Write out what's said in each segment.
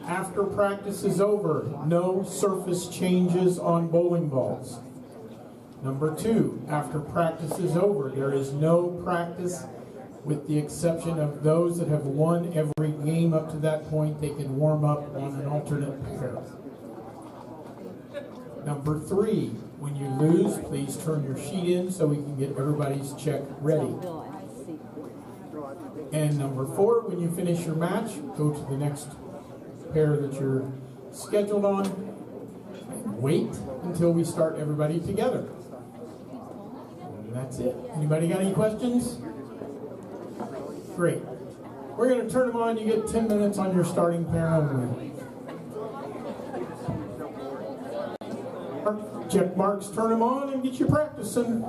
after practice is over, no surface changes on bowling balls. Number 2, after practice is over, there is no practice with the exception of those that have won every game up to that point. They can warm up on an alternate pair. Number 3, when you lose, please turn your sheet in so we can get everybody's check ready. And number 4, when you finish your match, go to the next pair that you're scheduled on and wait until we start everybody together. And that's it. Anybody got any questions? Great. We're going to turn them on. You get 10 minutes on your starting pair only. Check marks, turn them on, and get you practicing.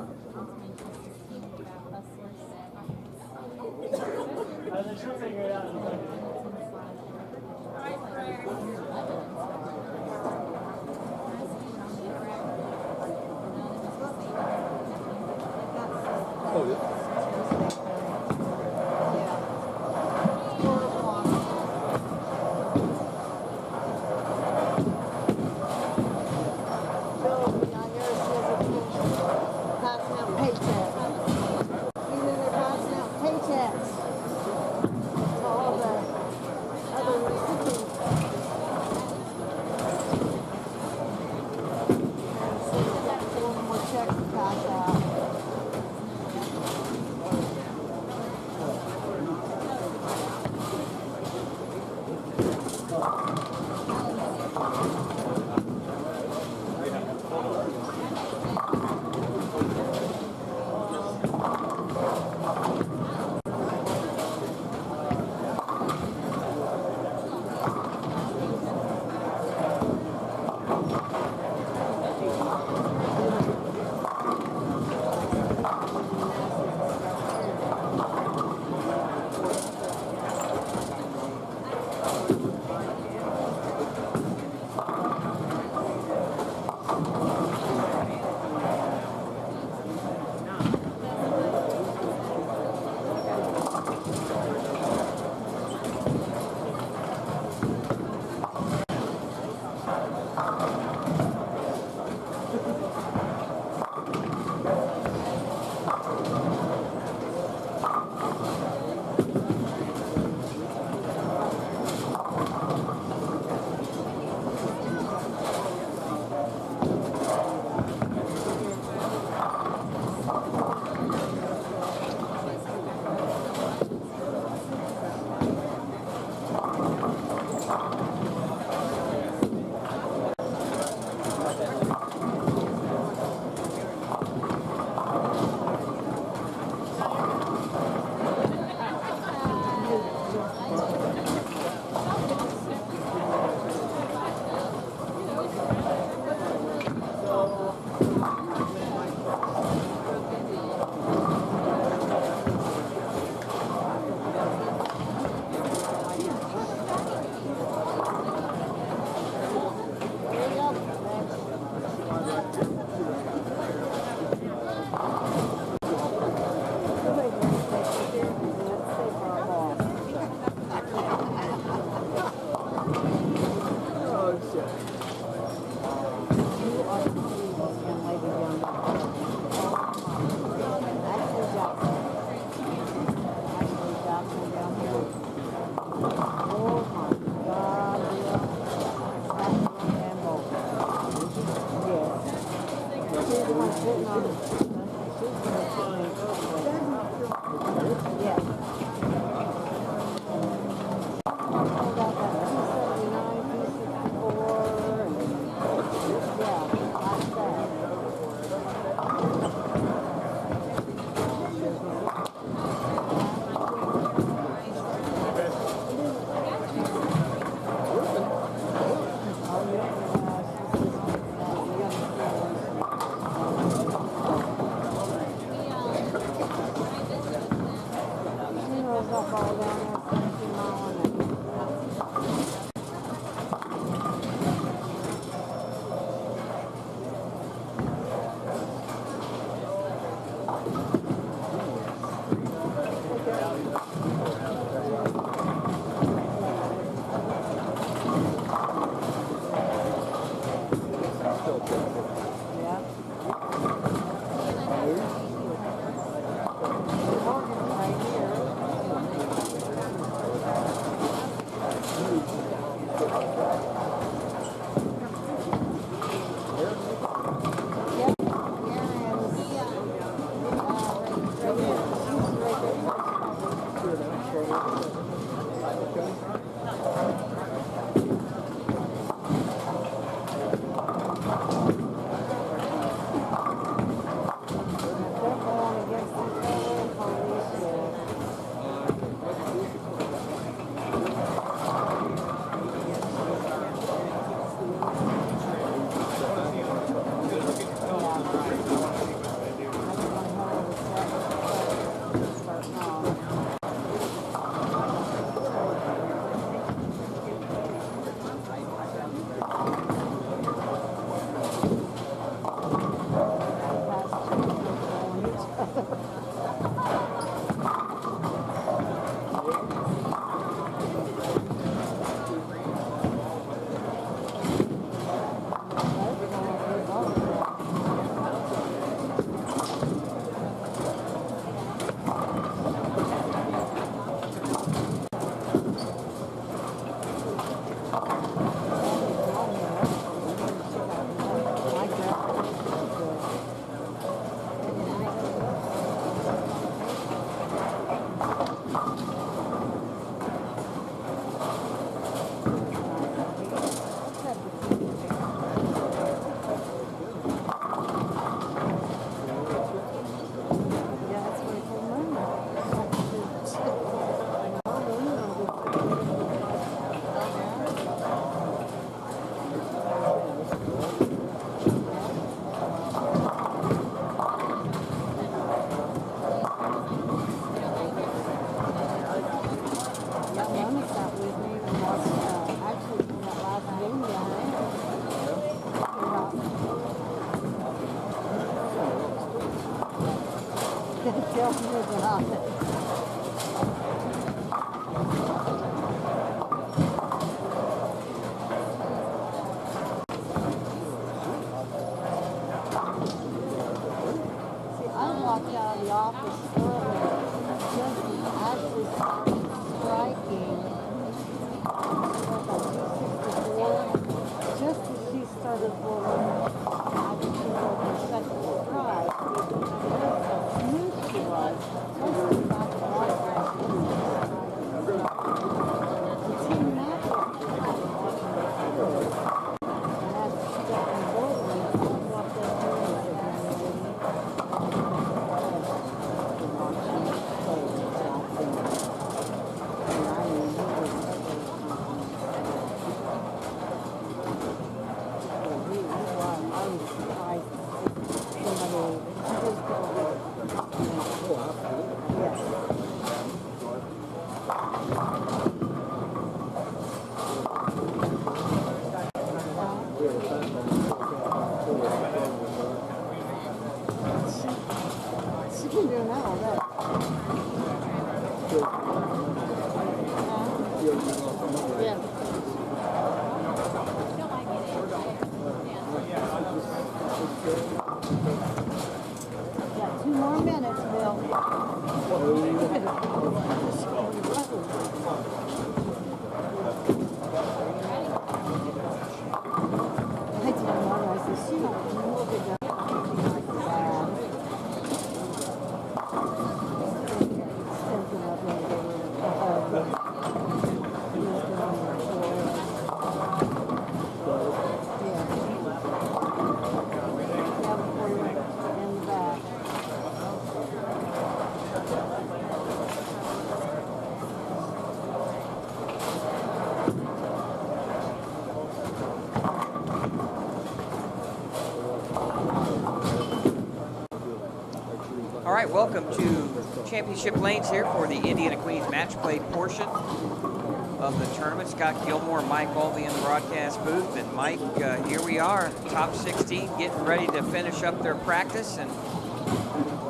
All right, welcome to Championship Lanes here for the Indiana Queens match play portion of the tournament. Scott Gilmore, Mike Aulby in the broadcast booth. And Mike, here we are, top 16, getting ready to finish up their practice. And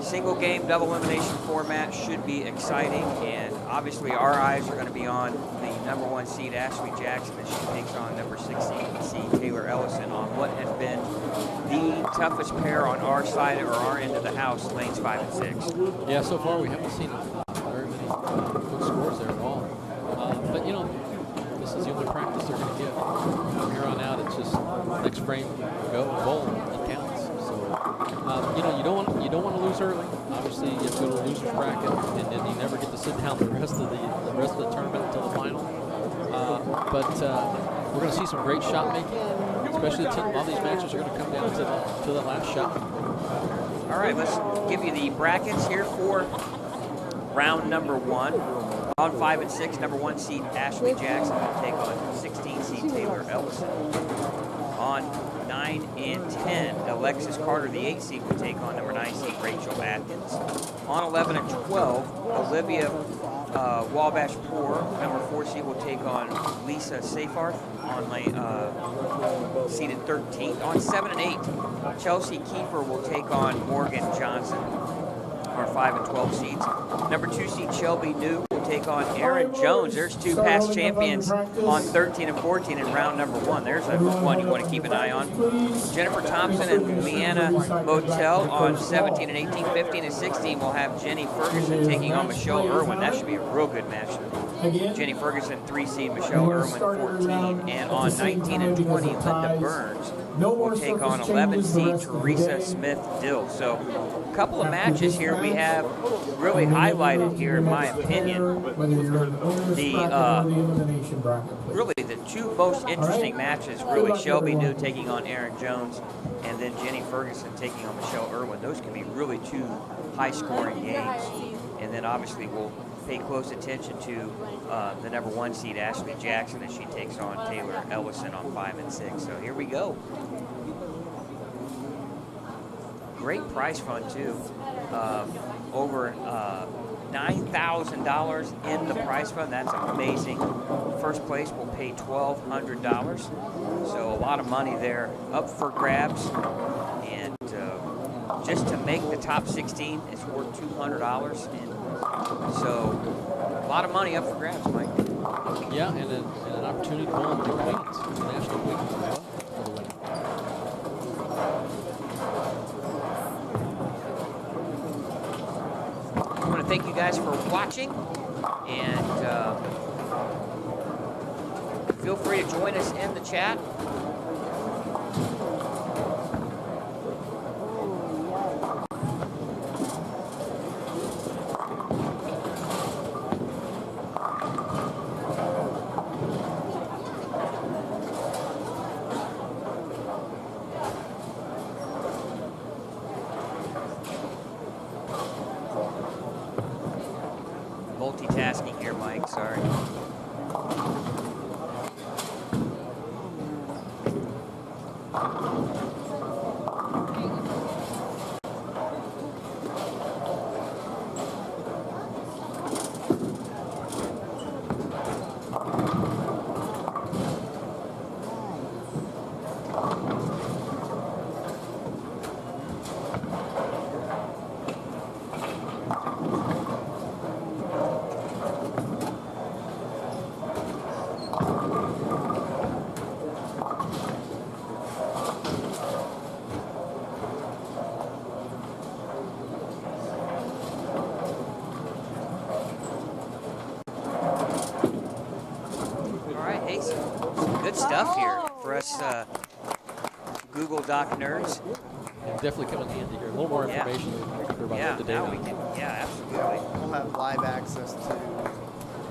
single game, double elimination format should be exciting. And obviously our eyes are going to be on the number 1 seed, Ashley Jackson, as she takes on number 16 seed, Taylor Ellison, on what has been the toughest pair on our side or our end of the house, lanes 5 and 6. Yeah, so far we haven't seen very many good scores there at all. But, you know, this is the only practice they're going to get. From here on out, it's just next frame, go, bowl, it counts. So, you know, you don't want to lose early. Obviously, you have to go to the loser's bracket, and then you never get to sit down the rest of the tournament until the final. But we're going to see some great shot making, especially a lot of these matches are going to come down to the last shot. All right, let's give you the brackets here for round number 1. On 5 and 6, number 1 seed Ashley Jackson will take on 16 seed Taylor Ellison. On 9 and 10, Alexis Carter, the 8 seed, will take on number 9 seed Rachel Atkins. On 11 and 12, Olivia Wabash Poor, number 4 seed, will take on Lisa Seyfarth on lane seeded 13th. On 7 and 8, Chelsea Kiefer will take on Morgan Johnson. our 5 and 12 seeds. Number 2 seed Shelby New will take on Aaron Jones. There's 2 past champions on 13 and 14 in round number 1. There's a one you want to keep an eye on. Jennifer Thompson and Leanna Motel on 17 and 18, 15 and 16 will have Jenny Ferguson taking on Michelle Irwin. That should be a real good match. Jenny Ferguson, 3 seed, Michelle Irwin, 14. And on 19 and 20, Linda Burns will take on 11 seed Teresa Smith-Dill. So a couple of matches here we have really highlighted here, in my opinion. Really the 2 most interesting matches, really, Shelby New taking on Aaron Jones, and then Jenny Ferguson taking on Michelle Irwin. Those can be really 2 high-scoring games. And then obviously we'll pay close attention to the number 1 seed Ashley Jackson as she takes on Taylor Ellison on 5 and 6. So here we go. Great prize fund too. Over $9,000 in the prize fund. That's amazing. First place will pay $1,200. So a lot of money there up for grabs. And just to make the top 16 is worth $200. And so a lot of money up for grabs, Mike. Yeah, and an opportunity to go on the Queens, the national Queens as well for the winner. I want to thank you guys for watching, and feel free to join us in the chat. Multitasking here, Mike, sorry. Good stuff here for us Google Doc nerds. And definitely come in handy here. A little more information about the data. We can, absolutely. We'll have live access to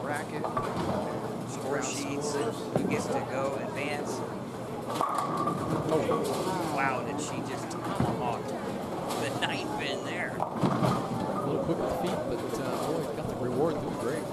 bracket, score sheets, who gets to go advance. Oh, wow, did she just tomahawk the ninth in there? A little quick at the feet, but boy, got the reward. Doing great.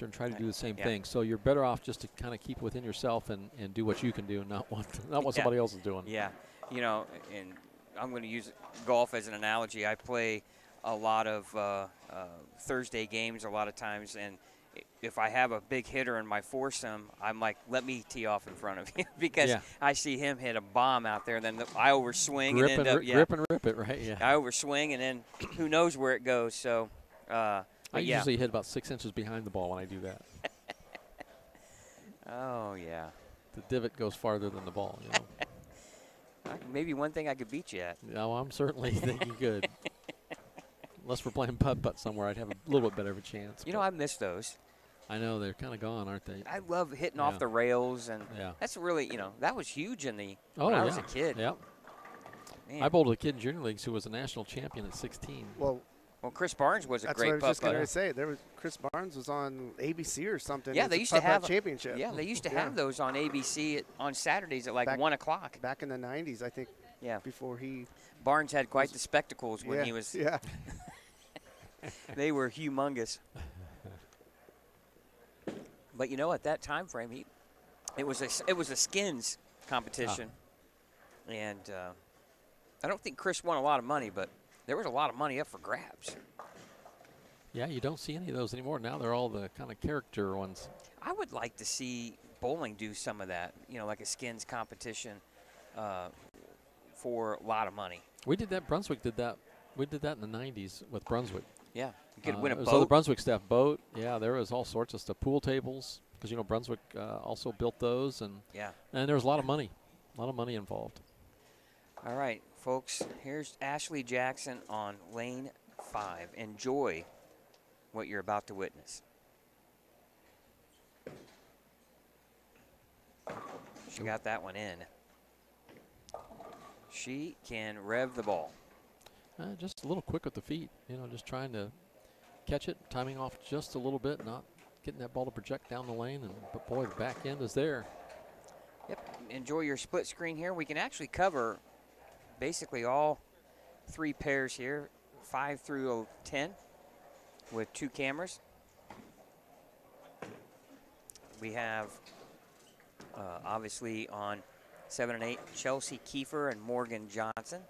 And try to do the same thing. So you're better off just to kind of keep within yourself and do what you can do, not what somebody else is doing. Yeah, you know, and I'm going to use golf as an analogy. I play a lot of Thursday games a lot of times, and if I have a big hitter in my foursome, I'm like, let me tee off in front of him because I see him hit a bomb out there, and then I overswing grip and end up grip and rip it, right? Yeah. I overswing, and then who knows where it goes. So. I usually hit about 6 inches behind the ball when I do that. Oh, yeah. The divot goes farther than the ball, you know. Maybe one thing I could beat you at. No, I'm certainly thinking good. Unless we're playing putt-putt somewhere, I'd have a little bit better of a chance. You know, I miss those. I know, they're kind of gone, aren't they? I love hitting off the rails, and that's really, that was huge in when I was a kid. Yep. Man. I bowled a kid in junior leagues who was a national champion at 16. Well, Chris Barnes was a great putt. That's what I was just going to say. Chris Barnes was on ABC or something. Yeah, they used to have championship. Yeah, they used to have those on ABC on Saturdays at like 1 o'clock. Back in the 90s, I think. Yeah. Before Barnes had quite the spectacles when he was. Yeah. They were humongous. But at that time frame, it was a skins competition, and I don't think Chris won a lot of money, but there was a lot of money up for grabs. Yeah, you don't see any of those anymore. Now they're all the kind of character ones. I would like to see bowling do some of that, like a skins competition for a lot of money. We did that. Brunswick did that. We did that in the 90s with Brunswick. Yeah, you could win a boat. So the Brunswick staff boat. Yeah, there was all sorts of stuff. Pool tables, because Brunswick also built those, and there was a lot of money involved. All right, folks, here's Ashley Jackson on lane 5. Enjoy what you're about to witness. She got that one in. She can rev the ball. Just a little quick with the feet, just trying to catch it, timing off just a little bit, not getting that ball to project down the lane, but boy, the back end is there. Yep, enjoy your split screen here. We can actually cover basically all 3 pairs here, 5 through 10, with 2 cameras. We have, obviously, on 7 and 8, Chelsea Kiefer and Morgan Johnson.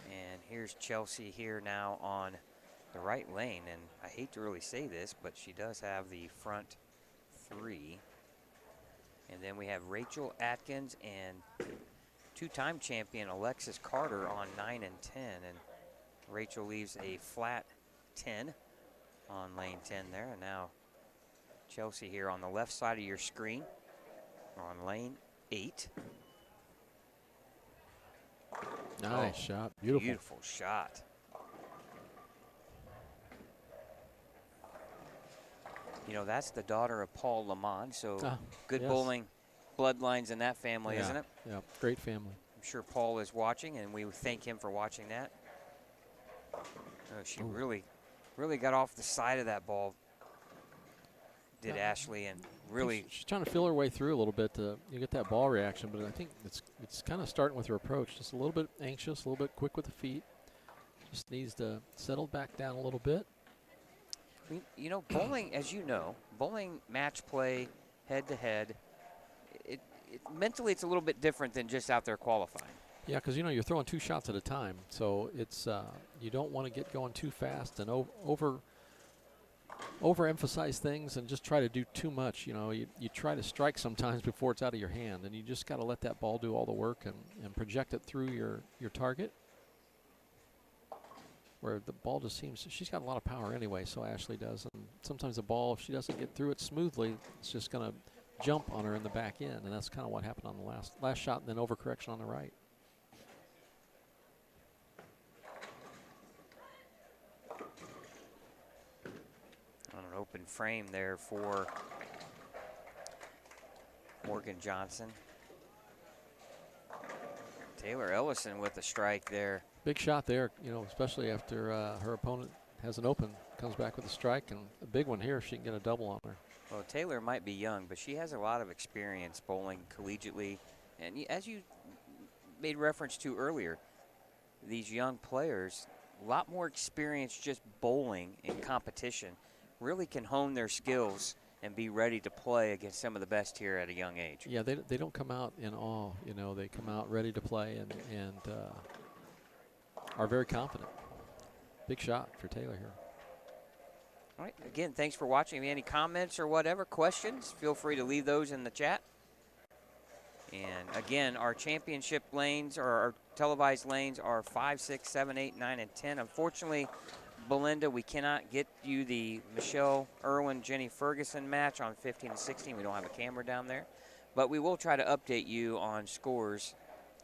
And here's Chelsea here now on the right lane. And I hate to really say this, but she does have the front 3. And then we have Rachel Atkins and 2-time champion Alexis Carter on 9 and 10. And Rachel leaves a flat 10 on lane 10 there. And now Chelsea here on the left side of your screen on lane 8. Nice shot. Beautiful. Beautiful shot. That's the daughter of Paul Lamont, so good bowling bloodlines in that family, isn't it? Yeah, great family. I'm sure Paul is watching, and we thank him for watching that. Oh, she really got off the side of that ball, did Ashley, and really. She's trying to feel her way through a little bit to get that ball reaction, but I think it's kind of starting with her approach. Just a little bit anxious, a little bit quick with the feet. Just needs to settle back down a little bit. Bowling, as bowling match play, head-to-head, mentally it's a little bit different than just out there qualifying. Yeah, because, you're throwing 2 shots at a time, so it's you don't want to get going too fast and overemphasize things and just try to do too much. You try to strike sometimes before it's out of your hand, and you just got to let that ball do all the work and project it through your target. Where the ball just seems, she's got a lot of power anyway, so Ashley does. And sometimes the ball, if she doesn't get through it smoothly, it's just going to jump on her in the back end. And that's kind of what happened on the last shot, and then overcorrection on the right. On an open frame there for Morgan Johnson. Taylor Ellison with a strike there. Big shot there, especially after her opponent has an open, comes back with a strike, and a big one here. She can get a double on her. Well, Taylor might be young, but she has a lot of experience bowling collegiately. And as you made reference to earlier, these young players, a lot more experience just bowling in competition, really can hone their skills and be ready to play against some of the best here at a young age. Yeah, they don't come out in awe. They come out ready to play and are very confident. Big shot for Taylor here. All right, again, thanks for watching. If you have any comments or whatever, questions, feel free to leave those in the chat. And again, our championship lanes, or our televised lanes, are 5, 6, 7, 8, 9, and 10. Unfortunately, Belinda, we cannot get you the Michelle Irwin, Jenny Ferguson match on 15 and 16. We don't have a camera down there. But we will try to update you on scores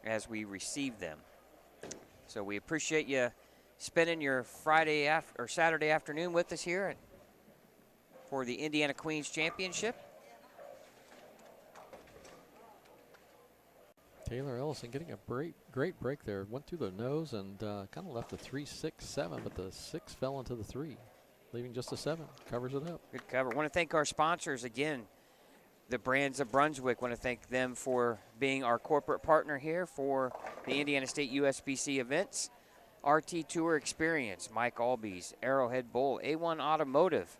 as we receive them. So we appreciate you spending your Friday or Saturday afternoon with us here for the Indiana Queens Championship. Taylor Ellison getting a great break there. Went through the nose and kind of left a 3, 6, 7, but the 6 fell into the 3, leaving just a 7. Covers it up. Good cover. Want to thank our sponsors again, the Brands of Brunswick. Want to thank them for being our corporate partner here for the Indiana State USBC events. RT Tour Experience, Mike Aulby's Arrowhead Bowl, A1 Automotive,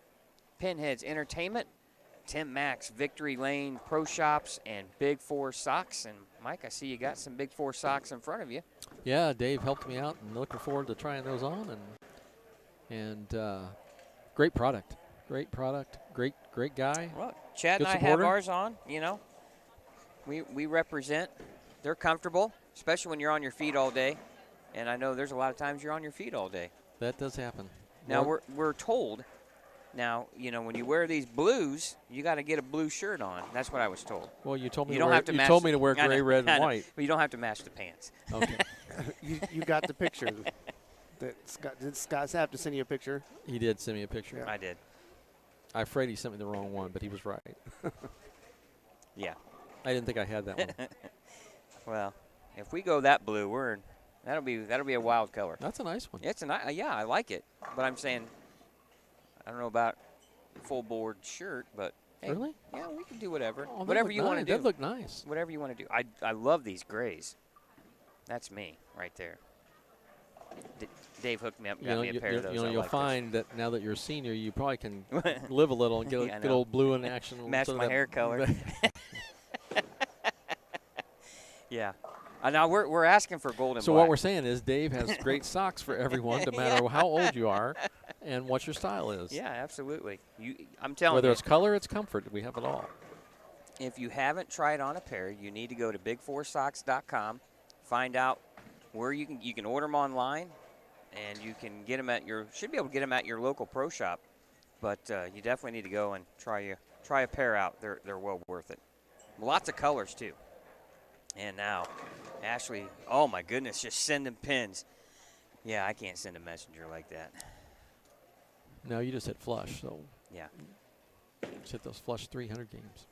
Pinheads Entertainment, Tim Mack's Victory Lane Pro Shops, and Big 4 Socks. And Mike, I see you got some Big 4 socks in front of you. Yeah, Dave helped me out, and looking forward to trying those on. And great product, great guy. Well, Chad and I have ours on. You know, we represent. They're comfortable, especially when you're on your feet all day. And I know there's a lot of times you're on your feet all day. That does happen. Now we're told. Now, you know, when you wear these blues, you got to get a blue shirt on. That's what I was told. Well, you told me you to don't wear, have to you match told me to wear gray, red, and white. But you don't have to match the pants. Okay. You got the picture. Did Scott have to send you a picture? He did send me a picture. Yeah. I did. I'm afraid he sent me the wrong one, but he was right. Yeah. I didn't think I had that one. Well, if we go that blue, that'll be a wild color. That's a nice one. It's a yeah, I like it. But I'm saying, I don't know about full board shirt, but hey, really? Yeah, we can do whatever. Oh, whatever you want to do. That look nice. Whatever you want to do. I love these grays. That's me right there. Dave hooked me up, got me a pair of those. You'll find that now that you're a senior, you probably can live a little and get old blue in action. Match my hair color. Yeah. Now we're asking for gold and so black. what we're saying is Dave has great socks for everyone, no matter how old you are and what your style is. Yeah, absolutely. I'm telling you. Whether it's color, it's comfort. We have it all. If you haven't tried on a pair, you need to go to big4socks.com, find out where you can order them online, and you can get them should be able to get them at your local pro shop. But you definitely need to go and try a pair out. They're well worth it. Lots of colors too. And now, Ashley, oh my goodness, just sending pins. Yeah, I can't send a messenger like that. No, you just hit flush, so. Yeah. Just hit those flush 300 games.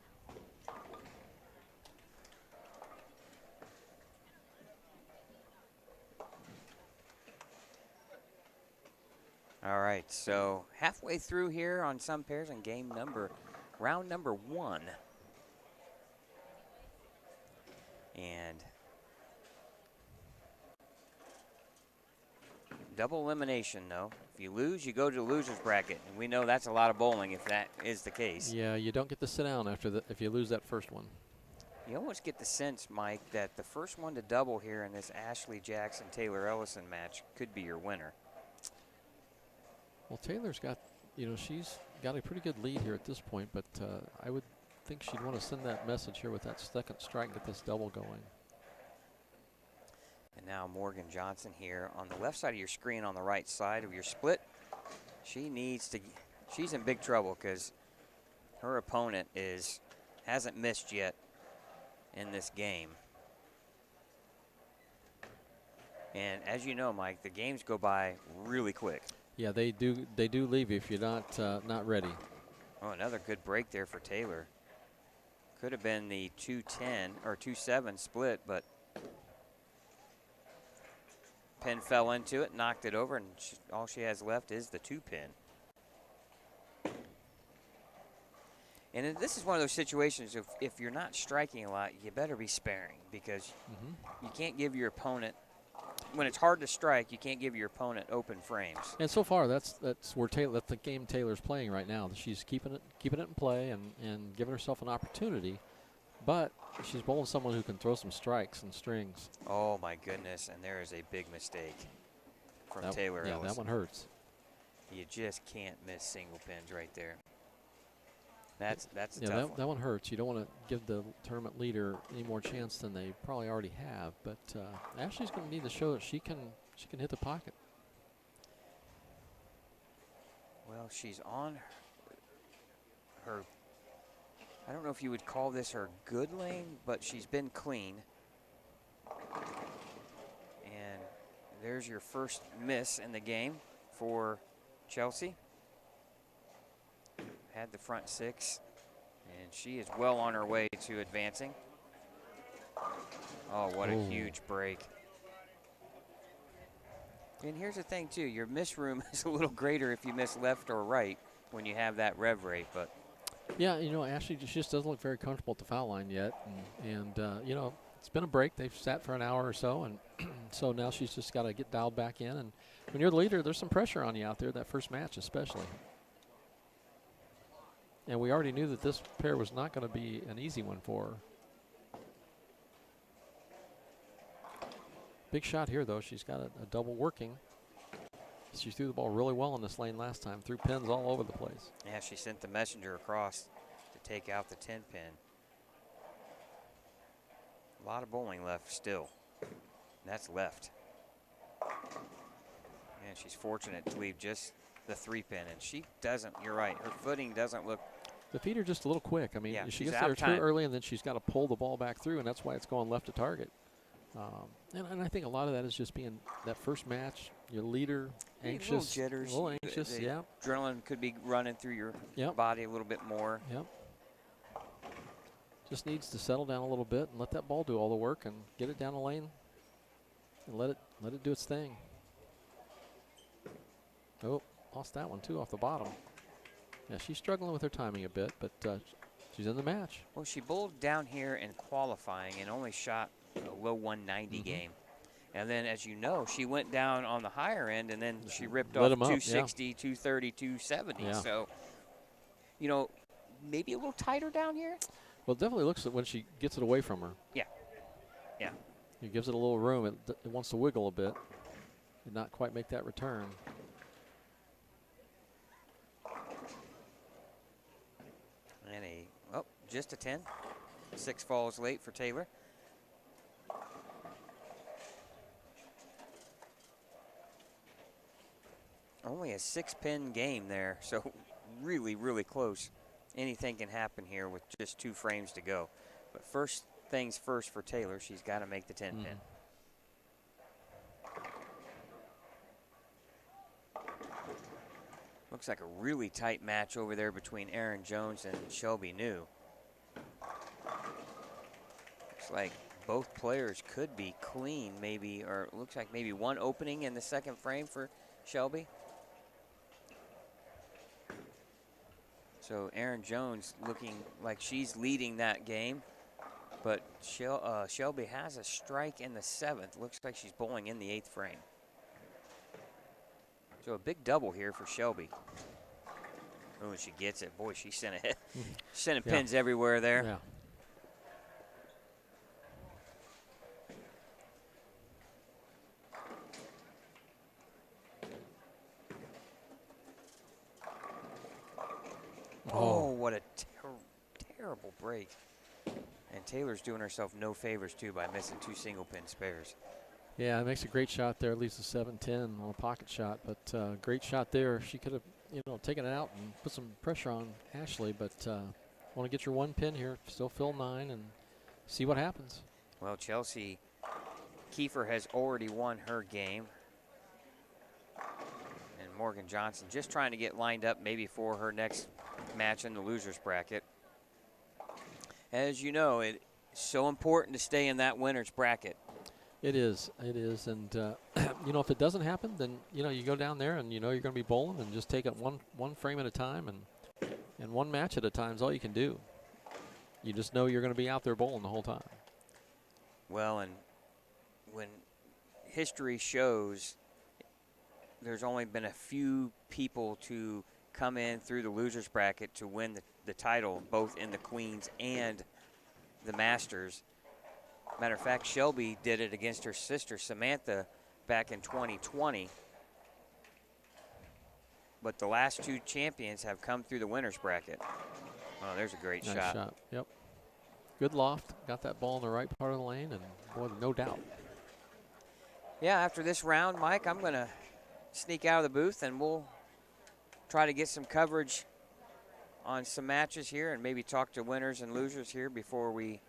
All right, so halfway through here on some pairs in round number 1. And double elimination, though. If you lose, you go to the loser's bracket, and we know that's a lot of bowling if that is the case. Yeah, you don't get to sit down if you lose that first one. You almost get the sense, Mike, that the first one to double here in this Ashley Jackson-Taylor Ellison match could be your winner. Well, Taylor's got, she's got a pretty good lead here at this point, but I would think she'd want to send that message here with that second strike, get this double going. And now Morgan Johnson here on the left side of your screen on the right side of your split. She's in big trouble because her opponent hasn't missed yet in this game. And as you know, Mike, the games go by really quick. Yeah, they do leave you if you're not ready. Oh, another good break there for Taylor. Could have been the 2-10 or 2-7 split, but pin fell into it, knocked it over, and all she has left is the 2-pin. And this is one of those situations, if you're not striking a lot, you better be sparing, because you can't give your opponent, when it's hard to strike, you can't give your opponent open frames. And so far, that's where that's the game Taylor's playing right now. She's keeping it in play and giving herself an opportunity, but she's bowling someone who can throw some strikes and strings. Oh my goodness! And there is a big mistake from Taylor Ellison. Yeah, that one hurts. You just can't miss single pins right there. That's a tough one. That one hurts. You don't want to give the tournament leader any more chance than they probably already have. But Ashley's going to need to show that she can hit the pocket. Well, she's on her. I don't know if you would call this her good lane, but she's been clean. And there's your first miss in the game for Chelsea. Had the front 6, and she is well on her way to advancing. Oh, what a huge break. And here's the thing, too. Your miss room is a little greater if you miss left or right when you have that rev rate. But yeah, you know, Ashley just doesn't look very comfortable at the foul line yet. And you know, it's been a break. They've sat for an hour or so, and so now she's just got to get dialed back in. And when you're the leader, there's some pressure on you out there, that first match especially. And we already knew that this pair was not going to be an easy one for her. Big shot here, though. She's got a double working. She threw the ball really well in this lane last time. Threw pins all over the place. yeah, she sent the messenger across to take out the 10 pin. A lot of bowling left still. And that's left. And she's fortunate to leave just the 3 pin. And she doesn't, you're right, her footing doesn't look. The feet are just a little quick. I mean, Yeah, she she's gets out there of too time. early, and then she's got to pull the ball back through, and that's why it's going left to target. And I think a lot of that is just being that first match, your leader, anxious. A little jitters. A little anxious, The yeah. adrenaline could be running through your Yep. body a little bit more. Yep. Just needs to settle down a little bit and let that ball do all the work and get it down the lane and let it do its thing. Oh, lost that one too off the bottom. Yeah, she's struggling with her timing a bit, but she's in the match. Well, she bowled down here in qualifying and only shot a low 190 game. And then, as you know, she went down on the higher end, and then she ripped Lit off 'em up, 260, 230, 270. Yeah. So, you know, maybe a little tighter down here. Well, it definitely looks like when she gets it away from her. Yeah. Yeah. It gives it a little room. It wants to wiggle a bit and not quite make that return. And just a 10. 6 falls late for Taylor. Only a 6-pin game there, so really, really close. Anything can happen here with just 2 frames to go. But first things first for Taylor, she's got to make the 10-pin. Looks like a really tight match over there between Aaron Jones and Shelby New. Looks like both players could be clean, maybe, or it looks like maybe one opening in the second frame for Shelby. So Aaron Jones looking like she's leading that game, but Shelby has a strike in the 7th. Looks like she's bowling in the 8th frame. So a big double here for Shelby. Oh, and she gets it. Boy, she sent it. Sending pins everywhere there. Yeah. Oh, what a terrible break. And Taylor's doing herself no favors, too, by missing 2 single-pin spares. Yeah, it makes a great shot there. At least a 7-10 on a pocket shot, but great shot there. She could have, taken it out and put some pressure on Ashley, but want to get your 1 pin here, still fill 9, and see what happens. Well, Chelsea Kiefer has already won her game. And Morgan Johnson just trying to get lined up maybe for her next match in the losers bracket. As you know, it's so important to stay in that winner's bracket. It is, and if it doesn't happen, then you go down there and you're going to be bowling and just take it one frame at a time and one match at a time is all you can do. You just know you're going to be out there bowling the whole time. Well, and when history shows there's only been a few people to come in through the losers bracket to win the title, both in the Queens and the Masters. Matter of fact, Shelby did it against her sister Samantha back in 2020. But the last 2 champions have come through the winners bracket. Oh, there's a great Nice shot. shot. Yep. Good loft. Got that ball in the right part of the lane, and boy, no doubt. Yeah, after this round, Mike, I'm going to sneak out of the booth and we'll try to get some coverage on some matches here and maybe talk to winners and losers here before we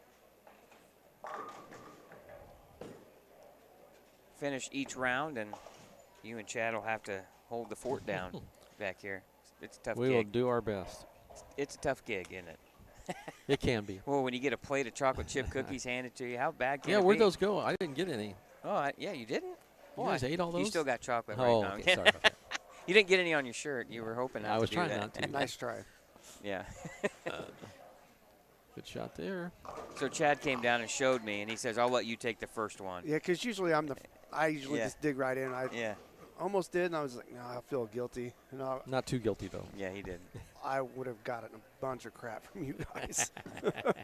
finish each round, and you and Chad will have to hold the fort down back here. It's a tough We gig. will do our best. It's a tough gig, isn't it? It can be. Well, when you get a plate of chocolate chip cookies handed to you, how bad can it Yeah, be? where'd those go? I didn't get any. Oh, yeah, you didn't? You guys ate all those? You still got chocolate right Oh, now. okay, sorry about that. You didn't get any on your shirt. You were hoping not I to was do trying that. not to. Nice try. Yeah. Good shot there. So Chad came down and showed me, and he says, I'll let you take the first one. Yeah, because usually I usually Yeah. just dig right in. I Yeah. almost did, and I was like, no, I feel guilty. And Not too guilty, though. Yeah, he did. I would have gotten a bunch of crap from you guys. It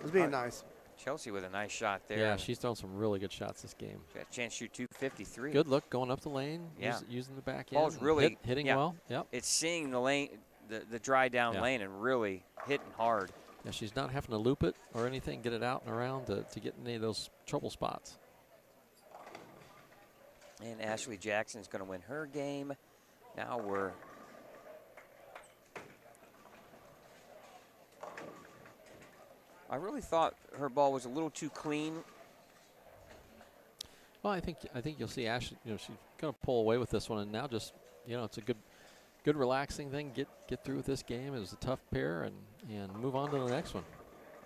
was being nice. Chelsea with a nice shot there. Yeah, she's thrown some really good shots this game. Got a chance to shoot 253. Good look going up the lane, Yeah. using the back Ball's end. really hitting yeah. well. Yep. It's seeing the lane, the dry down Yeah. lane, and really hitting hard. Yeah, she's not having to loop it or anything, get it out and around to get in any of those trouble spots. And Ashley Jackson's going to win her game. Now we're I really thought her ball was a little too clean. Well, I think you'll see Ashley. You know, she's going to pull away with this one, and now just it's a good relaxing thing. Get through with this game. It was a tough pair, and move on to the next one.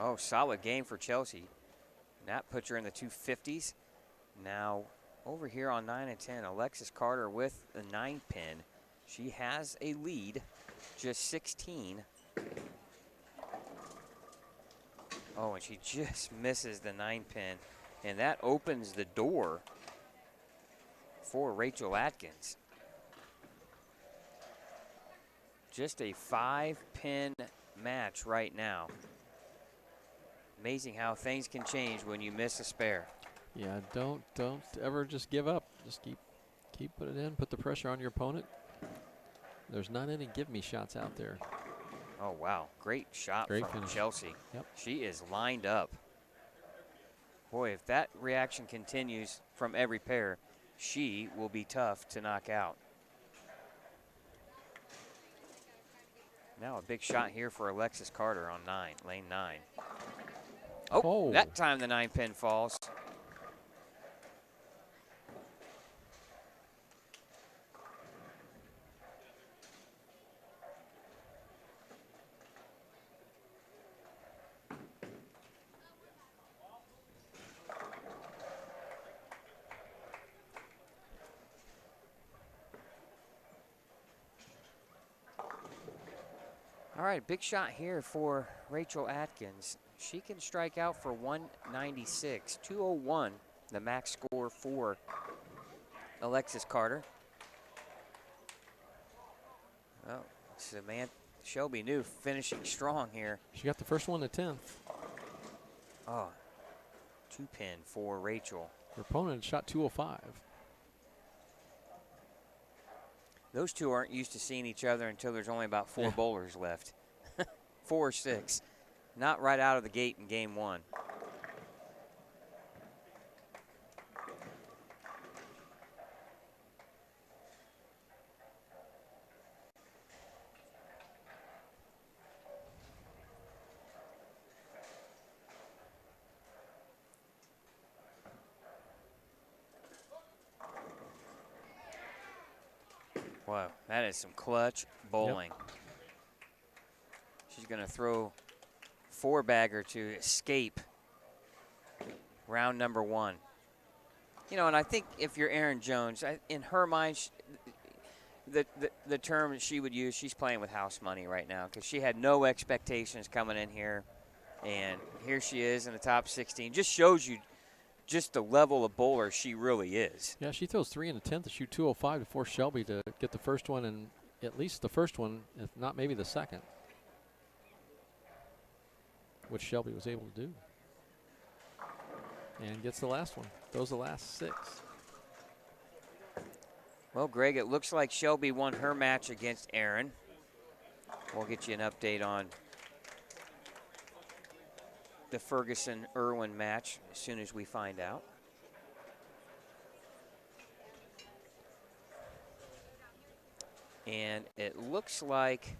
Oh, solid game for Chelsea. That puts her in the 250s. Now over here on 9 and 10, Alexis Carter with the 9-pin. She has a lead, just 16. Oh, and she just misses the 9-pin. And that opens the door for Rachel Atkins. Just a 5-pin match right now. Amazing how things can change when you miss a spare. Yeah, don't ever just give up. Just keep putting it in. Put the pressure on your opponent. There's not any give me shots out there. Oh, wow. Great shot Great from finish. Chelsea. Yep. She is lined up. Boy, if that reaction continues from every pair, she will be tough to knock out. Now a big shot here for Alexis Carter on 9, lane 9. Oh, that time the 9-pin falls. All right, big shot here for Rachel Atkins. She can strike out for 196, 201, the max score for Alexis Carter. Oh, Samantha Shelby New finishing strong here. She got the first one at 10th. Oh, 2-pin for Rachel. Her opponent shot 205. Those two aren't used to seeing each other until there's only about 4 bowlers left. 4 or 6. Not right out of the gate in game 1. Wow, that is some clutch bowling. Yep. She's going to throw 4-bagger to escape round number 1. You know, and I think if you're Erin Jones, in her mind, the term she would use, she's playing with house money right now because she had no expectations coming in here. And here she is in the top 16. Just shows you just the level of bowler she really is. Yeah, she throws 3 in the 10th to shoot 205 to force Shelby to get the first one, and at least the first one, if not maybe the second, which Shelby was able to do. And gets the last one. Those are the last 6. Well, Greg, it looks like Shelby won her match against Erin. We'll get you an update on the Ferguson-Irwin match as soon as we find out. And it looks like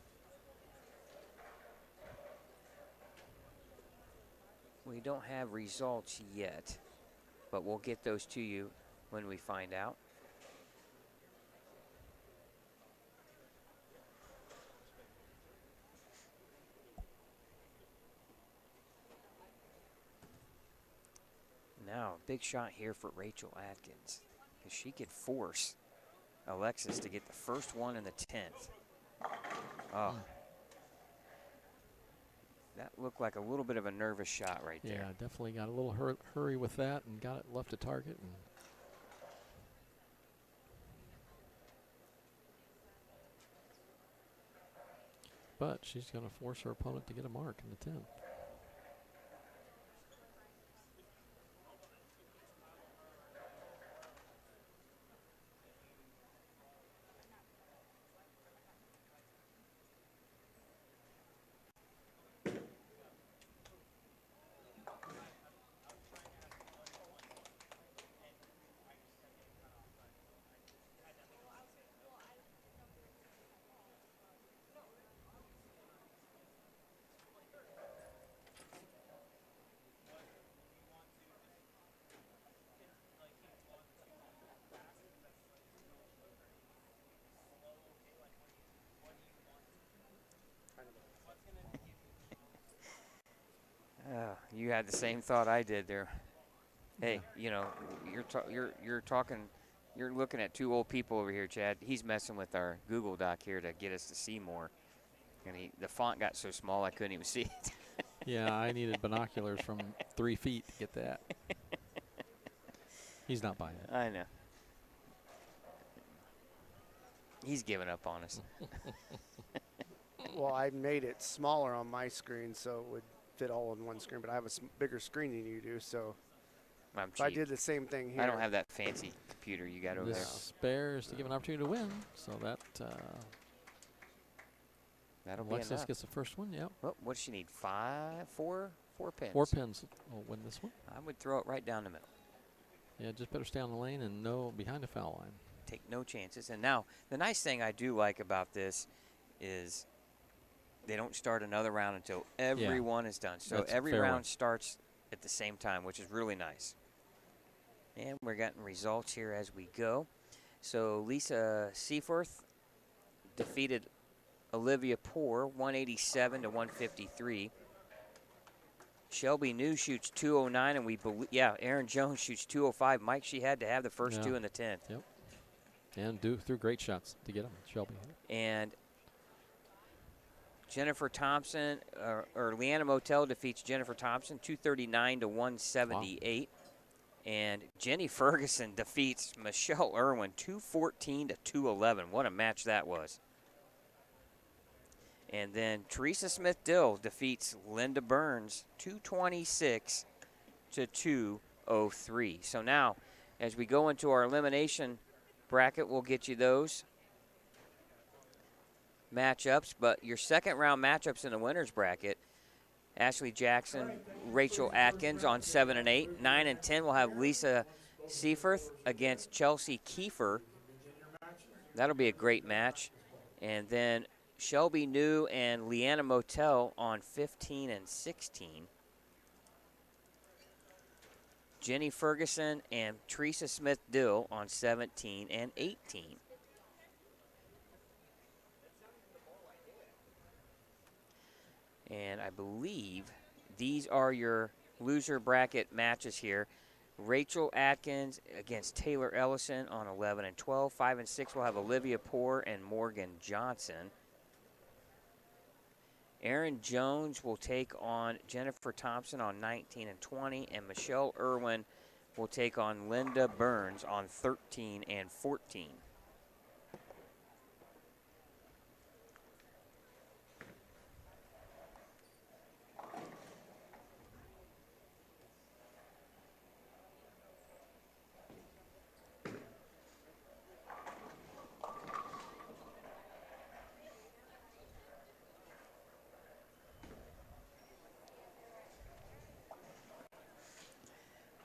we don't have results yet. but we'll get those to you when we find out. Now, big shot here for Rachel Atkins, because she could force Alexis to get the first one in the 10th. Oh. That looked like a little bit of a nervous shot right there. Yeah, definitely got a little hurry with that and got it left to target. And but she's going to force her opponent to get a mark in the 10th. You had the same thought I did there. Hey, you know, you're looking at two old people over here, Chad. He's messing with our Google Doc here to get us to see more. And the font got so small I couldn't even see it. Yeah, I needed binoculars from 3 feet to get that. He's not buying it. I know. He's giving up on us. Well, I made it smaller on my screen so it would fit all in one screen, but I have a bigger screen than you do, so I'm if I cheap. did the same thing here. I don't have that fancy computer you got over This there. spares to give an opportunity to win, so that That'll be Alexis enough. gets the first one. Yep. Well, what does she need? Four pins. 4 pins will win this one. I would throw it right down the middle. Yeah, just better stay on the lane and no behind the foul line. Take no chances. And now, the nice thing I do like about this is they don't start another round until everyone is done. So That's every fair round one. starts at the same time, which is really nice. And we're getting results here as we go. So Lisa Seaforth defeated Olivia Poor, 187 to 153. Shelby New shoots 209, and we believe, Aaron Jones shoots 205. Mike, she had to have the first two in the 10th. Yep. And threw great shots to get them, Shelby. And Jennifer Thompson, or Leanna Motel defeats Jennifer Thompson, 239 to 178. Wow. And Jenny Ferguson defeats Michelle Irwin, 214 to 211. What a match that was. And then Teresa Smith-Dill defeats Linda Burns, 226 to 203. So now, as we go into our elimination bracket, we'll get you those matchups. But your second round matchups in the winner's bracket, Ashley Jackson, Rachel Atkins on 7 and 8. 9 and 10 we'll have Lisa Seaforth against Chelsea Kiefer. That'll be a great match. And then Shelby New and Leanna Motel on 15 and 16. Jenny Ferguson and Teresa Smith-Dill on 17 and 18. And I believe these are your loser bracket matches here. Rachel Atkins against Taylor Ellison on 11 and 12. 5 and 6 will have Olivia Poor and Morgan Johnson. Aaron Jones will take on Jennifer Thompson on 19 and 20, and Michelle Irwin will take on Linda Burns on 13 and 14.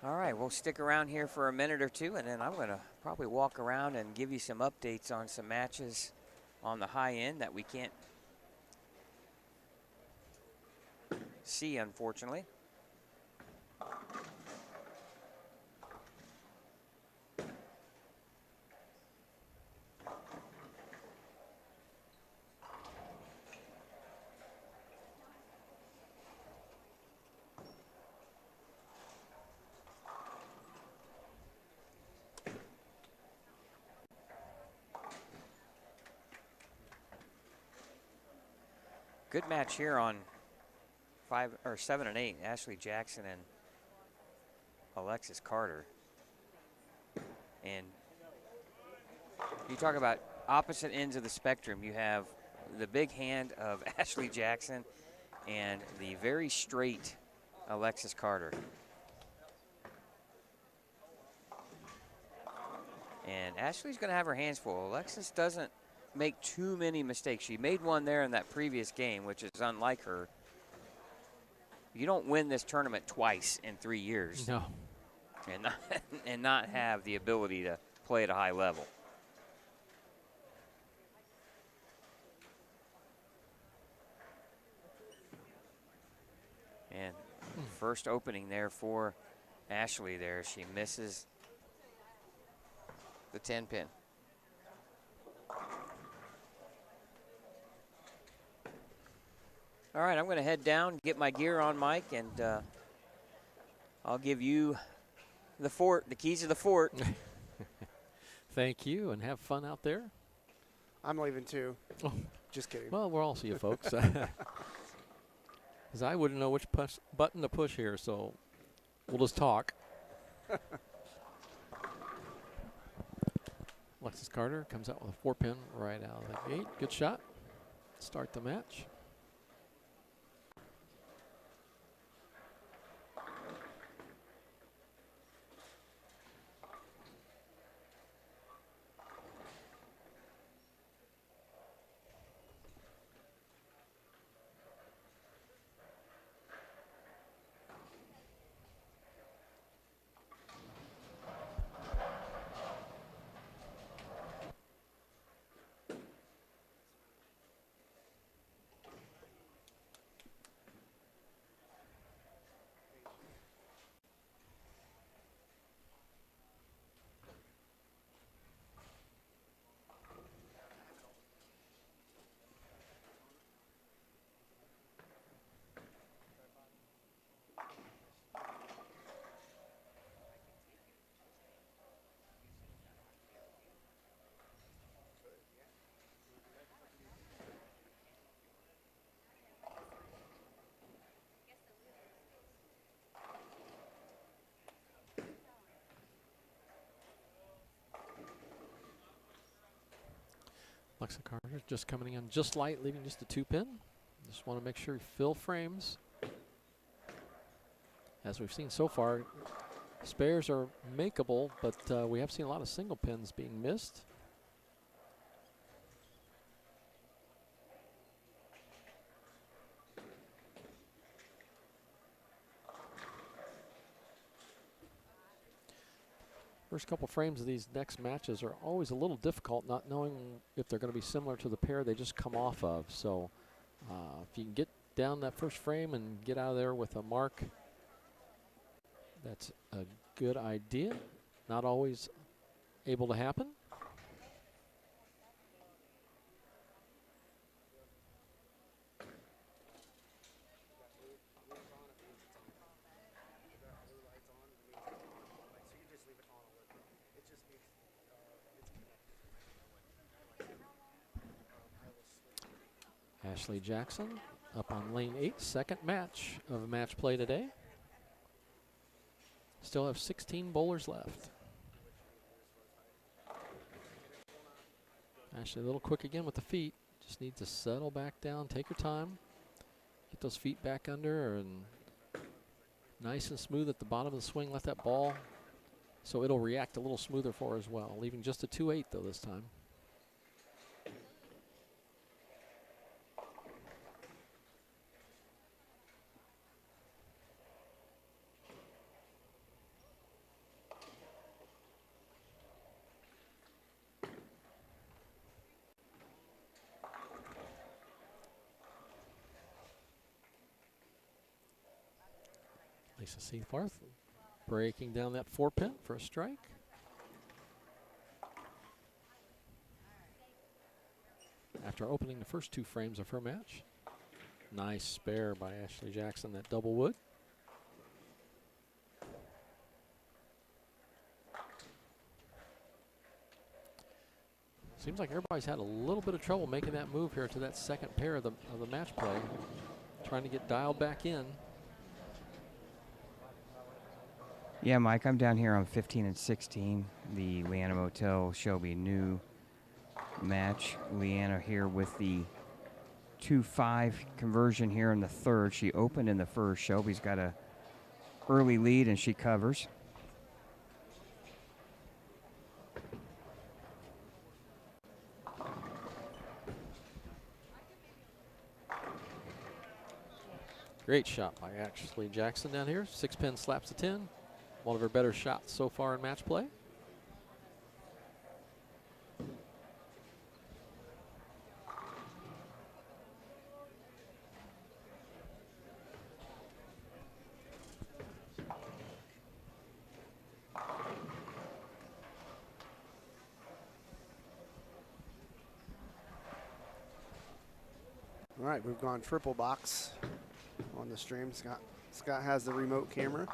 All right, we'll stick around here for a minute or two, and then I'm going to probably walk around and give you some updates on some matches on the high end that we can't see, unfortunately. good match here on 7 and 8. Ashley Jackson and Alexis Carter. And you talk about opposite ends of the spectrum. You have the big hand of Ashley Jackson and the very straight Alexis Carter. And Ashley's going to have her hands full. Alexis doesn't make too many mistakes. She made one there in that previous game, which is unlike her. You don't win this tournament twice in 3 years. No. And not have the ability to play at a high level. And first opening there for Ashley there. She misses the 10 pin. All right, I'm going to head down, get my gear on, Mike, and I'll give you the fort, the keys of the fort. Thank you, and have fun out there. I'm leaving too. Oh. Just kidding. Well, we'll all see you folks. Because I wouldn't know which button to push here, so we'll just talk. Alexis Carter comes out with a 4-pin right out of the gate. Good shot. Start the match. Alexa Carter just coming in just light, leaving just a 2-pin. Just want to make sure you fill frames. As we've seen so far, spares are makeable, but we have seen a lot of single pins being missed. First couple frames of these next matches are always a little difficult, not knowing if they're going to be similar to the pair they just come off of. So if you can get down that first frame and get out of there with a mark, that's a good idea. Not always able to happen. Ashley Jackson up on lane 8, second match of match play today. Still have 16 bowlers left. Ashley a little quick again with the feet. Just need to settle back down, take your time. Get those feet back under and nice and smooth at the bottom of the swing. Let that ball so it'll react a little smoother for her as well. Leaving just a 2-8 though this time. Lisa Seaforth breaking down that 4-pin for a strike. After opening the first 2 frames of her match. Nice spare by Ashley Jackson, that double wood. Seems like everybody's had a little bit of trouble making that move here to that second pair of the match play. Trying to get dialed back in. Yeah, Mike, I'm down here on 15 and 16, the Leanna Motel Shelby new match. Leanna here with the 2-5 conversion here in the third. She opened in the first. Shelby's got a early lead, and she covers. Great shot by Ashley Jackson down here. 6-pin slaps the 10. One of her better shots so far in match play. All right, we've gone triple box on the stream. Scott has the remote camera.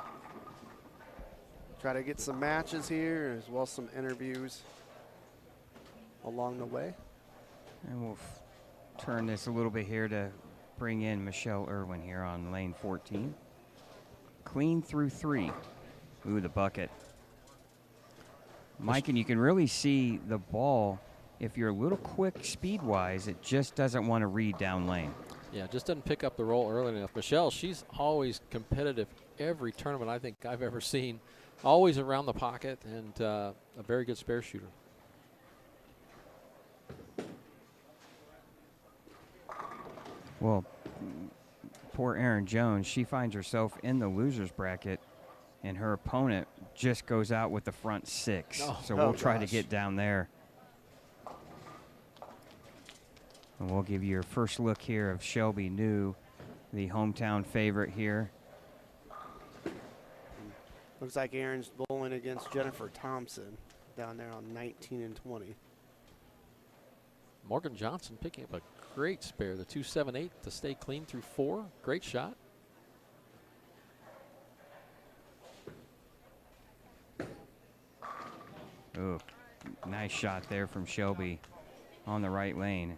Try to get some matches here as well as some interviews along the way. And we'll turn this a little bit here to bring in Michelle Irwin here on lane 14. Clean through 3. Ooh, the bucket. Mike, and you can really see the ball. If you're a little quick speed-wise, it just doesn't want to read down lane. Yeah, just doesn't pick up the roll early enough. Michelle, she's always competitive every tournament I think I've ever seen. Always around the pocket and a very good spare shooter. Well, poor Erin Jones, she finds herself in the loser's bracket, and her opponent just goes out with the front 6. So we'll try to get down there. And we'll give you your first look here of Shelby New, the hometown favorite here. Looks like Aaron's bowling against Jennifer Thompson down there on 19 and 20. Morgan Johnson picking up a great spare, the 2-7-8 to stay clean through 4. Great shot. Oh, nice shot there from Shelby on the right lane.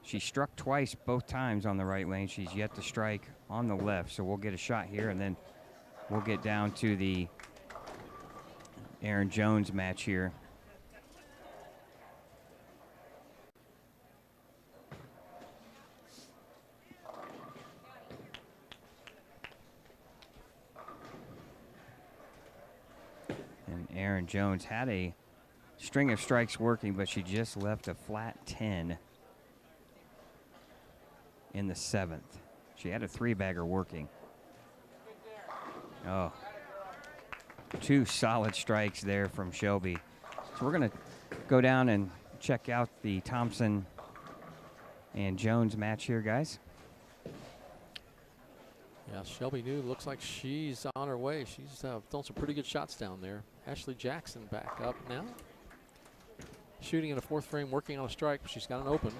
She struck twice, both times on the right lane. She's yet to strike on the left, so we'll get a shot here, and then we'll get down to the Erin Jones match here. And Erin Jones had a string of strikes working, but she just left a flat 10 in the 7th. She had a 3-bagger working. Oh, 2 solid strikes there from Shelby. So we're going to go down and check out the Thompson and Jones match here, guys. Yeah, Shelby New looks like she's on her way. She's thrown some pretty good shots down there. Ashley Jackson back up now. Shooting in a 4th frame, working on a strike, but she's got an open.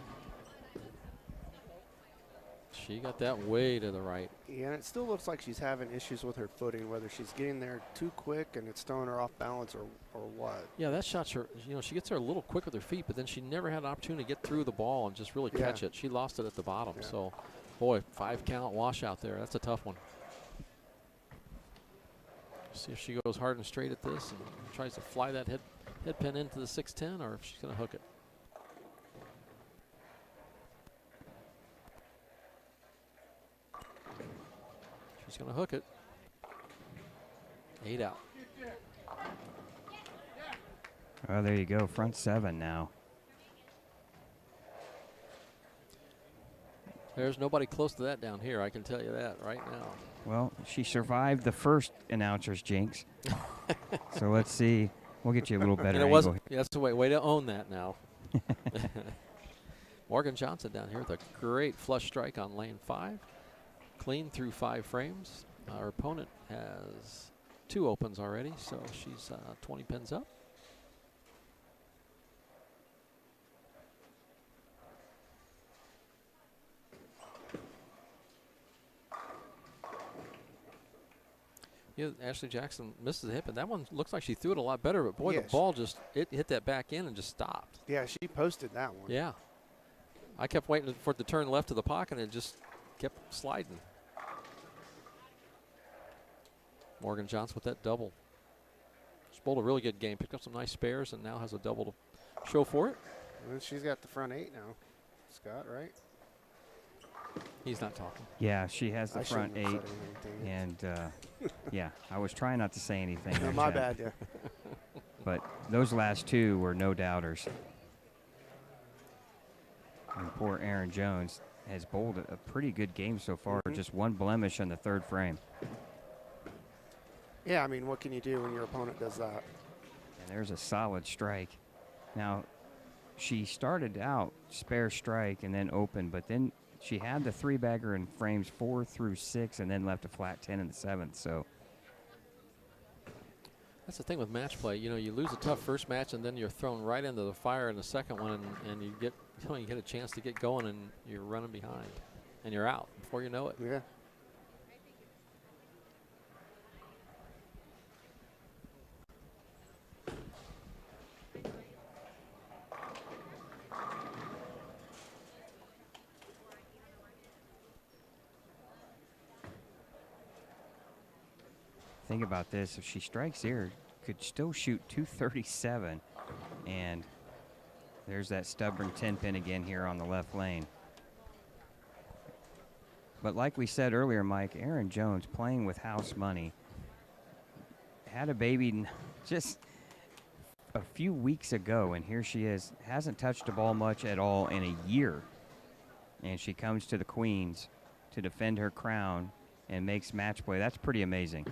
She got that way to the right. Yeah, and it still looks like she's having issues with her footing, whether she's getting there too quick and it's throwing her off balance or what. Yeah, that shot's her, she gets there a little quick with her feet, but then she never had an opportunity to get through the ball and just really catch it. She lost it at the bottom. Yeah. So, boy, 5-count washout there. That's a tough one. See if she goes hard and straight at this and tries to fly that head pin into the 610, or if she's going to hook it. She's going to hook it. 8 out. Oh, there you go. Front 7 now. There's nobody close to that down here. I can tell you that right now. Well, she survived the first announcer's jinx. So let's see. We'll get you a little better angle here. Yeah, that's the way to own that now. Morgan Johnson down here with a great flush strike on lane 5. Clean through 5 frames. Our opponent has 2 opens already, so she's 20 pins up. Ashley Jackson misses the hip, and that one looks like she threw it a lot better. But boy, Yeah, the ball just hit that back end and just stopped. Yeah, she posted that one. Yeah, I kept waiting for it to turn left to the pocket, and it just kept sliding. Morgan Johnson with that double. She's bowled a really good game. Picked up some nice spares, and now has a double to show for it. And she's got the front 8 now, Scott, right? He's not talking. Yeah, she has the I front shouldn't 8. have said anything. And yeah, I was trying not to say anything. No, there, my Chad. bad, yeah. But those last 2 were no doubters. And poor Aaron Jones has bowled a pretty good game so far. Just one blemish on the 3rd frame. Yeah, I mean, what can you do when your opponent does that? And there's a solid strike. Now, she started out spare strike and then open, but then she had the 3-bagger in frames 4 through 6 and then left a flat 10 in the 7th. So That's the thing with match play. You know, you lose a tough first match, and then you're thrown right into the fire in the second one, and you get a chance to get going, and you're running behind, and you're out before you know it. Yeah. think about this. If she strikes here, could still shoot 237. And there's that stubborn 10-pin again here on the left lane. But like we said earlier, Mike, Aaron Jones playing with house money. Had a baby just a few weeks ago, and here she is. Hasn't touched the ball much at all in a year. And she comes to the Queens to defend her crown and makes match play. That's pretty amazing.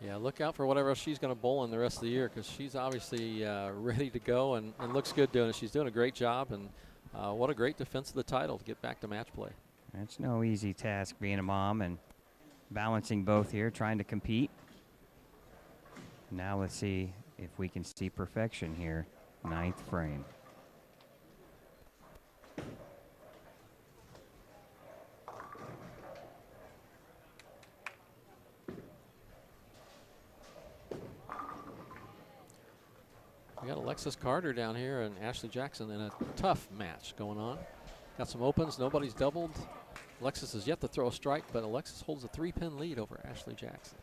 Yeah, look out for whatever else she's going to bowl in the rest of the year, because she's obviously ready to go and looks good doing it. She's doing a great job, and what a great defense of the title to get back to match play. It's no easy task being a mom and balancing both here, trying to compete. Now let's see if we can see perfection here. 9th frame. We got Alexis Carter down here and Ashley Jackson in a tough match going on. Got some opens, nobody's doubled. Alexis is yet to throw a strike, but Alexis holds a 3-pin lead over Ashley Jackson.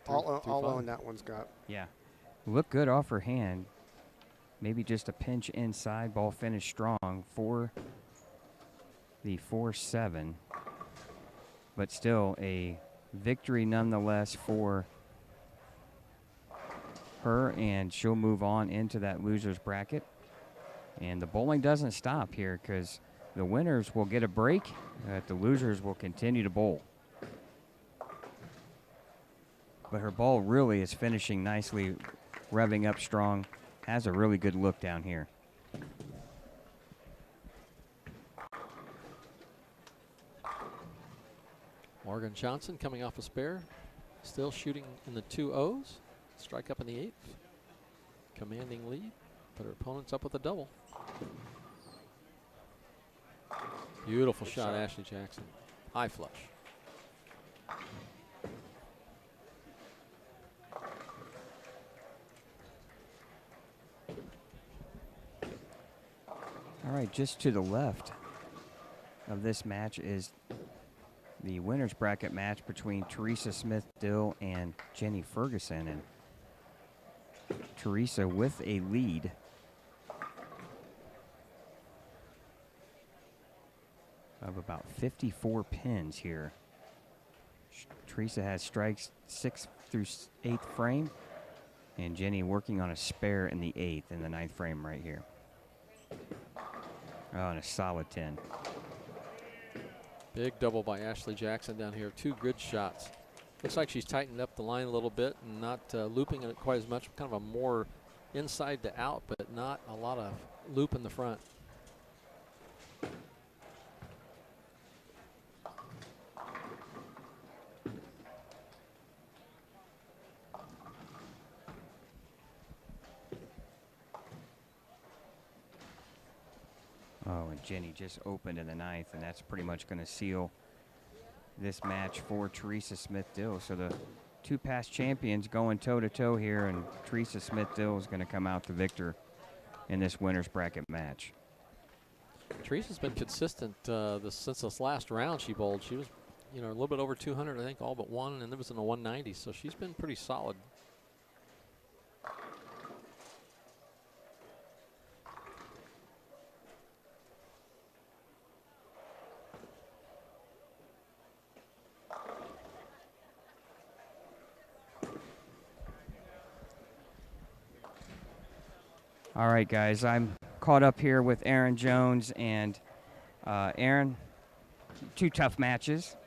I'll own that one, Scott. Yeah. Look good off her hand. Maybe just a pinch inside. Ball finished strong for the 4-7. But still a victory nonetheless for her, and she'll move on into that loser's bracket. And the bowling doesn't stop here, because the winners will get a break, the losers will continue to bowl. But her ball really is finishing nicely, revving up strong, has a really good look down here. Morgan Johnson coming off a spare, still shooting in the 2-0s. Strike up in the 8th. Commanding lead, but her opponent's up with a double. Beautiful shot, Ashley Jackson. High flush. All right, just to the left of this match is the winner's bracket match between Teresa Smith-Dill and Jenny Ferguson. And Teresa with a lead. Of about 54 pins here. Teresa has strikes 6th through 8th frame, and Jenny working on a spare in the 8th in the 9th frame right here. Oh, and a solid 10. Big double by Ashley Jackson down here. 2 good shots. Looks like she's tightened up the line a little bit and not looping it quite as much. Kind of a more inside to out, but not a lot of loop in the front. Oh, and Jenny just opened in the 9th, and that's pretty much going to seal this match for Teresa Smith-Dill. So the two past champions going toe-to-toe here, and Teresa Smith-Dill is going to come out the victor in this winner's bracket match. Teresa's been consistent since this last round she bowled. She was, a little bit over 200, I think, all but one, and it was in the 190, so she's been pretty solid. All right, guys, I'm caught up here with Aaron Jones, and Aaron, two tough matches,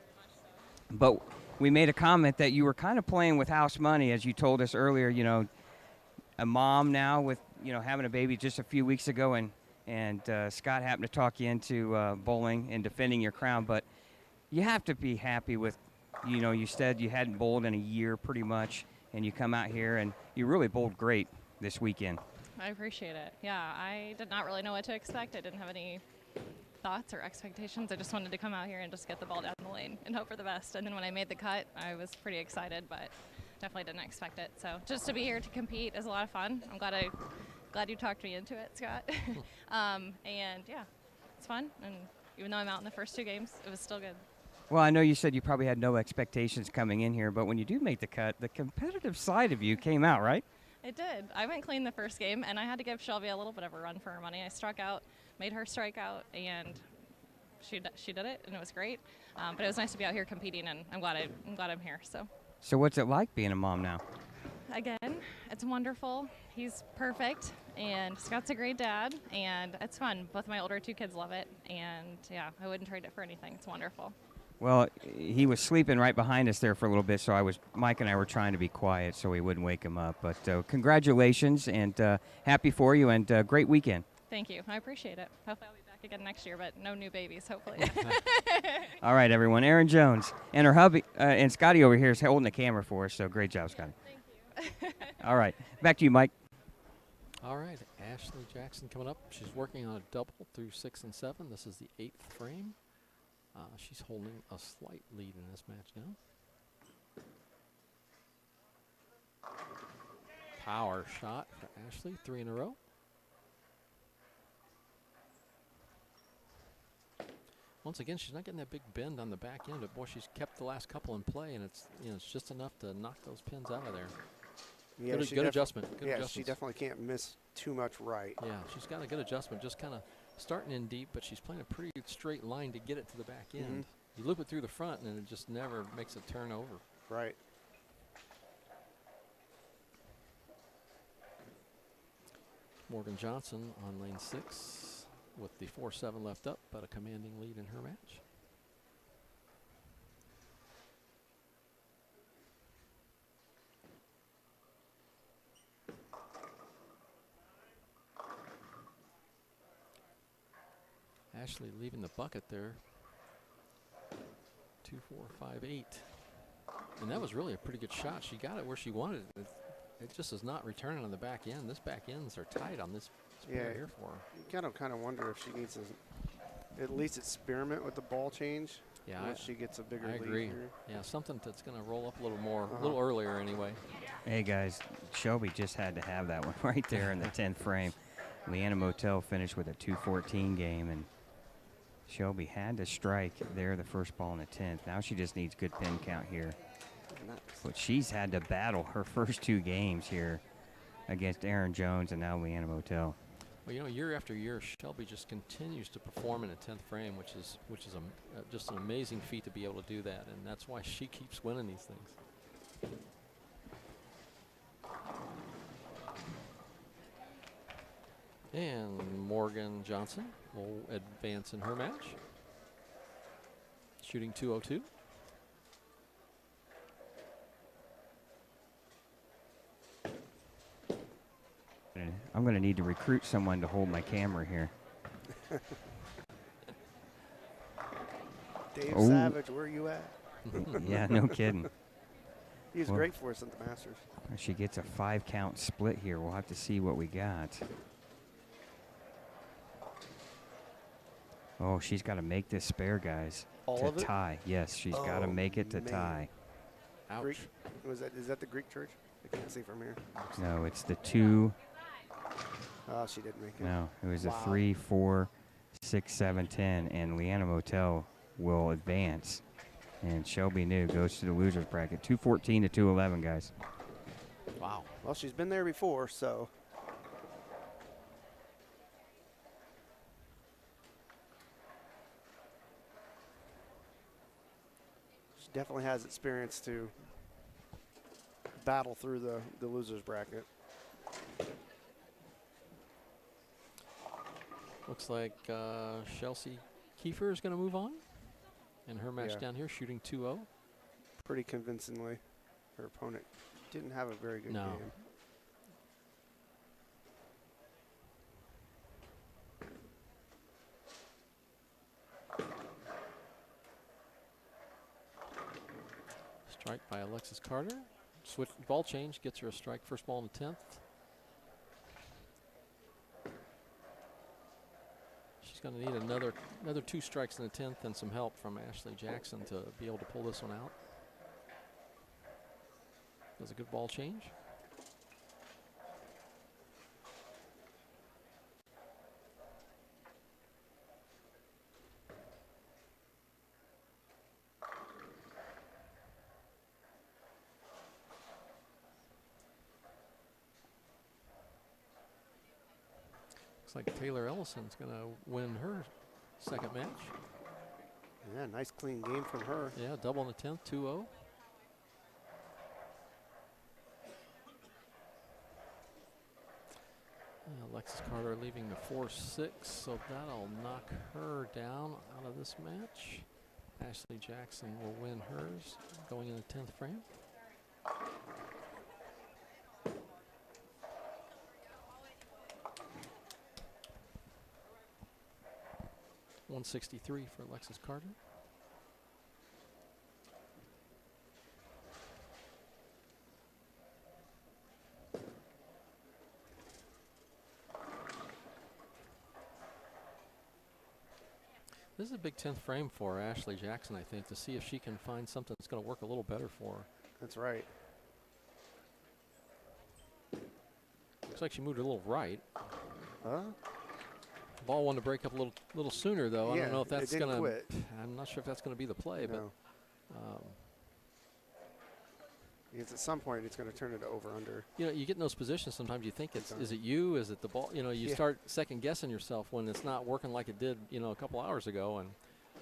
but we made a comment that you were kind of playing with house money, as you told us earlier. A mom now with having a baby just a few weeks ago, and Scott happened to talk you into bowling and defending your crown, but you have to be happy with, you said you hadn't bowled in a year pretty much, and you come out here and you really bowled great this weekend. I appreciate it. Yeah, I did not really know what to expect. I didn't have any thoughts or expectations. I just wanted to come out here and just get the ball down the lane and hope for the best. And then when I made the cut, I was pretty excited, but definitely didn't expect it. So just to be here to compete is a lot of fun. I'm glad you talked me into it, Scott. And yeah, it's fun. And even though I'm out in the first two games, it was still good. Well, I know you said you probably had no expectations coming in here, but when you do make the cut, the competitive side of you came out, right? It did. I went clean the first game, and I had to give Shelby a little bit of a run for her money. I struck out, made her strike out, and she did it, and it was great. But it was nice to be out here competing, and I'm glad I'm here. So what's it like being a mom now? Again, it's wonderful. He's perfect, and Scott's a great dad, and it's fun. Both my older two kids love it, and yeah, I wouldn't trade it for anything. It's wonderful. Well, he was sleeping right behind us there for a little bit, so Mike and I were trying to be quiet so we wouldn't wake him up. But congratulations, and happy for you, and great weekend. Thank you. I appreciate it. Hopefully I'll be back again next year, but no new babies, hopefully. All right, everyone. Erin Jones and her hubby and Scotty over here is holding the camera for us, so great job, Scotty. Thank you. All right. Back to you, Mike. All right, Ashley Jackson coming up. She's working on a double through 6 and 7. This is the 8th frame. She's holding a slight lead in this match now. Power shot for Ashley, 3 in a row. Once again, she's not getting that big bend on the back end, but boy, she's kept the last couple in play, and it's it's just enough to knock those pins out of there. Yeah, good adjustment. She definitely can't miss too much right. Yeah, she's got a good adjustment, just kind of starting in deep, but she's playing a pretty straight line to get it to the back end. You loop it through the front, and it just never makes a turn over. Right. Morgan Johnson on lane 6 with the 4-7 left up, but a commanding lead in her match. Ashley leaving the bucket there. 2, 4, 5, 8. And that was really a pretty good shot. She got it where she wanted it. It just is not returning on the back end. This back ends are tight on this pair here for her. You kind of wonder if she needs to at least experiment with the ball change. Yeah, once she gets a bigger lead. I agree. Here. Yeah, something that's going to roll up a little more, a little earlier anyway. Hey, guys, Shelby just had to have that one right there in the 10th frame. Leanna Motel finished with a 2-14 game, and Shelby had to strike there the first ball in the 10th. Now she just needs good pin count here. Nice. But she's had to battle her first 2 games here against Erin Jones and now Leanna Motel. Well, year after year, Shelby just continues to perform in a 10th frame, which is just an amazing feat to be able to do that, and that's why she keeps winning these things. And Morgan Johnson will advance in her match, shooting 202. I'm going to need to recruit someone to hold my camera here. Dave Savage, where are you at? Yeah, no kidding. He was great for us at the Masters. She gets a 5-count split here. We'll have to see what we got. Oh, she's got to make this spare, guys. All to of it? tie. Yes, she's got to make it to tie. Ouch. Greek. Is that the Greek church? I can't see from here. No, it's the 2. Oh, she didn't make it. No, it was Wow. a 3, 4, 6, 7, 10, and Leanna Motel will advance. And Shelby New goes to the losers bracket. 214 to 211, guys. Wow. Well, she's been there before, so. She definitely has experience to battle through the losers bracket. Looks like Chelsea Kiefer is going to move on. And her match Yeah. down here, shooting 2-0. Pretty convincingly. Her opponent didn't have a very good No. game. Strike by Alexis Carter. Switch ball change gets her a strike. First ball in the 10th. She's going to need another 2 strikes in the 10th and some help from Ashley Jackson to be able to pull this one out. Does a good ball change. Looks like Taylor Ellison's going to win her second match. Yeah, nice clean game from her. Yeah, double in the 10th, 2-0. Alexis Carter leaving the 4-6, so that'll knock her down out of this match. Ashley Jackson will win hers going in the 10th frame. .163 for Alexis Carter. This is a big 10th frame for Ashley Jackson, I think, to see if she can find something that's going to work a little better for her. That's right. Looks like she moved a little right. Huh? Ball wanted to break up a little sooner, though. Yeah, I don't know if that's it didn't going to. quit. I'm not sure if that's going to be the play, No. but Because at some point it's going to turn it over under. you know, you get in those positions. Sometimes you think It's is it you? Is it the ball? You know, you Yeah. start second guessing yourself when it's not working like it did, you know, a couple hours ago. And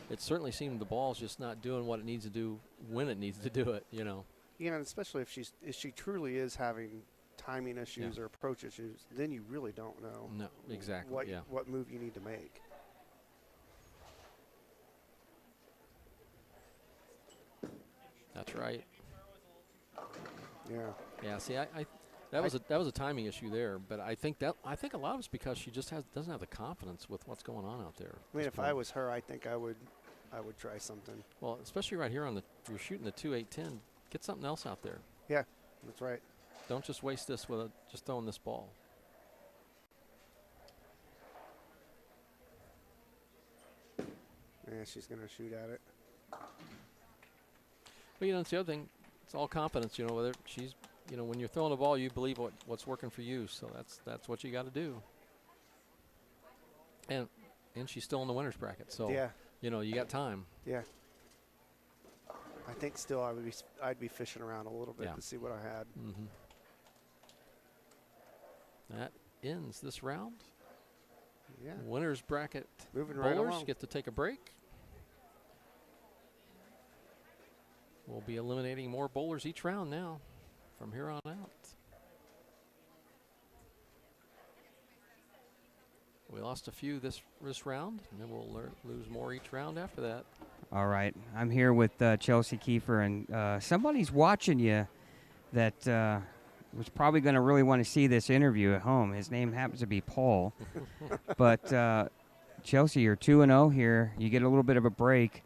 it certainly seemed the ball's just not doing what it needs to do when it needs to do it. You know. You know, especially if she truly is having timing issues or approach issues, then you really don't know. No, exactly. What move you need to make. That's right. Yeah. Yeah. See, that was a timing issue there, but I think a lot of it's because she just doesn't have the confidence with what's going on out there. I mean, if I was her, I think I would try something. Well, especially right here you're shooting the 2-8-10. Get something else out there. Yeah, that's right. Don't just waste this with just throwing this ball. Yeah, she's going to shoot at it. But you know, it's the other thing. It's all confidence. You know, whether she's, you know, when you're throwing the ball, you believe what's working for you. So that's what you got to do. And she's still in the winners bracket. So Yeah. you know, you got time. Yeah. I think still I'd be fishing around a little bit Yeah. to see what I had. Mm-hmm. That ends this round. Yeah. Winners bracket Moving right bowlers along. get to take a break. We'll be eliminating more bowlers each round now from here on out. We lost a few this round, and then we'll lose more each round after that. All right, I'm here with Chelsea Kiefer, and somebody's watching you that was probably going to really want to see this interview at home. His name happens to be Paul. But Chelsea, you're 2-0 here. You get a little bit of a break.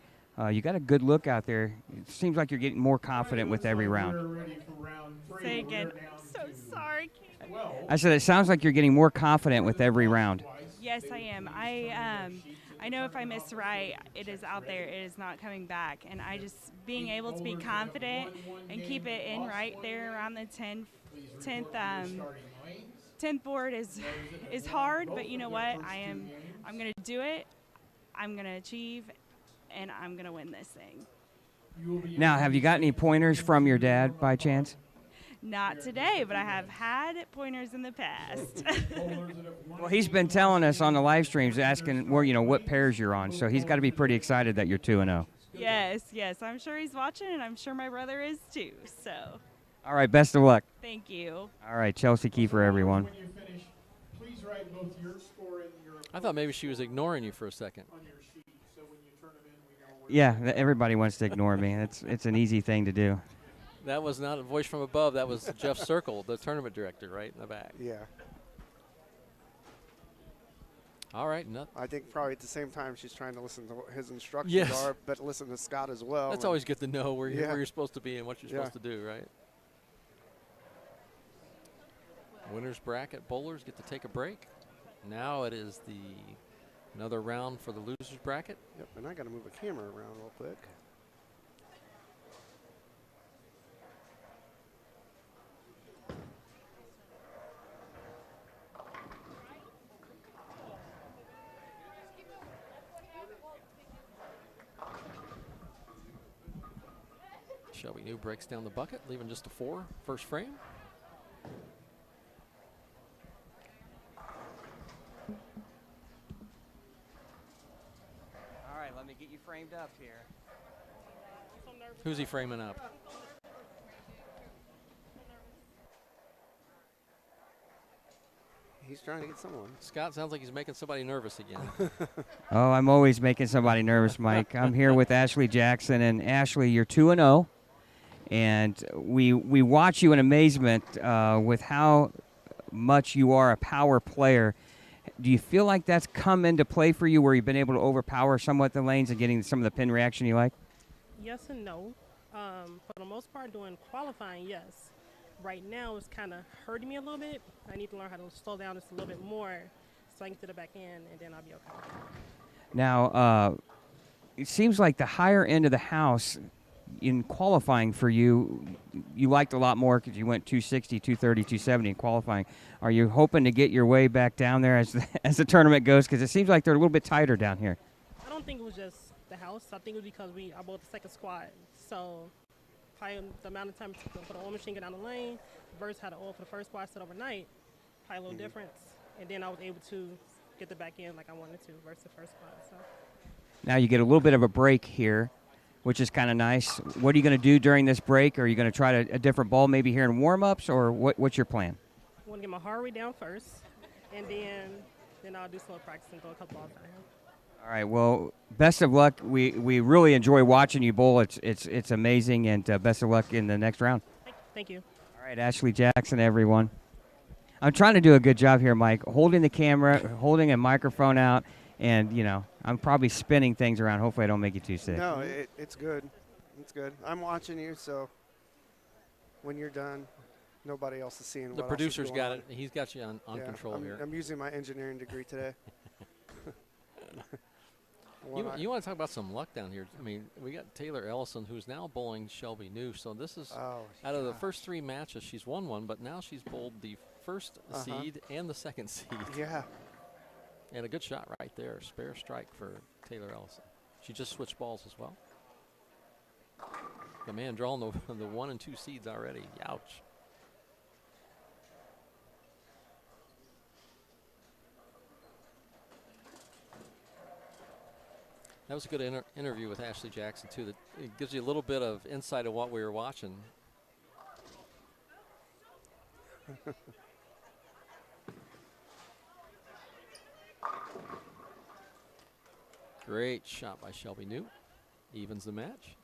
You got a good look out there. It seems like you're getting more confident with every round. We're ready for round 3. Say again. We're down So to sorry. 12. I said it sounds like you're getting more confident with every round. Yes, I am. I I know if I miss right, it is out there. It is not coming back. And I just being able to be confident and keep it in right there around the 10th board is hard. But you know what? I'm going to do it. I'm going to achieve, and I'm going to win this thing. Now, have you got any pointers from your dad by chance? Not today, but I have had pointers in the past. Well, he's been telling us on the live streams, asking what pairs you're on. So he's got to be pretty excited that you're 2-0. Yes. I'm sure he's watching, and I'm sure my brother is too. So. All right, best of luck. Thank you. All right, Chelsea Kiefer, everyone. When you finish, please write both your score and your I thought maybe she was ignoring you for a second. on your sheet, so when you turn them in, we know where. Yeah, everybody wants to ignore me. It's an easy thing to do. That was not a voice from above. That was Jeff Circle, the tournament director, right in the back. Yeah. All right. I think probably at the same time she's trying to listen to what his instructions Yes. are, but listen to Scott as well. That's always good to know where Yeah. you're supposed to be and what you're supposed to do, right? Winners bracket bowlers get to take a break. Now it is another round for the losers bracket. Yep, and I got to move a camera around real quick. Shelby New breaks down the bucket, leaving just a 4 first frame. All right, let me get you framed up here. Who's he framing up? He's trying to get someone. Scott sounds like he's making somebody nervous again. Oh, I'm always making somebody nervous, Mike. I'm here with Ashley Jackson, and Ashley, you're 2-0, and we watch you in amazement with how much you are a power player. Do you feel like that's come into play for you, where you've been able to overpower somewhat the lanes and getting some of the pin reaction you like? Yes and no. For the most part, doing qualifying, yes. Right now, it's kind of hurting me a little bit. I need to learn how to slow down just a little bit more so I can get to the back end, and then I'll be okay. Now, it seems like the higher end of the house in qualifying for you liked a lot more because you went 260, 230, 270 in qualifying. Are you hoping to get your way back down there as the tournament goes? Because it seems like they're a little bit tighter down here. I don't think it was just the house. I think it was because I bought the second squad. So probably the amount of time it took for the oil machine to get down the lane versus how the oil for the first squad set overnight, probably a little difference. And then I was able to get the back end like I wanted to versus the first squad. So. Now you get a little bit of a break here, which is kind of nice. What are you going to do during this break? Are you going to try a different ball maybe here in warm-ups, or what's your plan? I want to get my heart rate down first, and then I'll do slow practice and throw a couple balls down here. All right. Well, best of luck. We really enjoy watching you bowl. It's amazing, and best of luck in the next round. Thank you. All right, Ashley Jackson, everyone. I'm trying to do a good job here, Mike, holding the camera, holding a microphone out, and I'm probably spinning things around. Hopefully, I don't make you too sick. No, it's good. It's good. I'm watching you, so when you're done, nobody else is seeing. The what producer's else is got going it. He's got you on control here. I'm using my engineering degree today. You want to talk about some luck down here? I mean, we got Taylor Ellison, who's now bowling Shelby New. So this is out of the first 3 matches, she's won one, but now she's bowled the first seed and the second seed. Yeah. And a good shot right there. Spare strike for Taylor Ellison. She just switched balls as well. The man drawing the 1 and 2 seeds already. Ouch. That was a good interview with Ashley Jackson, too. It gives you a little bit of insight of what we were watching. Great shot by Shelby New. Evens the match.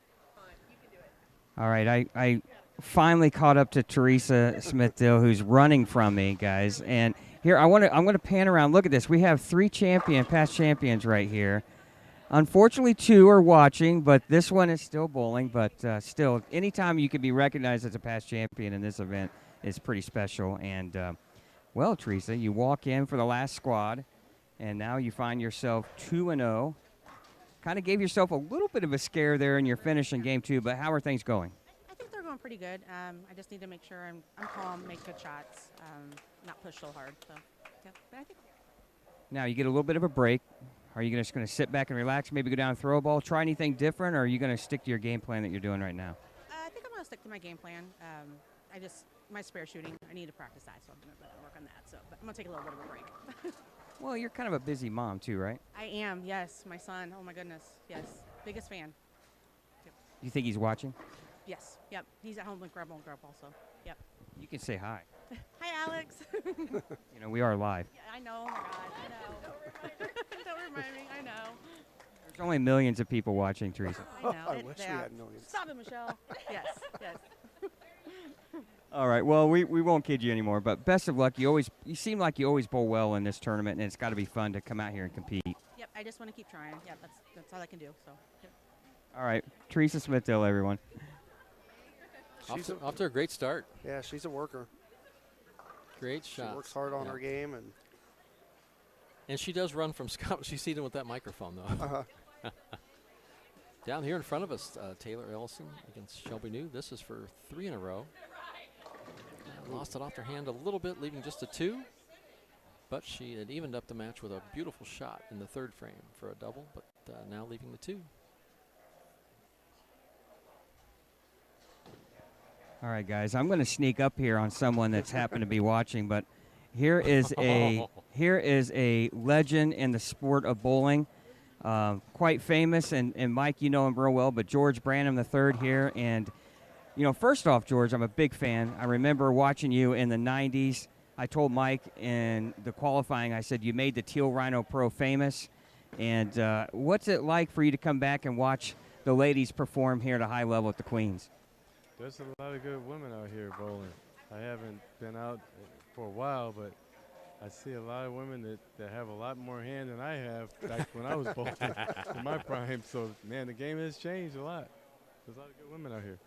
All right, I finally caught up to Teresa Smith-Dill, who's running from me, guys. And here I'm going to pan around. Look at this. We have 3 past champions right here. Unfortunately, 2 are watching, but this one is still bowling. But still, anytime you can be recognized as a past champion in this event is pretty special. And, well, Teresa, you walk in for the last squad, and now you find yourself 2-0. Kind of gave yourself a little bit of a scare there in your finish in game 2, but how are things going? I think they're going pretty good. I just need to make sure I'm calm, make good shots, not push so hard. So, yeah, but I think. Now you get a little bit of a break. Are you just going to sit back and relax, maybe go down and throw a ball, try anything different, or are you going to stick to your game plan that you're doing right now? I think I'm going to stick to my game plan. My spare shooting, I need to practice that, so I'm going to work on that. So, but I'm going to take a little bit of a break. Well, you're kind of a busy mom too, right? I am, yes. My son, oh my goodness, yes. Biggest fan. Yep. You think he's watching? Yes, yep. He's at home with Grandma and Grandpa, so, yep. You can say hi. Hi, Alex. You know, we are live. Yeah, I know, oh my God, I know. Don't remind me, I know. There's only millions of people watching, Teresa. I know. I wish we had millions. Stop it, Michelle. Yes, yes. All right, well, we won't kid you anymore, but best of luck. You seem like you always bowl well in this tournament, and it's got to be fun to come out here and compete. Yep, I just want to keep trying. Yep, that's all I can do. So. Yep. All right, Teresa Smithdale, everyone. Off to a great start. Yeah, she's a worker. Great shot. She works hard on her game, and she does run from Scott. She's seated with that microphone, though. Uh-huh. Down here in front of us, Taylor Ellison against Shelby New. This is for 3 in a row. Lost it off her hand a little bit, leaving just a 2. But she had evened up the match with a beautiful shot in the 3rd frame for a double, but now leaving the 2. All right, guys, I'm going to sneak up here on someone that's happened to be watching, but here is a legend in the sport of bowling, quite famous, and Mike, you know him real well, but George Branham III here, and you know, first off, George, I'm a big fan. I remember watching you in the 90s. I told Mike in the qualifying, I said, you made the Teal Rhino Pro famous. And what's it like for you to come back and watch the ladies perform here at a high level at the Queens? There's a lot of good women out here bowling. I haven't been out for a while, but I see a lot of women that have a lot more hand than I have back when I was bowling in my prime. So, man, the game has changed a lot. There's a lot of good women out here.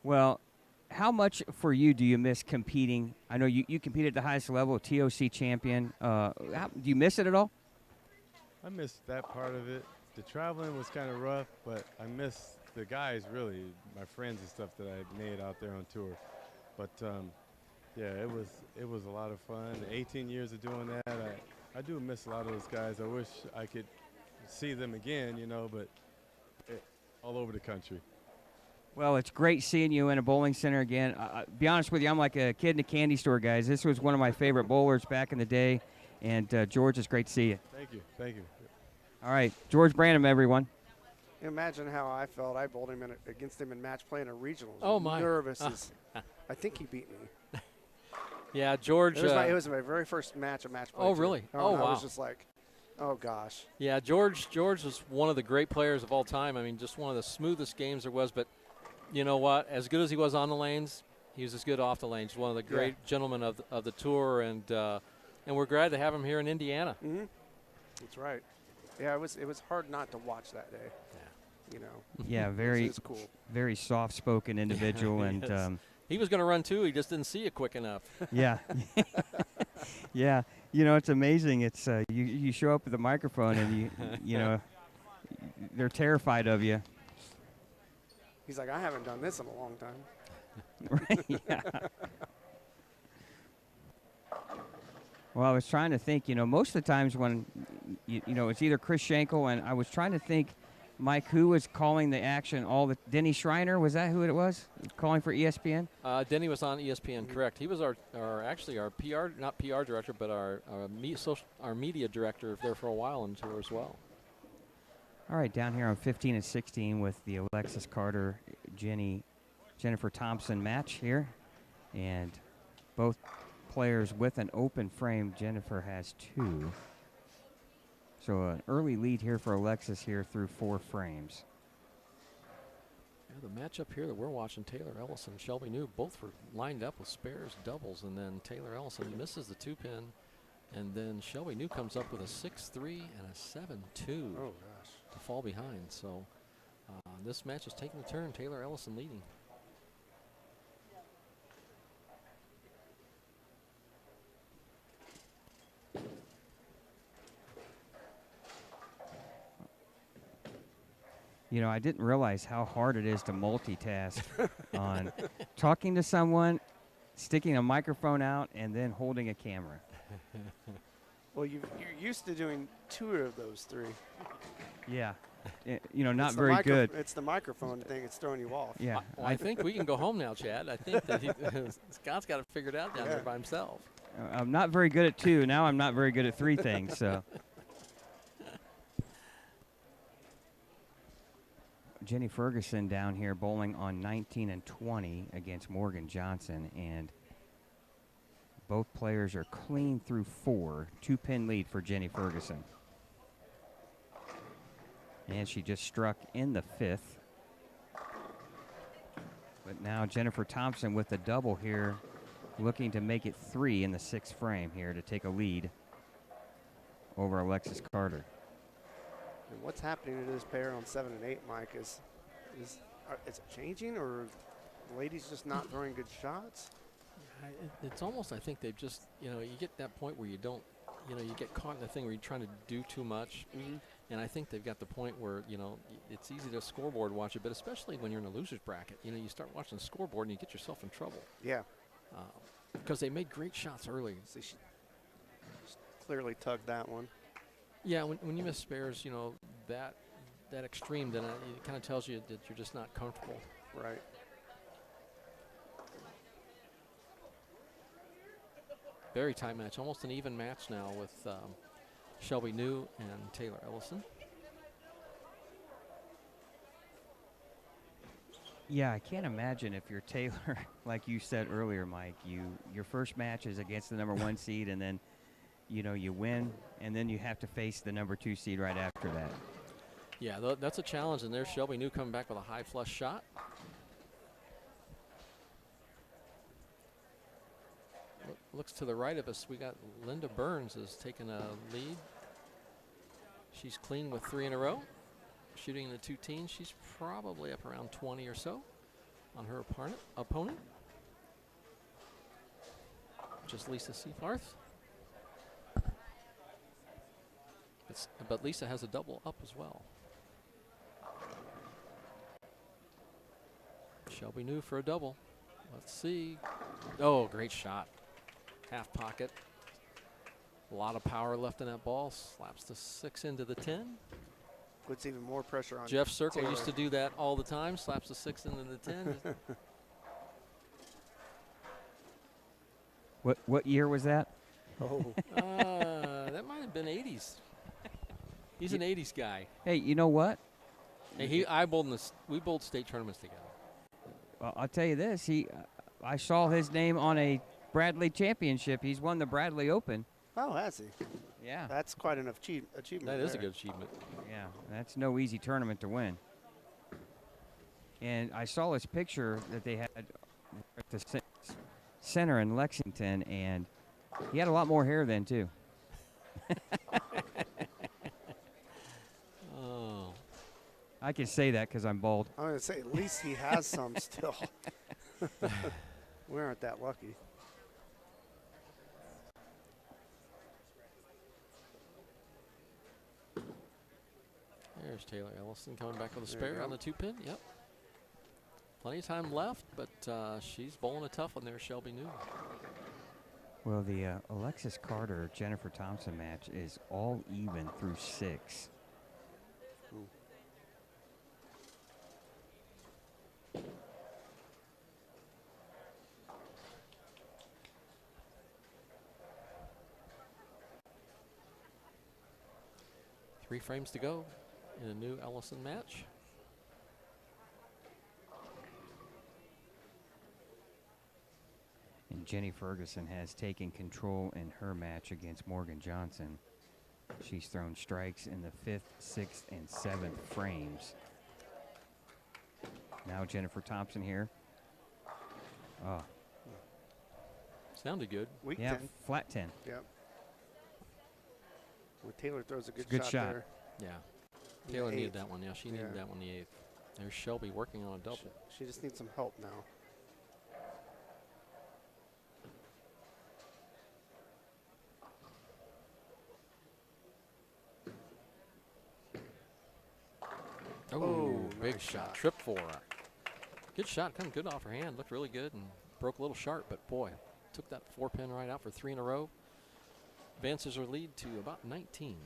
Well, how much for you do you miss competing? I know you competed at the highest level, TOC champion. Do you miss it at all? I missed that part of it. The traveling was kind of rough, but I miss the guys, really, my friends and stuff that I made out there on tour. But, yeah, it was a lot of fun. 18 years of doing that, I do miss a lot of those guys. I wish I could see them again, you know, but all over the country. Well, it's great seeing you in a bowling center again. Be honest with you, I'm like a kid in a candy store, guys. This was one of my favorite bowlers back in the day, and George, it's great to see you. Thank you. Thank you. All right, George Branham, everyone. Imagine how I felt. I bowled him against him in match play in a regionals. Oh, my. Nervous. I think he beat me. Yeah, George. It was my very first match of match play. Oh, really? Oh, wow. I was just like, oh, gosh. Yeah, George was one of the great players of all time. I mean, just one of the smoothest games there was, but you know what? As good as he was on the lanes, he was as good off the lanes. One of the great gentlemen of the tour, and we're glad to have him here in Indiana. Mm-hmm. That's right. Yeah, it was hard not to watch that day. Yeah. You know. Yeah, cool. Very soft-spoken individual, and he was going to run too. He just didn't see it quick enough. Yeah. Yeah. You know, it's amazing. It's you show up with a microphone, and you know, they're terrified of you. He's like, I haven't done this in a long time. Right, yeah. Well, I was trying to think, you know, most of the times when, you know, it's either Chris Schenkel, and I was trying to think, Mike, who was calling the action, Denny Schreiner, was that who it was, calling for ESPN? Denny was on ESPN, correct. He was our PR, not PR director, but our media director there for a while on tour as well. All right, down here on 15 and 16 with the Alexis Carter, Jennifer Thompson match here. And both players with an open frame. Jennifer has 2. So an early lead here for Alexis here through 4 frames. Yeah, the matchup here that we're watching, Taylor Ellison and Shelby New, both were lined up with spares, doubles, and then Taylor Ellison misses the 2-pin. And then Shelby New comes up with a 6-3 and a 7-2. Oh, gosh. To fall behind. So this match is taking a turn. Taylor Ellison leading. You know, I didn't realize how hard it is to multitask on talking to someone, sticking a microphone out, and then holding a camera. Well, you're used to doing 2 of those 3. Yeah. You know, not It's the very good. It's the microphone thing. It's throwing you off. Yeah. Well, I think we can go home now, Chad. I think that Scott's got it figured out down there by himself. I'm not very good at 2. Now I'm not very good at 3 things, so. Jenny Ferguson down here bowling on 19 and 20 against Morgan Johnson, and both players are clean through 4. 2-pin lead for Jenny Ferguson. And she just struck in the 5th. But now Jennifer Thompson with the double here, looking to make it 3 in the 6th frame here to take a lead over Alexis Carter. And what's happening to this pair on 7 and 8, Mike? Is it changing, or the ladies just not throwing good shots? It's almost, I think they've just, you know, you get that point where you don't, you know, you get caught in the thing where you're trying to do too much. And I think they've got the point where, you know, it's easy to scoreboard watch it, but especially when you're in a loser's bracket, you know, you start watching the scoreboard and you get yourself in trouble. Yeah. Because they made great shots early. See, she clearly tugged that one. Yeah, when you miss spares, you know, that extreme, then it kind of tells you that you're just not comfortable. Right. Very tight match, almost an even match now with Shelby New and Taylor Ellison. Yeah, I can't imagine if you're Taylor, like you said earlier, Mike, your first match is against the number 1 seed, and then, you know, you win, and then you have to face the number 2 seed right after that. Yeah, that's a challenge, and there's Shelby New coming back with a high flush shot. Looks to the right of us. We got Linda Burns has taken a lead. She's clean with 3 in a row. Shooting in the 2 teens. She's probably up around 20 or so on her opponent. Just Lisa Seafarth. But Lisa has a double up as well. Shelby New for a double. Let's see. Oh, great shot. Half pocket. A lot of power left in that ball. Slaps the 6 into the 10. Puts even more pressure on Jeff Circle Taylor. used to do that all the time. Slaps the 6 into the 10. What year was that? Oh. That might have been 80s. He's an 80s guy. Hey, you know what? Hey, we bowled state tournaments together. Well, I'll tell you this. I saw his name on a Bradley championship. He's won the Bradley Open. Oh, has he? Yeah. That's quite an achievement. That is a there. good achievement. Yeah, that's no easy tournament to win. And I saw his picture that they had at the center in Lexington, and he had a lot more hair then, too. Oh. I can say that because I'm bald. I'm going to say, at least he has some still. We aren't that lucky. There's Taylor Ellison coming back with a spare on the 2-pin. Yep. Plenty of time left, but she's bowling a tough one there, Shelby New. Well, the Alexis Carter-Jennifer Thompson match is all even through 6. Ooh. Three frames to go in a new Ellison match. And Jenny Ferguson has taken control in her match against Morgan Johnson. She's thrown strikes in the 5th, 6th, and 7th frames. Now Jennifer Thompson here. Oh. Sounded good. Weak Yeah, 10. flat 10. Yep. Well, Taylor throws a good, Good shot. there. Yeah. In Taylor the needed 8th. that one. Yeah, she needed that one in the 8th. There's Shelby working on a double. She just needs some help now. Oh, big shot. Trip 4. Good shot. Come good off her hand. Looked really good and broke a little sharp, but boy, took that 4-pin right out for 3 in a row. Advances her lead to about 19.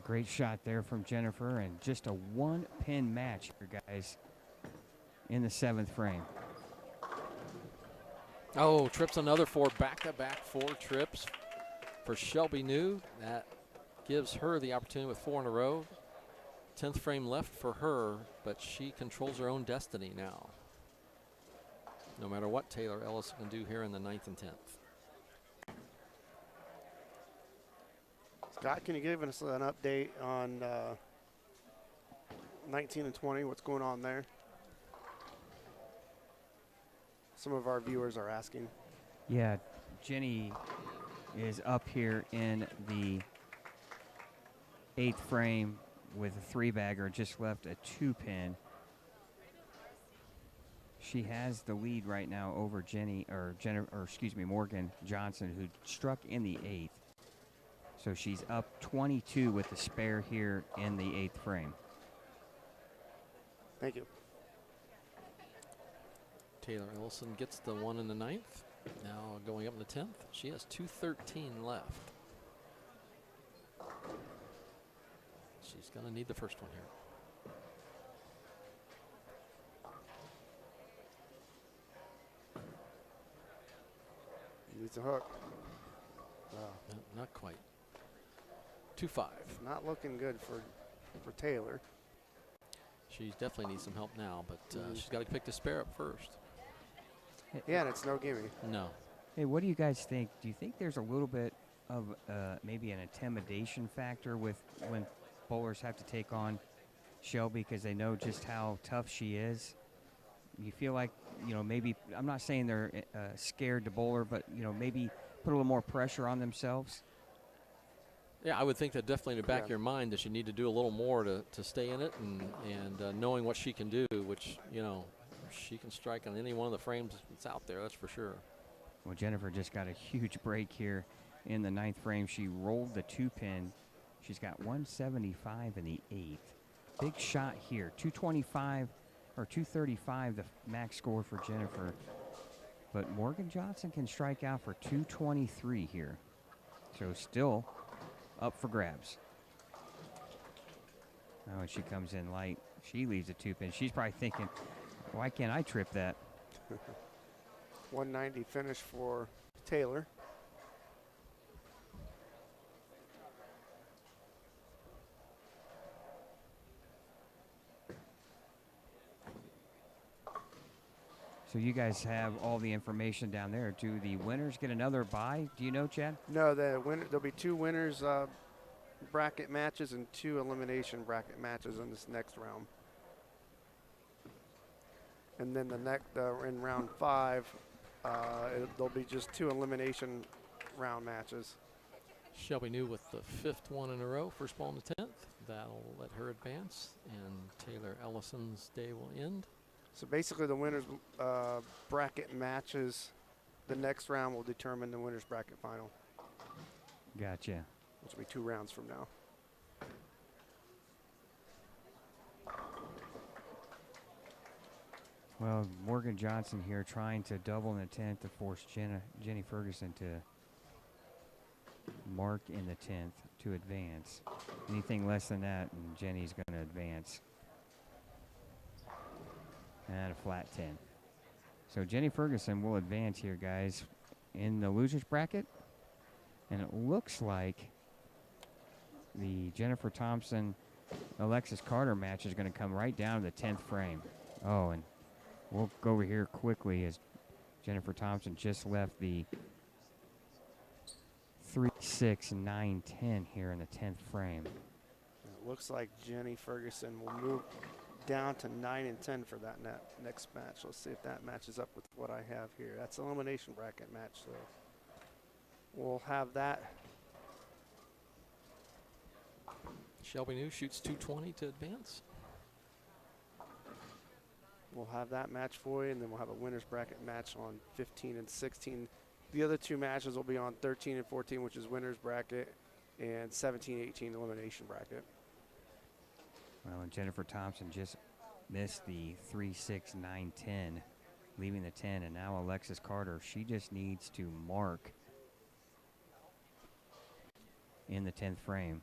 Great shot there from Jennifer, and just a 1-pin match here, guys, in the 7th frame. Oh, trips another 4, back-to-back 4 trips for Shelby New. That gives her the opportunity with 4 in a row. 10th frame left for her, but she controls her own destiny now. No matter what Taylor Ellis can do here in the 9th and 10th. Scott, can you give us an update on 19 and 20? What's going on there? Some of our viewers are asking. Yeah, Jenny is up here in the 8th frame with a 3-bagger, just left a 2-pin. She has the lead right now over Morgan Johnson, who struck in the 8th. So she's up 22 with the spare here in the 8th frame. Thank you. Taylor Ellison gets the 1 in the 9th. Now going up in the 10th. She has 2:13 left. She's going to need the first one here. Needs a hook. Not quite. 2-5. Not looking good for Taylor. She definitely needs some help now, but she's got to pick the spare up first. Yeah, and it's no gimme. No. Hey, what do you guys think? Do you think there's a little bit of maybe an intimidation factor with when bowlers have to take on Shelby because they know just how tough she is? You feel like, maybe, I'm not saying they're scared to bowl her, but, maybe put a little more pressure on themselves? Yeah, I would think that definitely in the back of your mind that you need to do a little more to stay in it and knowing what she can do, which, she can strike on any one of the frames that's out there, that's for sure. Well, Jennifer just got a huge break here in the 9th frame. She rolled the 2-pin. She's got 175 in the 8th. Big shot here, 225 or 235, the max score for Jennifer. But Morgan Johnson can strike out for 223 here. So still up for grabs. Oh, and she comes in light. She leaves a 2-pin. She's probably thinking, why can't I trip that? 190 finish for Taylor. So you guys have all the information down there. Do the winners get another bye? Do you know, Chad? No, there'll be 2 winners bracket matches and 2 elimination bracket matches in this next round. And then in round 5, there'll be just 2 elimination round matches. Shelby New with the 5th one in a row, first ball in the 10th. That'll let her advance, and Taylor Ellison's day will end. So basically the winners bracket matches, the next round will determine the winners bracket final. Gotcha. Which will be 2 rounds from now. Well, Morgan Johnson here trying to double in the 10th to force Jenny Ferguson to mark in the 10th to advance. Anything less than that, and Jenny's going to advance. And a flat 10. So Jenny Ferguson will advance here, guys, in the losers bracket. And it looks like the Jennifer Thompson Alexis Carter match is going to come right down to the 10th frame. Oh, and we'll go over here quickly as Jennifer Thompson just left the 3, 6, 9, 10 here in the 10th frame. It looks like Jenny Ferguson will move down to 9 and 10 for that next match. Let's see if that matches up with what I have here. That's an elimination bracket match, so we'll have that. Shelby New shoots 220 to advance. We'll have that match for you, and then we'll have a winner's bracket match on 15 and 16. The other two matches will be on 13 and 14, which is winner's bracket, and 17, 18 elimination bracket. Well, and Jennifer Thompson just missed the 3, 6, 9, 10, leaving the 10, and now Alexis Carter, she just needs to mark in the 10th frame.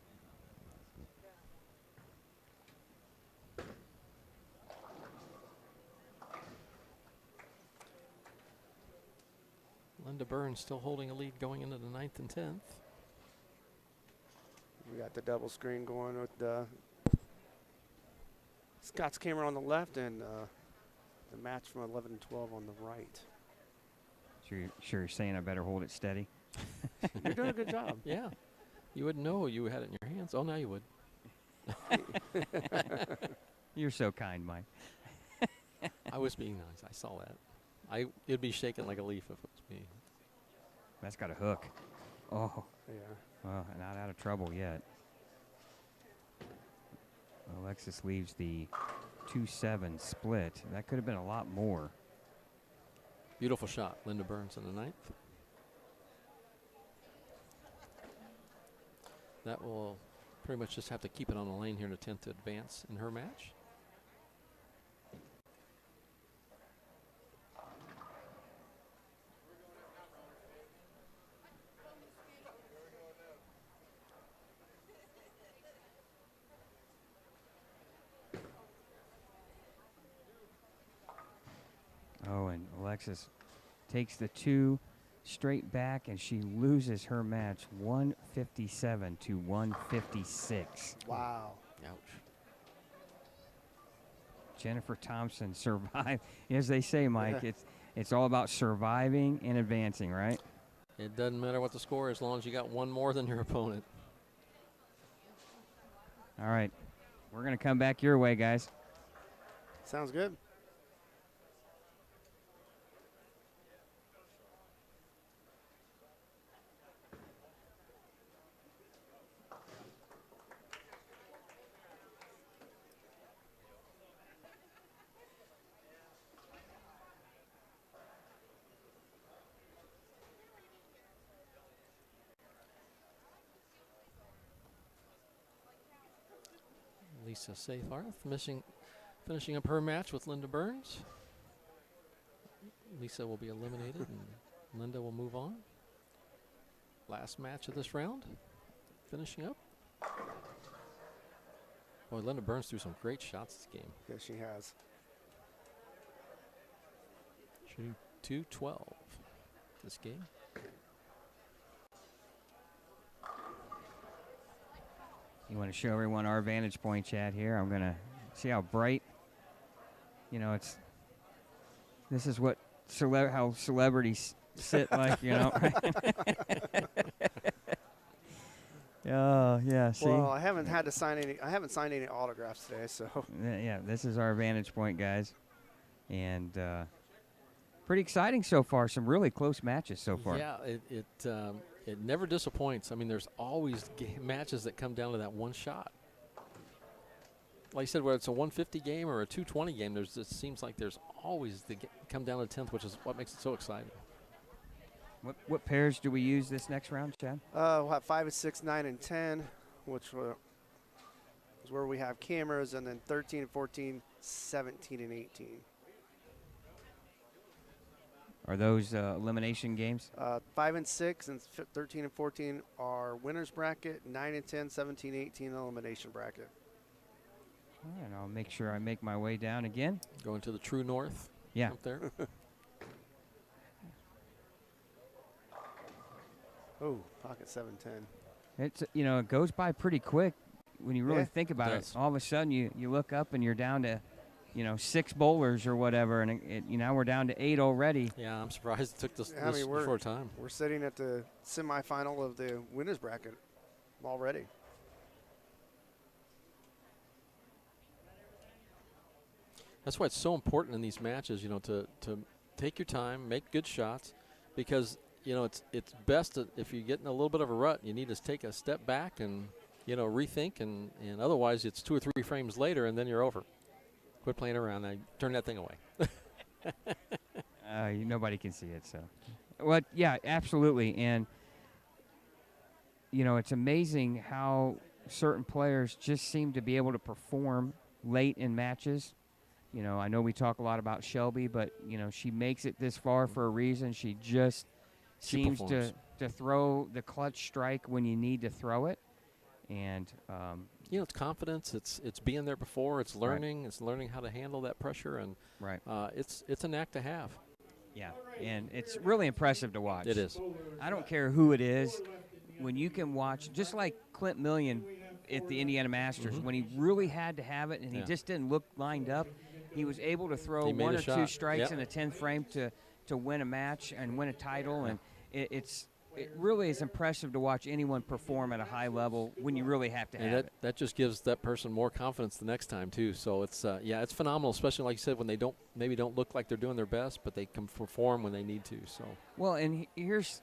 Linda Burns still holding a lead going into the 9th and 10th. We got the double screen going with Scott's camera on the left and the match from 11 and 12 on the right. Sure you're saying I better hold it steady? You're doing a good job. Yeah. You wouldn't know you had it in your hands. Oh, now you would. You're so kind, Mike. I was being nice. I saw that. It'd be shaking like a leaf if it was me. That's got a hook. Oh. Yeah. Well, not out of trouble yet. Alexis leaves the 2-7 split. That could have been a lot more. Beautiful shot. Linda Burns in the 9th. That will pretty much just have to keep it on the lane here in the 10th to advance in her match. Oh, and Alexis takes the 2 straight back, and she loses her match 157 to 156. Wow. Ouch. Jennifer Thompson survived. As they say, Mike, it's all about surviving and advancing, right? It doesn't matter what the score is, as long as you got one more than your opponent. All right. We're going to come back your way, guys. Sounds good. Lisa Seyfarth finishing up her match with Linda Burns. Lisa will be eliminated and Linda will move on. Last match of this round, finishing up. Boy, Linda Burns threw some great shots this game. Yes, she has. Shooting 212 this game. You want to show everyone our vantage point, Chad, here. I'm going to see how bright, this is what how celebrities sit like, Oh, yeah, see? Well, I haven't signed any autographs today, so. Yeah, this is our vantage point, guys. And pretty exciting so far. Some really close matches so far. Yeah, it never disappoints. I mean, there's always matches that come down to that one shot. Like I said, whether it's a 150 game or a 220 game, it seems like there's always come down to 10th, which is what makes it so exciting. What pairs do we use this next round, Chad? We'll have 5 and 6, 9 and 10, which is where we have cameras, and then 13 and 14, 17 and 18. Are those elimination games? 5 and 6 and 13 and 14 are winners bracket. 9 and 10, 17, 18 elimination bracket. All right, I'll make sure I make my way down again. Going to the true north. Yeah. Up there. Oh, pocket 710. It's it goes by pretty quick when you really think about it. All of a sudden you look up and you're down to 6 bowlers or whatever, and now we're down to 8 already. Yeah, I'm surprised it took this we're short time. We're sitting at the semifinal of the winners bracket already. That's why it's so important in these matches, to take your time, make good shots, because it's best if you get in a little bit of a rut, you need to take a step back and rethink, and otherwise it's 2 or 3 frames later, and then you're over. Quit playing around. I turn that thing away. Nobody can see it, so. Well, yeah, absolutely. And, it's amazing how certain players just seem to be able to perform late in matches. I know we talk a lot about Shelby, but, she makes it this far for a reason. She just seems to throw the clutch strike when you need to throw it. And, it's confidence. It's being there before. It's learning. Right. It's learning how to handle that pressure. And it's a knack to have. Yeah, and it's really impressive to watch. It is. I don't care who it is. When you can watch, just like Clint Millian at the Indiana Masters, when he really had to have it and he just didn't look lined up, he was able to throw 1 or 2 strikes in the 10th frame to win a match and win a title. And it really is impressive to watch anyone perform at a high level when you really have to have it. That just gives that person more confidence the next time too. So it's it's phenomenal, especially like you said, when they maybe don't look like they're doing their best, but they can perform when they need to. So well, and here's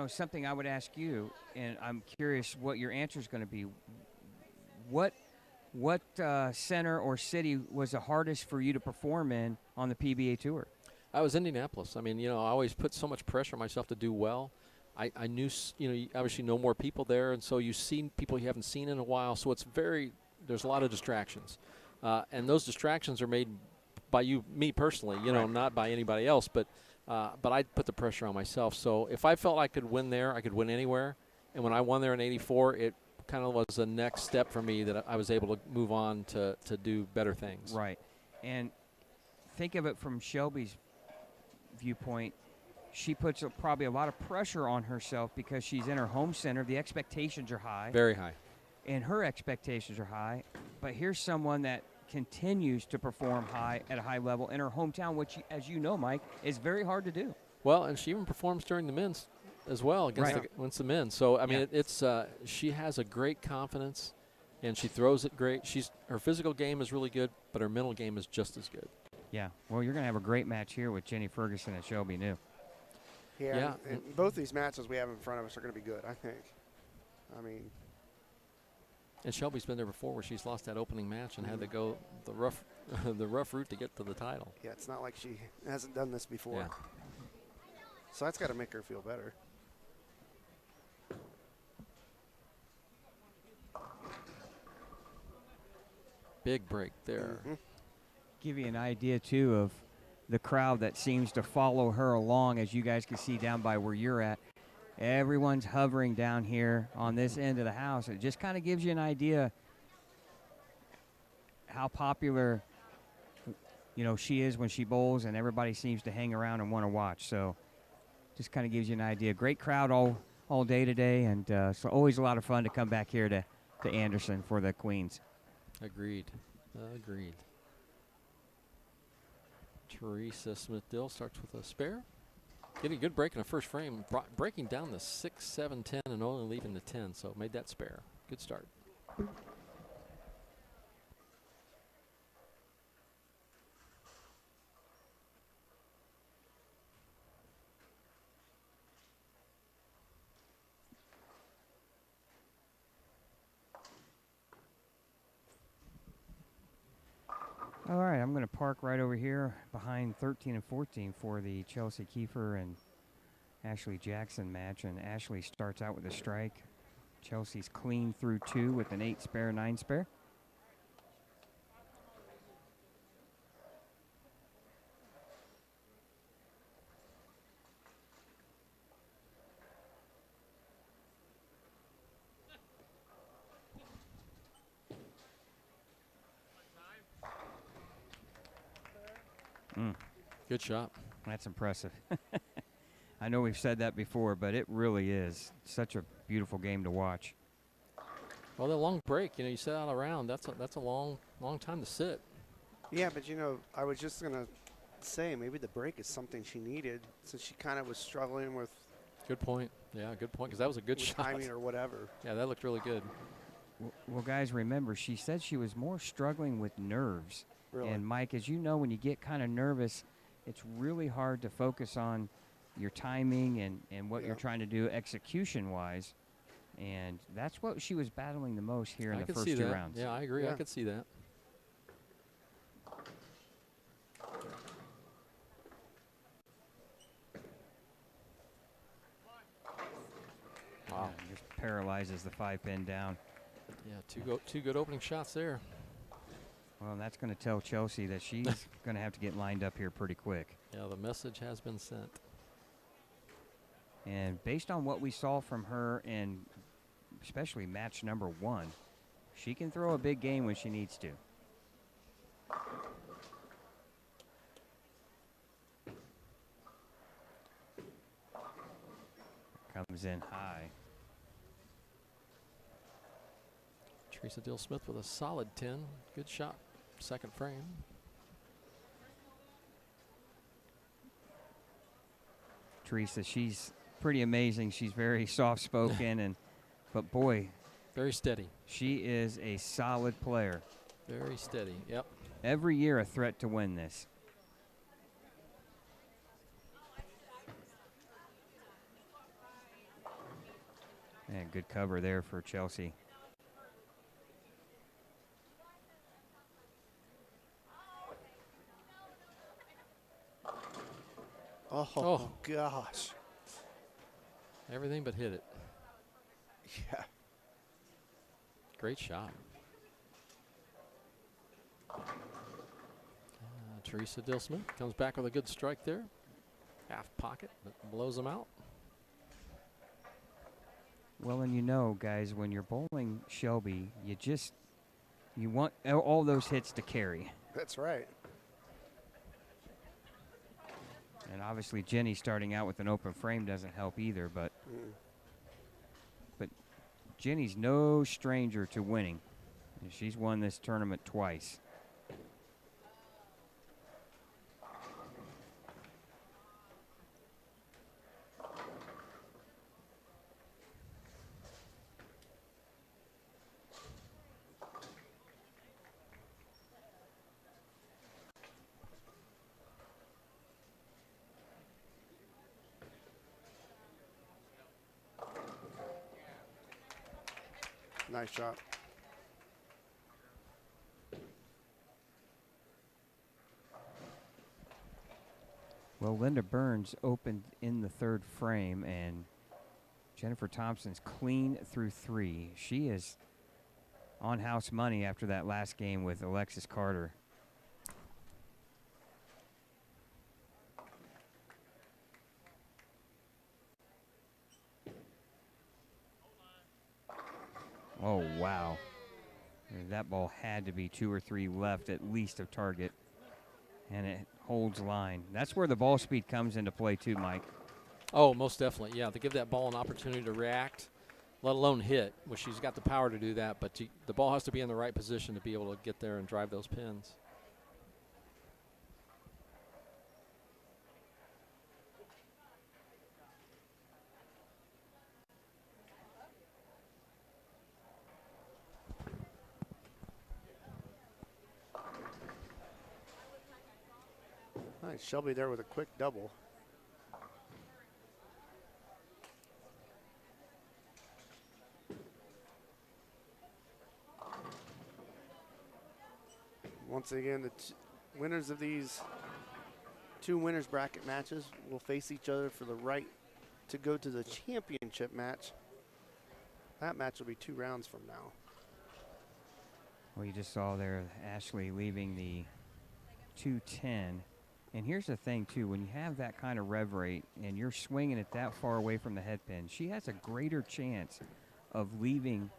something I would ask you, and I'm curious what your answer is going to be. What center or city was the hardest for you to perform in on the PBA Tour? I was Indianapolis. I mean, I always put so much pressure on myself to do well. I knew, you obviously know more people there, and so you see people you haven't seen in a while. So there's a lot of distractions, and those distractions are made by me personally, not by anybody else. But I put the pressure on myself. So if I felt I could win there, I could win anywhere. And when I won there in '84, it kind of was the next step for me that I was able to move on to do better things. Right, and think of it from Shelby's viewpoint. She puts probably a lot of pressure on herself because she's in her home center. The expectations are high. Very high. And her expectations are high. But here's someone that continues to perform at a high level in her hometown, which, as you know, Mike, is very hard to do. Well, and she even performs during the men's as well against the men. So, I mean, she has a great confidence, and she throws it great. Her physical game is really good, but her mental game is just as good. Yeah. Well, you're going to have a great match here with Jenny Ferguson and Shelby New. Yeah, and both these matches we have in front of us are going to be good, I think. I mean, and Shelby's been there before, where she's lost that opening match and had to go the rough route to get to the title. Yeah, it's not like she hasn't done this before. Yeah. So that's got to make her feel better. Big break there. Give you an idea too of the crowd that seems to follow her along, as you guys can see down by where you're at. Everyone's hovering down here on this end of the house. It just kind of gives you an idea how popular, she is when she bowls, and everybody seems to hang around and want to watch. So just kind of gives you an idea. Great crowd all day today, and so always a lot of fun to come back here to Anderson for the Queens. Agreed. Teresa Smith-Dill starts with a spare. Getting a good break in the first frame, breaking down the 6, 7, 10, and only leaving the 10, so made that spare. Good start. All right, I'm going to park right over here behind 13 and 14 for the Chelsea Kiefer and Ashley Jackson match. And Ashley starts out with a strike. Chelsea's clean through 2 with an 8 spare, 9 spare. Good shot. That's impressive. I know we've said that before, but it really is such a beautiful game to watch. Well, that long break, you sit out around. That's a long time to sit. Yeah, but I was just gonna say maybe the break is something she needed, since she kind of was struggling with. Good point. Yeah, good point, because that was a good shot. Timing or whatever. Yeah, that looked really good. Well, guys, remember, she said she was more struggling with nerves. Really? And Mike, as you know, when you get kind of nervous, it's really hard to focus on your timing and what you're trying to do execution-wise. And that's what she was battling the most here in I the could first see two that. rounds. Yeah, I agree. Yeah. I could see that. Wow. Yeah, just paralyzes the 5-pin down. Yeah, two good opening shots there. Well, and that's going to tell Chelsea that she's going to have to get lined up here pretty quick. Yeah, the message has been sent. And based on what we saw from her in especially match number 1, she can throw a big game when she needs to. Comes in high. Teresa Dill Smith with a solid 10. Good shot. Second frame. Teresa, she's pretty amazing. She's very soft-spoken, but boy, very steady. She is a solid player. Very steady. Yep. Every year a threat to win this. And good cover there for Chelsea. Oh, gosh. Everything but hit it. Yeah. Great shot. Teresa Dill Smith comes back with a good strike there. Half pocket, but blows them out. Well, and you know, guys, when you're bowling Shelby, you want all those hits to carry. That's right. And obviously Jenny starting out with an open frame doesn't help either, but Jenny's no stranger to winning. And she's won this tournament twice. Nice shot. Well, Linda Burns opened in the third frame, and Jennifer Thompson's clean through 3. She is on house money after that last game with Alexis Carter. Oh, wow. That ball had to be 2 or 3 left at least of target, and it holds line. That's where the ball speed comes into play too, Mike. Oh, most definitely. Yeah, to give that ball an opportunity to react, let alone hit. Well, she's got the power to do that, but the ball has to be in the right position to be able to get there and drive those pins. Nice. Shelby there with a quick double. Once again, the winners of these 2 winners bracket matches will face each other for the right to go to the championship match. That match will be 2 rounds from now. Well, you just saw there Ashley leaving the 210. And here's the thing, too. When you have that kind of rev rate and you're swinging it that far away from the head pin, she has a greater chance of leaving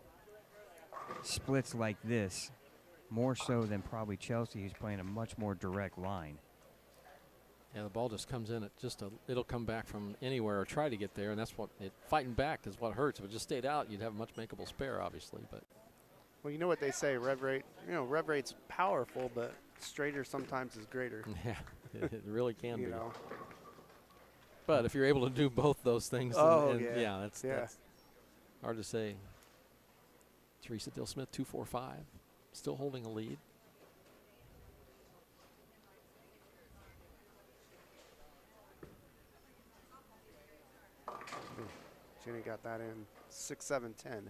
splits like this, more so than probably Chelsea, who's playing a much more direct line. Yeah, the ball just comes in at it'll come back from anywhere or try to get there, and that's what fighting back is what hurts. If it just stayed out, you'd have a much makeable spare, obviously. But well, you know what they say, rev rate. You know, rev rate's powerful, but straighter sometimes is greater. Yeah, it really can be. You know. But if you're able to do both those things, that's hard to say. Teresa Dill Smith 245, still holding a lead. Jenny got that in 6-7-10.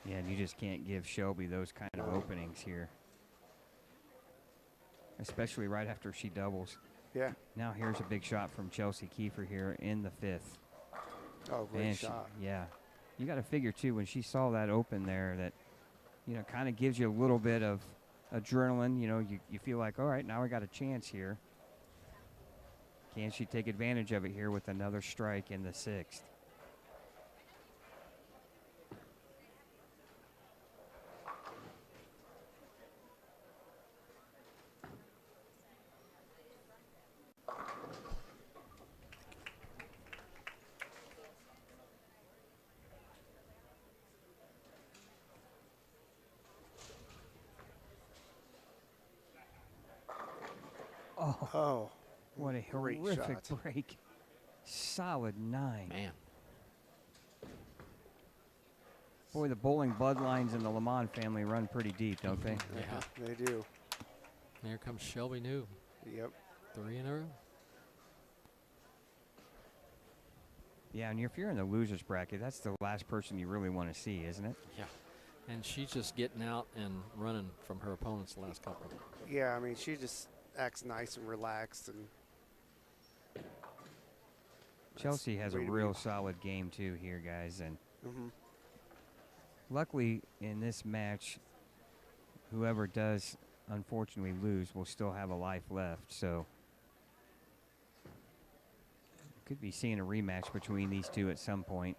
Yeah, and you just can't give Shelby those kind of openings here, especially right after she doubles. Yeah. Now here's a big shot from Chelsea Kiefer here in the 5th. Oh, great And shot. Yeah. You got to figure, too, when she saw that open there, that, you know, kind of gives you a little bit of adrenaline. You know, you feel like, all right, now I got a chance here. Can she take advantage of it here with another strike in the 6th? Oh, what a great horrific shot. break. Solid 9. Man. Boy, the bowling bloodlines in the Le Mans family run pretty deep, don't they? Yeah. They do. Here comes Shelby New. Yep. 3 in a row. Yeah, and if you're in the loser's bracket, that's the last person you really want to see, isn't it? Yeah. And she's just getting out and running from her opponents the last couple. Yeah, I mean, she just acts nice and relaxed. And Chelsea has a way to real be. solid game, too, here, guys. And Mhm. luckily, in this match, whoever does unfortunately lose will still have a life left. So could be seeing a rematch between these two at some point.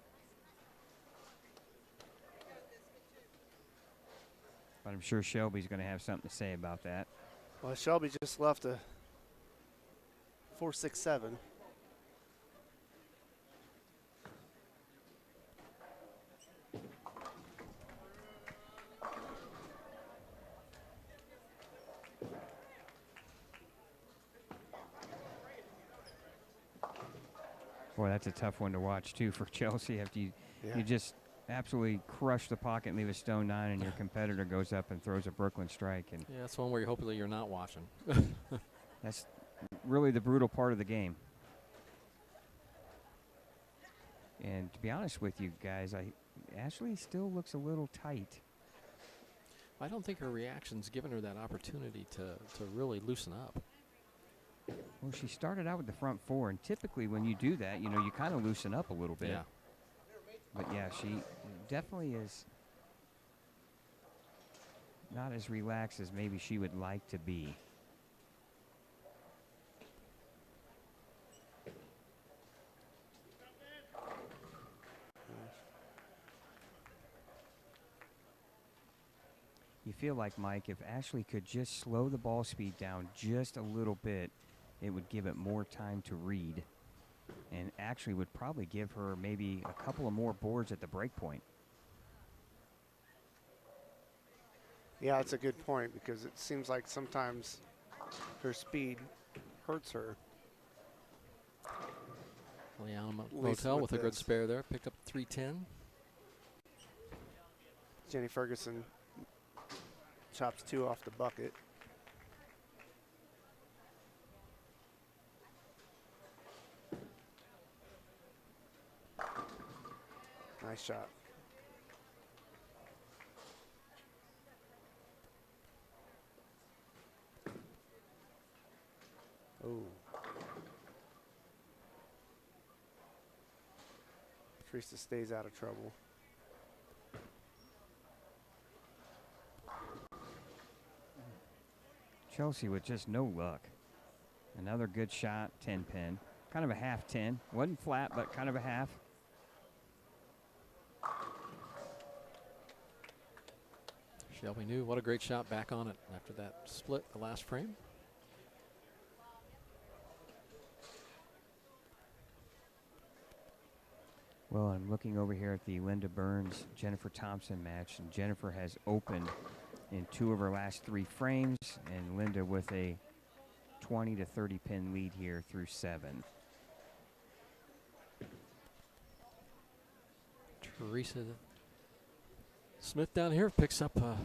But I'm sure Shelby's going to have something to say about that. Well, Shelby just left a 4-6-7. Boy, that's a tough one to watch, too, for Chelsea. After you just absolutely crush the pocket and leave a stone 9, and your competitor goes up and throws a Brooklyn strike. And Yeah, that's one where hopefully you're not watching. that's really the brutal part of the game. And to be honest with you guys, Ashley still looks a little tight. I don't think her reaction's given her that opportunity to really loosen up. Well, she started out with the front 4, and typically when you do that, you know, you kind of loosen up a little bit. Yeah. But yeah, she definitely is not as relaxed as maybe she would like to be. You feel like, Mike, if Ashley could just slow the ball speed down just a little bit, it would give it more time to read, and actually would probably give her maybe a couple of more boards at the break point. Yeah, that's a good point because it seems like sometimes her speed hurts her. Liana At least Motel with a good this. spare there. Picked up 310. Jenny Ferguson chops 2 off the bucket. Nice shot. Oh. Teresa stays out of trouble. Chelsea with just no luck. Another good shot, 10 pin. Kind of a half 10. Wasn't flat, but kind of a half. Shelby New, what a great shot back on it after that split, the last frame. Well, I'm looking over here at the Linda Burns, Jennifer Thompson match, and Jennifer has opened in 2 of her last 3 frames, and Linda with a 20 to 30 pin lead here through 7. Teresa Smith down here picks up a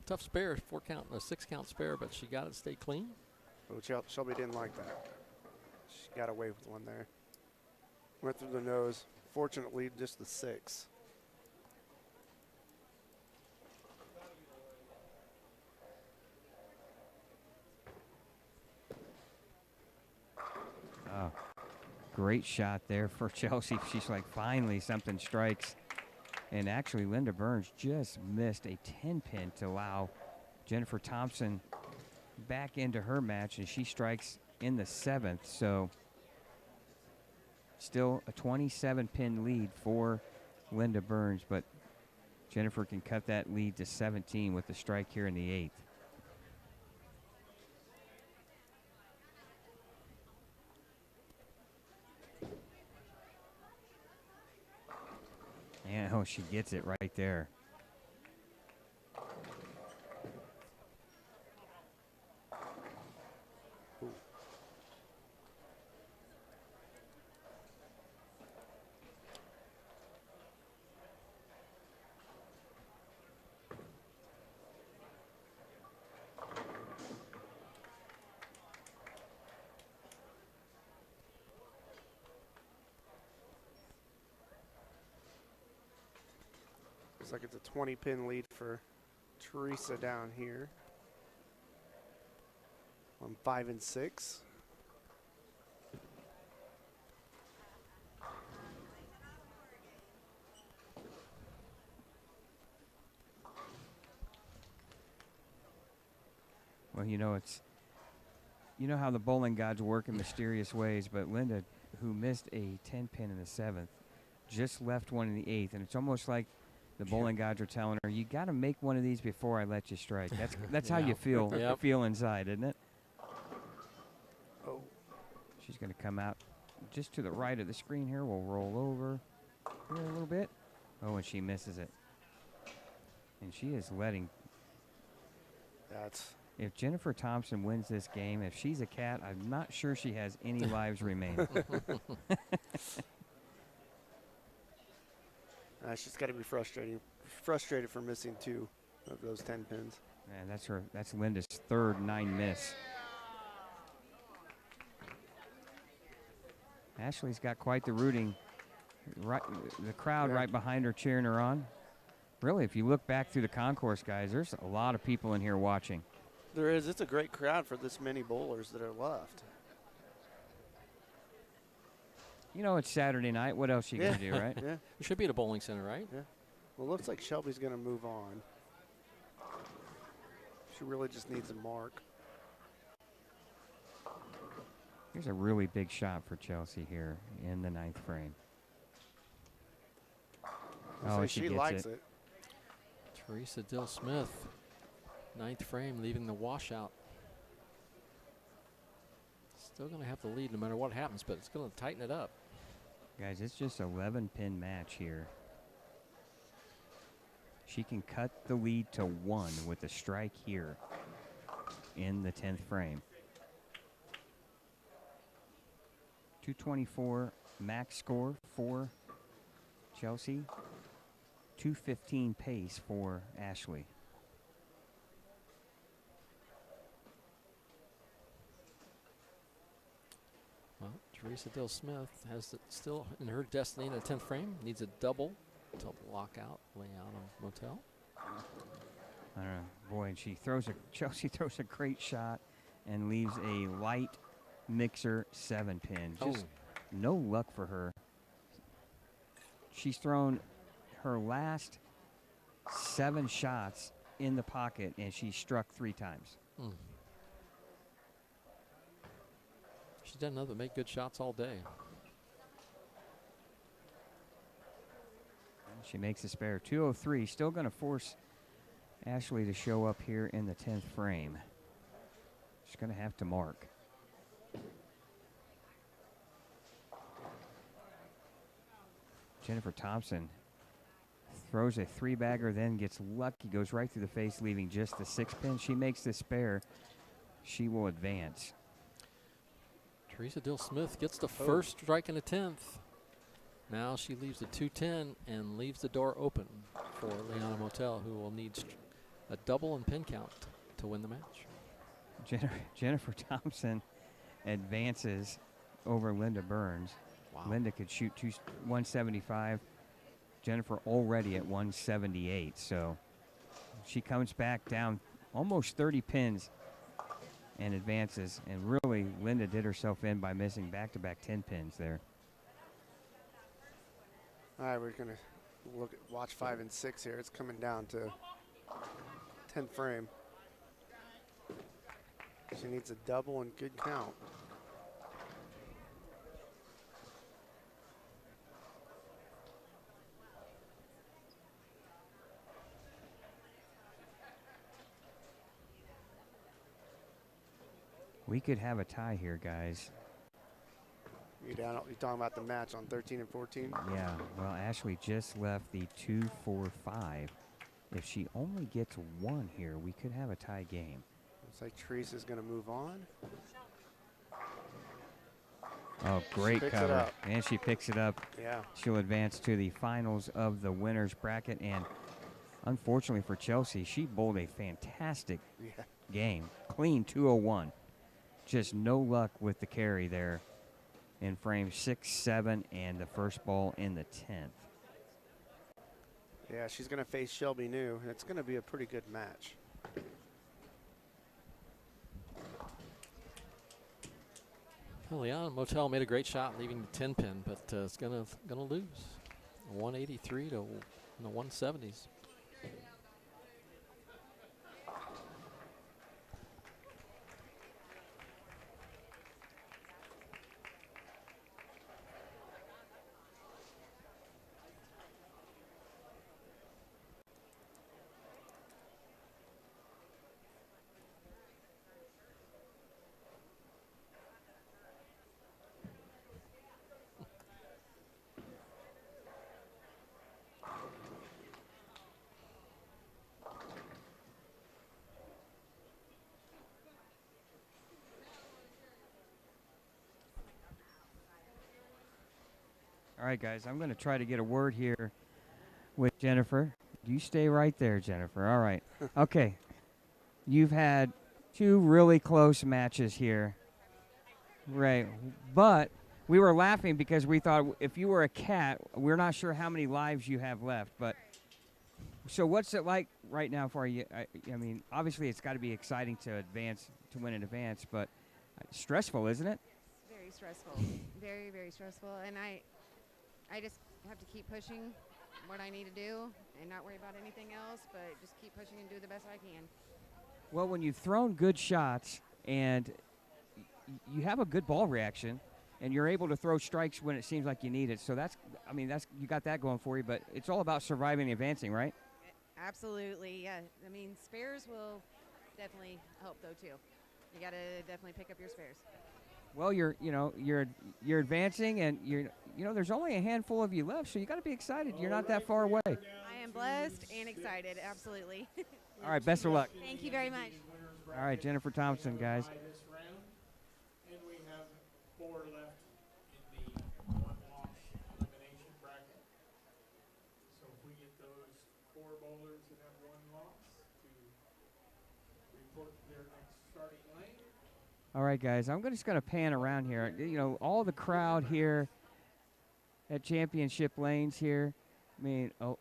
tough spare, 4-count, a 6-count spare, but she got it stay clean. Oh, Shelby didn't like that. She got away with one there. Went through the nose. Fortunately, just the 6. Oh, great shot there for Chelsea. She's like, finally something strikes. And actually, Linda Burns just missed a 10-pin to allow Jennifer Thompson back into her match, and she strikes in the 7th. So still a 27-pin lead for Linda Burns, but Jennifer can cut that lead to 17 with the strike here in the 8th. And oh, she gets it right there. Looks like it's a 20-pin lead for Teresa down here on 5 and 6. Well, you know, you know how the bowling gods work in mysterious ways, but Linda, who missed a 10-pin in the 7th, just left one in the 8th, and it's almost like the bowling gods are telling her, you got to make one of these before I let you strike. That's how you feel feel inside, isn't it? Oh. She's going to come out just to the right of the screen here. We'll roll over here a little bit. Oh, and she misses it. And she is letting... If Jennifer Thompson wins this game, if she's a cat, I'm not sure she has any lives remaining. She's got to be frustrated for missing 2 of those 10 pins. Yeah, that's Linda's 3rd 9 miss. Ashley's got quite the rooting. Right, the crowd right behind her cheering her on. Really, if you look back through the concourse, guys, there's a lot of people in here watching. There is. It's a great crowd for this many bowlers that are left. You know, it's Saturday night. What else you gonna do, right? Yeah. It should be at a bowling center, right? Yeah. Well, it looks like Shelby's going to move on. She really just needs a mark. Here's a really big shot for Chelsea here in the 9th frame. Oh, she likes it. Teresa Dill Smith, 9th frame, leaving the washout. Still going to have the lead no matter what happens, but it's going to tighten it up. Guys, it's just 11-pin match here. She can cut the lead to 1 with a strike here in the 10th frame. 224 max score for Chelsea. 215 pace for Ashley. Well, Teresa Dill Smith has still in her destiny in the 10th frame. Needs a double to lock out Leona Motel. I don't know. Boy, and Chelsea throws a great shot and leaves a light mixer 7-pin. Just no luck for her. She's thrown her last 7 shots in the pocket, and she struck 3 times. She's done nothing but make good shots all day. She makes a spare. 203. Still going to force Ashley to show up here in the 10th frame. She's going to have to mark. Jennifer Thompson throws a 3-bagger, then gets lucky, goes right through the face, leaving just the 6-pin. She makes the spare. She will advance. Teresa Dill Smith gets the first strike in the 10th. Now she leaves the 210 and leaves the door open for Leona Motel, who will need a double and pin count to win the match. Jennifer Thompson advances over Linda Burns. Linda could shoot 175. Jennifer already at 178. So she comes back down almost 30 pins and advances. And really, Linda did herself in by missing back-to-back 10 pins there. All right, we're going to watch 5 and 6 here. It's coming down to 10 frame. She needs a double and good count. We could have a tie here, guys. You're talking about the match on 13 and 14? Yeah, well, Ashley just left the 2-4-5. If she only gets 1 here, we could have a tie game. Looks like Teresa's going to move on. Oh, great cover. And she picks it up. Yeah. She'll advance to the finals of the winner's bracket. And unfortunately for Chelsea, she bowled a fantastic game. Clean 201. Just no luck with the carry there in frame 6, 7, and the first ball in the 10th. Yeah, she's going to face Shelby New, and it's going to be a pretty good match. Well, Leon Motel made a great shot leaving the 10 pin, but it's gonna lose. 183 to the 170s. All right, guys, I'm going to try to get a word here with Jennifer. You stay right there, Jennifer. All right. Okay. You've had 2 really close matches here. Right. But we were laughing because we thought if you were a cat, we're not sure how many lives you have left. But so what's it like right now for you? I mean, obviously it's got to be exciting to advance, to win in advance, but stressful, isn't it? Very stressful. Very, very stressful. And I just have to keep pushing what I need to do and not worry about anything else, but just keep pushing and do the best I can. Well, when you've thrown good shots and you have a good ball reaction and you're able to throw strikes when it seems like you need it. So that's you got that going for you, but it's all about surviving and advancing, right? Absolutely, yeah. I mean, spares will definitely help though too. You got to definitely pick up your spares. Well, you're advancing, and there's only a handful of you left, so you got to be excited. You're not that far away. I am blessed and excited, absolutely. All right, best of luck. Thank you very much. All right, Jennifer Thompson, guys. And we have 4 left in the 1-loss elimination bracket. So if we get those 4 bowlers that have 1 loss to report to their next starting lane. All right, guys, I'm just going to pan around here. All the crowd here at Championship Lanes here. I mean, a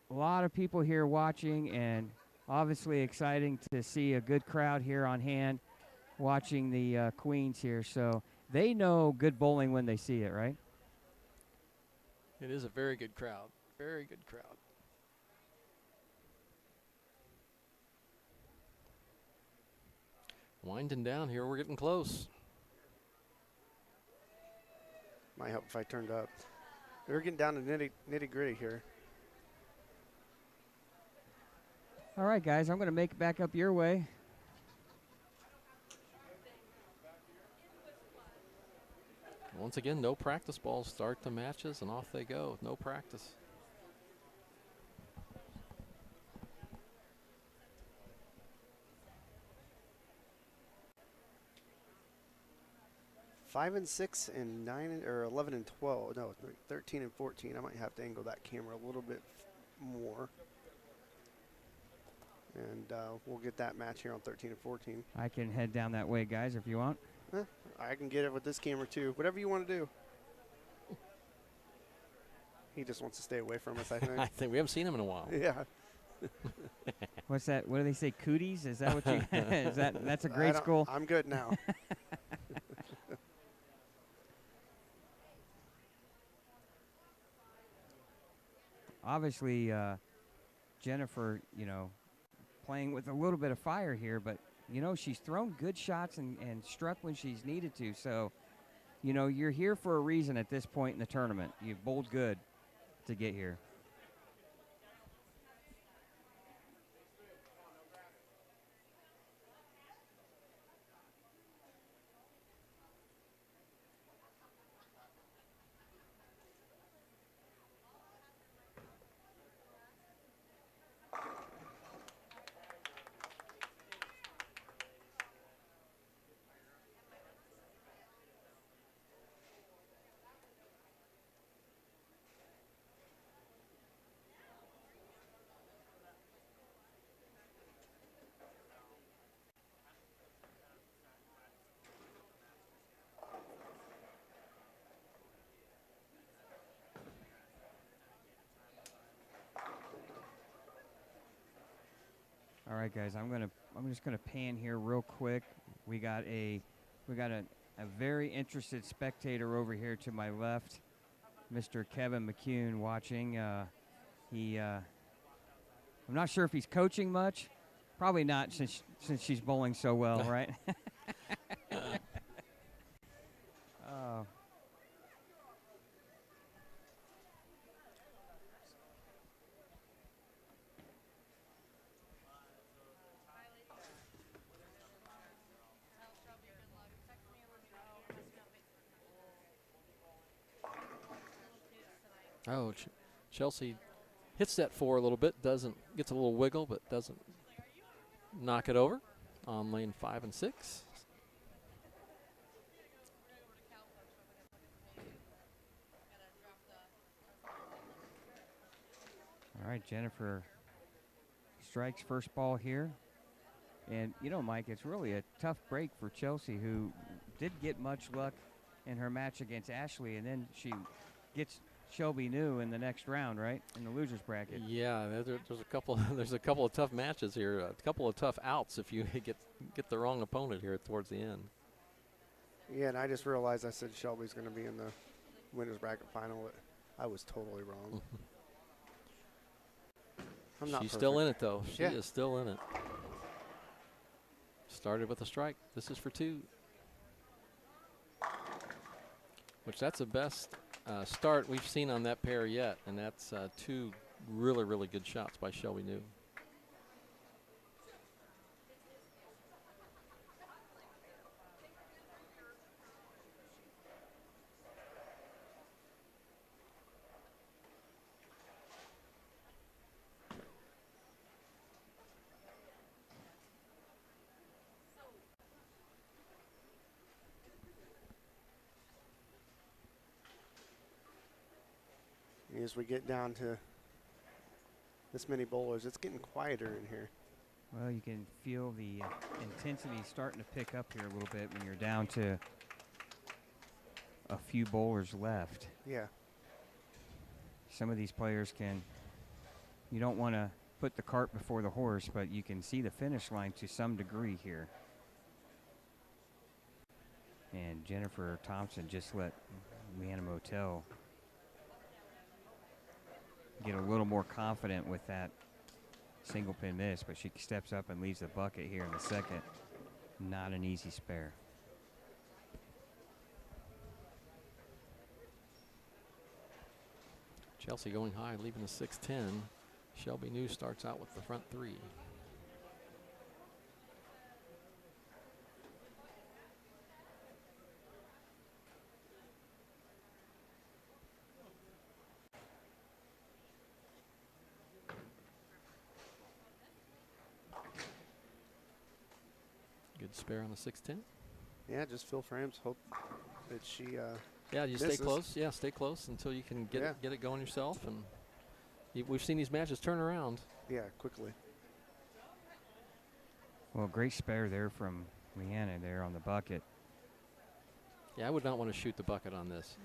lot of people here watching, and obviously exciting to see a good crowd here on hand watching the Queens here. So they know good bowling when they see it, right? It is a very good crowd. Very good crowd. Winding down here, we're getting close. Might help if I turned up. We're getting down to nitty gritty here. All right, guys, I'm going to make it back up your way. Once again, no practice balls. Start the matches, and off they go. No practice. Five and 6 and 9 or 11 and 12. No, 13 and 14. I might have to angle that camera a little bit more. And we'll get that match here on 13 and 14. I can head down that way, guys, if you want. I can get it with this camera too. Whatever you want to do. He just wants to stay away from us, I think. I think we haven't seen him in a while. Yeah. What's that? What do they say? Cooties? Is that what you? That's a grade school? I'm good now. Obviously, Jennifer, playing with a little bit of fire here, but she's thrown good shots and struck when she's needed to. So, you're here for a reason at this point in the tournament. You've bowled good to get here. All right, guys, I'm just gonna pan here real quick. We got a very interested spectator over here to my left, Mr. Kevin McCune, watching. I'm not sure if he's coaching much. Probably not, since she's bowling so well, right? Oh, Chelsea hits that 4 a little bit, gets a little wiggle, but doesn't knock it over on lane 5 and 6. All right, Jennifer strikes first ball here. And, Mike, it's really a tough break for Chelsea, who did get much luck in her match against Ashley, and then she gets Shelby New in the next round, right, in the losers bracket. Yeah, there's a couple. There's a couple of tough matches here. A couple of tough outs if you get the wrong opponent here towards the end. Yeah, and I just realized I said Shelby's going to be in the winners bracket final. I was totally wrong. She's still in it, though. She Yeah. is still in it. Started with a strike. This is for 2. Which that's the best start we've seen on that pair yet, and that's 2 really, really good shots by Shelby New. As we get down to this many bowlers, it's getting quieter in here. Well, you can feel the intensity starting to pick up here a little bit when you're down to a few bowlers left. Yeah. Some of these players you don't want to put the cart before the horse, but you can see the finish line to some degree here. And Jennifer Thompson just let Leanna Motel get a little more confident with that single pin miss, but she steps up and leaves the bucket here in the second. Not an easy spare. Chelsea going high, leaving the 6-10. Shelby New starts out with the front 3. Good spare on the 6-10. Yeah, just fill frames. Hope that she yeah, you misses. stay close. Yeah, stay close until you can get it going yourself. And we've seen these matches turn around. Yeah, quickly. Well, great spare there from Leanna there on the bucket. Yeah, I would not want to shoot the bucket on this.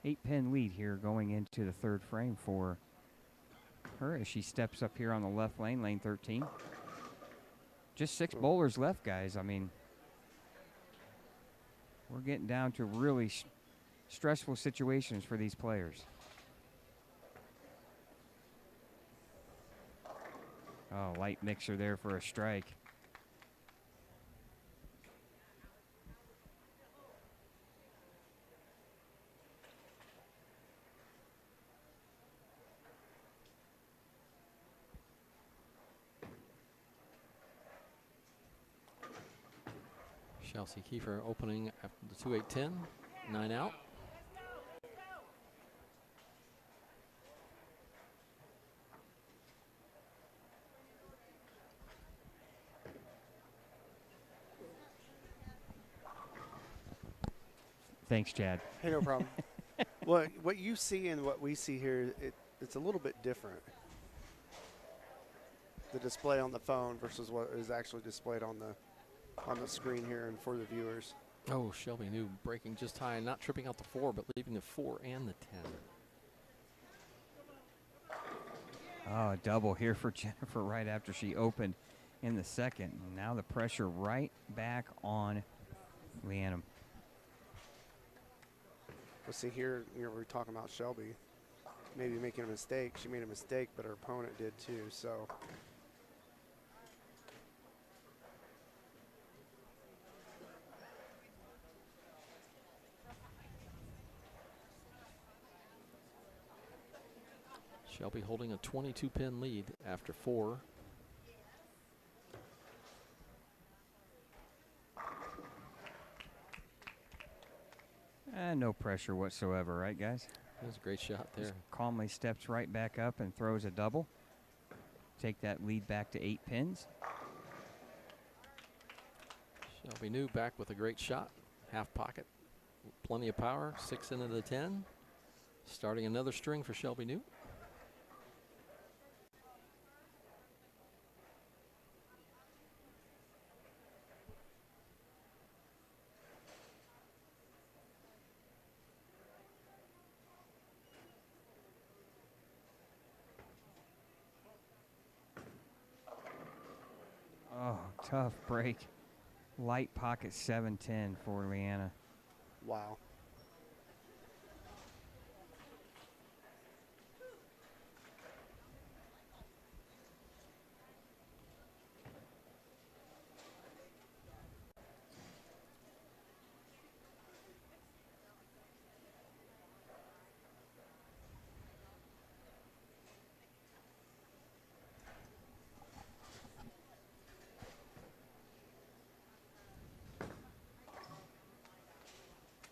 8-pin lead here going into the third frame for her as she steps up here on the left lane, lane 13. Just 6 bowlers left, guys. I mean, we're getting down to really stressful situations for these players. Oh, light mixer there for a strike. Chelsea Kiefer opening after the 2-8-10, 9 out. Thanks, Chad. Hey, no problem. What you see and what we see here, it's a little bit different. The display on the phone versus what is actually displayed on the screen here and for the viewers. Oh, Shelby New breaking just high, not tripping out the 4, but leaving the 4 and the 10. Oh, a double here for Jennifer right after she opened in the second. Now the pressure right back on Leanna. Well, see here, we're talking about Shelby maybe making a mistake. She made a mistake, but her opponent did too, so. Shelby holding a 22-pin lead after 4. No pressure whatsoever, right, guys? That was a great shot there. Just calmly steps right back up and throws a double. Take that lead back to 8 pins. Shelby New back with a great shot. Half pocket. Plenty of power. 6 into the 10. Starting another string for Shelby New. Oh, tough break. Light pocket 7-10 for Leanna. Wow.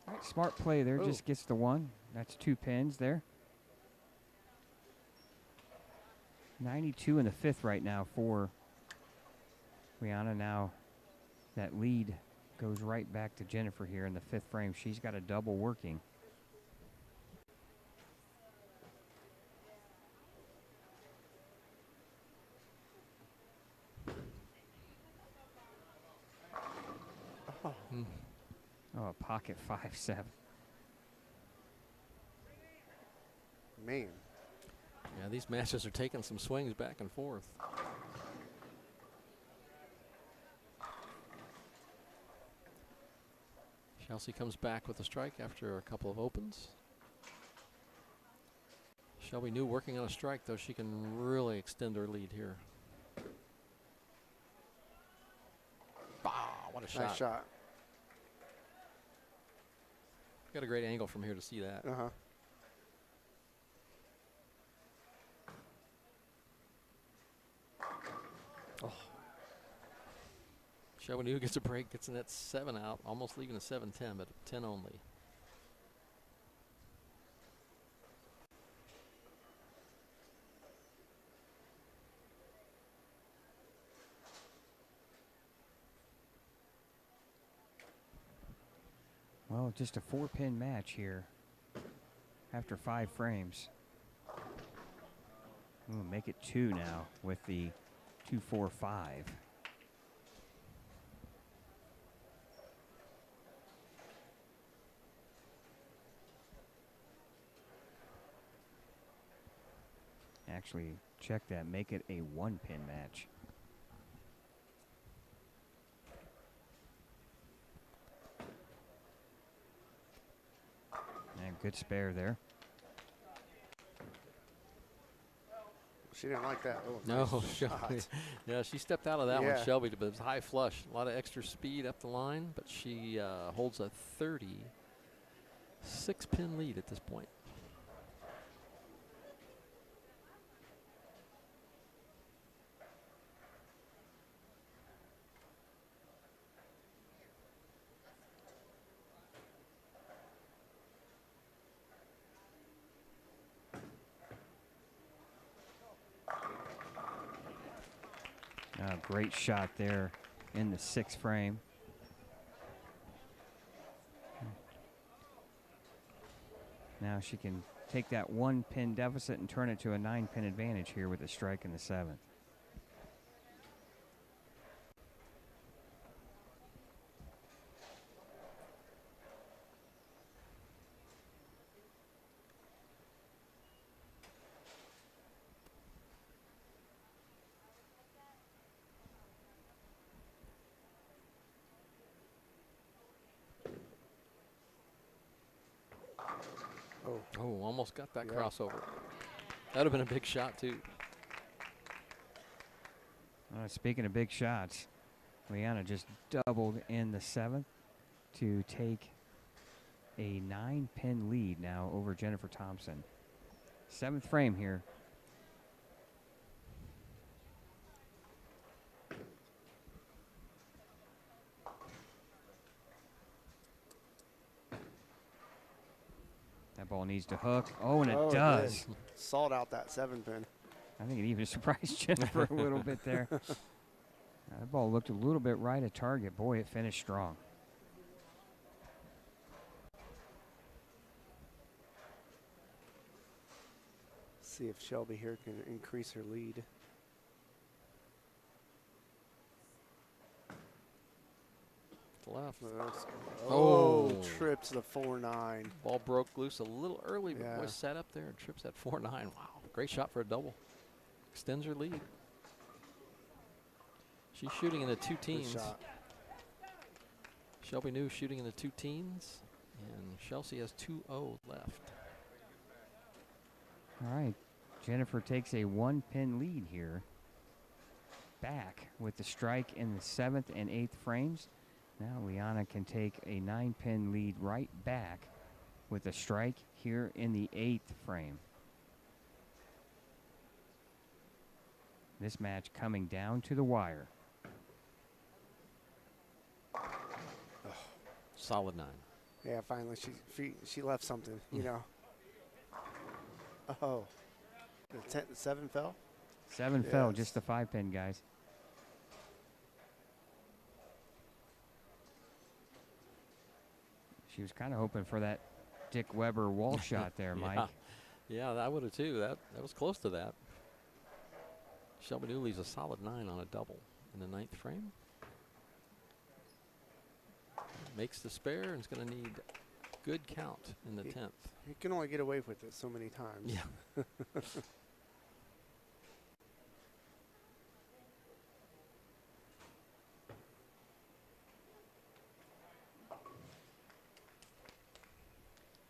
All right, smart play there. Just gets the 1. That's 2 pins there. 92 in the 5th right now for Leanna. Now that lead goes right back to Jennifer here in the 5th frame. She's got a double working. Oh, a pocket 5-7. Man. Yeah, these matches are taking some swings back and forth. Chelsea comes back with a strike after a couple of opens. Shelby New working on a strike, though. She can really extend her lead here. Ah, what a shot. Nice shot. Got a great angle from here to see that. Uh-huh. Oh. Shelby New gets a break, gets in that 7 out, almost leaving a 7-10, but 10 only. Well, just a 4-pin match here after 5 frames. We'll make it 2 now with the 2-4-5. actually check that, make it a 1-pin match. And good spare there. She didn't like that. Oh, No, nice Shelby. shot. Yeah, she stepped out of that Yeah. one, Shelby, but it was high flush. A lot of extra speed up the line, but she holds a 36-pin lead at this point. Great shot there in the 6th frame. Now she can take that 1-pin deficit and turn it to a 9-pin advantage here with a strike in the 7th. Oh, almost got that crossover. That would have been a big shot, too. Speaking of big shots, Liana just doubled in the 7th to take a 9-pin lead now over Jennifer Thompson. 7th frame here. That ball needs to hook. Oh, and it does. Sawed out that 7-pin. I think it even surprised Jennifer a little bit there. That ball looked a little bit right at target. Boy, it finished strong. See if Shelby here can increase her lead. Left. Oh, trips the 4-9. Ball broke loose a little early, but Yeah. boy sat up there and trips at 4-9. Wow, great shot for a double. Extends her lead. She's shooting in the 2 teens. Good shot. Shelby New shooting in the 2 teens, and Chelsea has 2-0 left. All right, Jennifer takes a 1-pin lead here. Back with the strike in the 7th and 8th frames. Now Liana can take a 9-pin lead right back with a strike here in the 8th frame. This match coming down to the wire. Solid 9. Yeah, finally she left something, you know. Oh, the 7 fell? 7 fell, just the 5-pin, guys. She was kind of hoping for that Dick Weber wall shot there, Mike. Yeah, I would have too. That was close to that. Shelby New leaves a solid 9 on a double in the 9th frame. Makes the spare and is going to need good count in the 10th. You can only get away with it so many times. Yeah.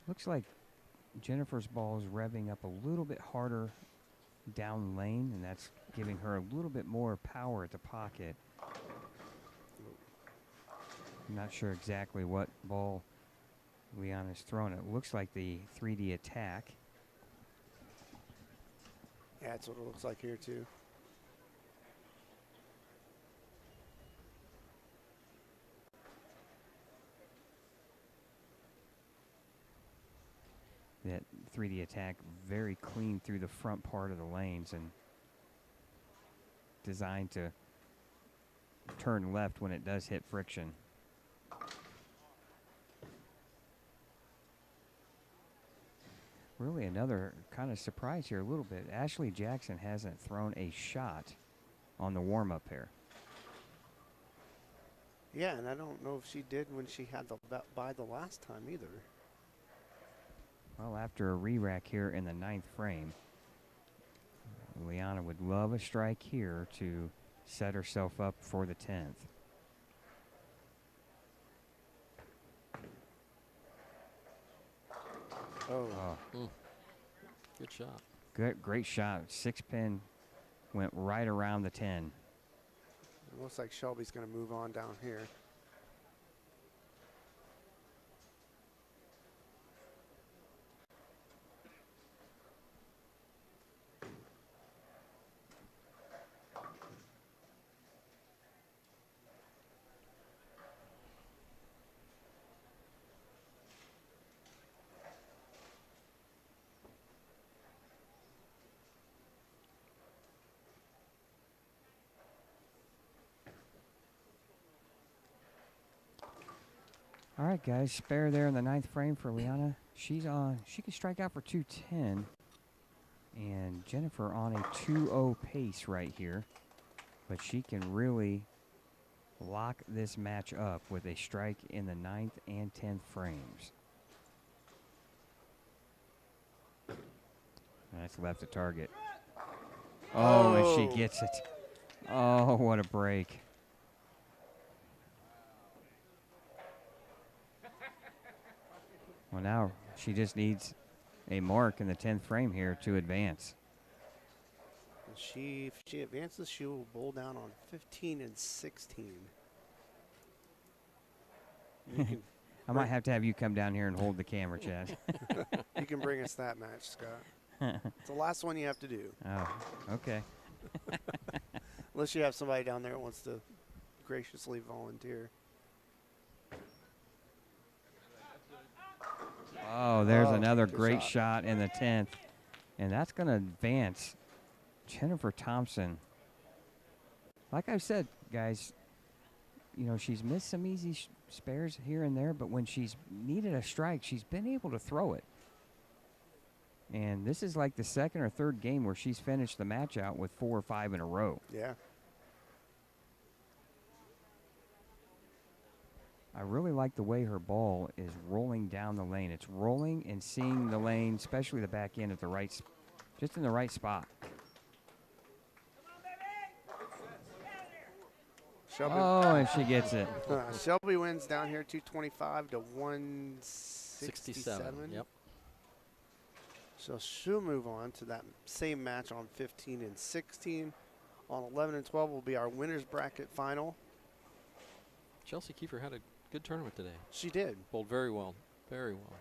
Looks like Jennifer's ball is revving up a little bit harder down lane, and that's giving her a little bit more power at the pocket. I'm not sure exactly what ball Liana's throwing. It looks like the 3D attack. Yeah, that's what it looks like here too. That 3D attack very clean through the front part of the lanes and designed to turn left when it does hit friction. Really another kind of surprise here a little bit. Ashley Jackson hasn't thrown a shot on the warm-up here. Yeah, and I don't know if she did when she had the bye the last time either. Well, after a re-rack here in the 9th frame, Liana would love a strike here to set herself up for the 10th. Good shot. Great shot. 6-pin went right around the 10. It looks like Shelby's going to move on down here. All right, guys, spare there in the 9th frame for Liana. She's on. She can strike out for 210. And Jennifer on a 2-0 pace right here. But she can really lock this match up with a strike in the 9th and 10th frames. That's left to target. Oh, and she gets it. Oh, what a break. Well, now she just needs a mark in the 10th frame here to advance. If she advances, she will bowl down on 15 and 16. I might have to have you come down here and hold the camera, Chad. You can bring us that match, Scott. It's the last one you have to do. Oh, okay. Unless you have somebody down there who wants to graciously volunteer. Oh, there's another great shot in the 10th. And that's going to advance Jennifer Thompson. Like I've said, guys, you know, she's missed some easy spares here and there, but when she's needed a strike, she's been able to throw it. And this is like the 2nd or 3rd game where she's finished the match out with 4 or 5 in a row. Yeah. I really like the way her ball is rolling down the lane. It's rolling and seeing the lane, especially the back end at the right, just in the right spot. Shelby. Oh, and she gets it. Shelby wins down here 225 to 167. Yep. So she'll move on to that same match on 15 and 16. On 11 and 12 will be our winners bracket final. Chelsea Kiefer had a good tournament today. She did. Bowled very well. Very well.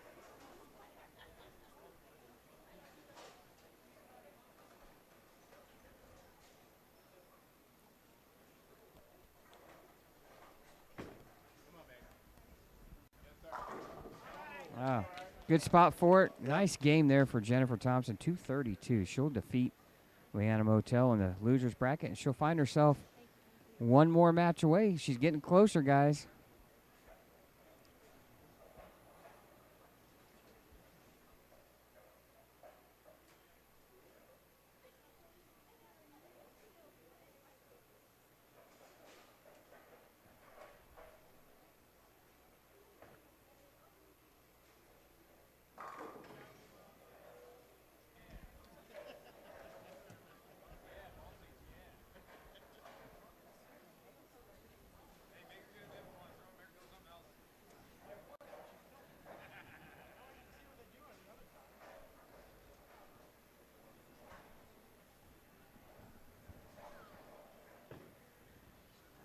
Wow. Good spot for it. Nice game there for Jennifer Thompson. 232. She'll defeat Leanna Motel in the losers bracket, and she'll find herself one more match away. She's getting closer, guys.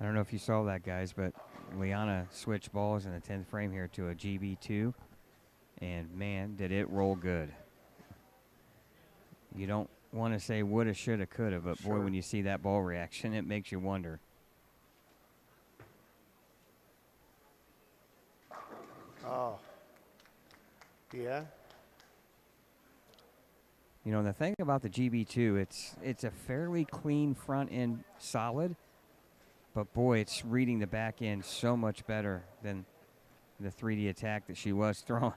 I don't know if you saw that, guys, but Liana switched balls in the 10th frame here to a GB2, and man, did it roll good. You don't want to say woulda, shoulda, coulda, but boy, when you see that ball reaction, it makes you wonder. Oh. Yeah. You know, the thing about the GB2, it's a fairly clean front end solid, but boy, it's reading the back end so much better than the 3D attack that she was throwing.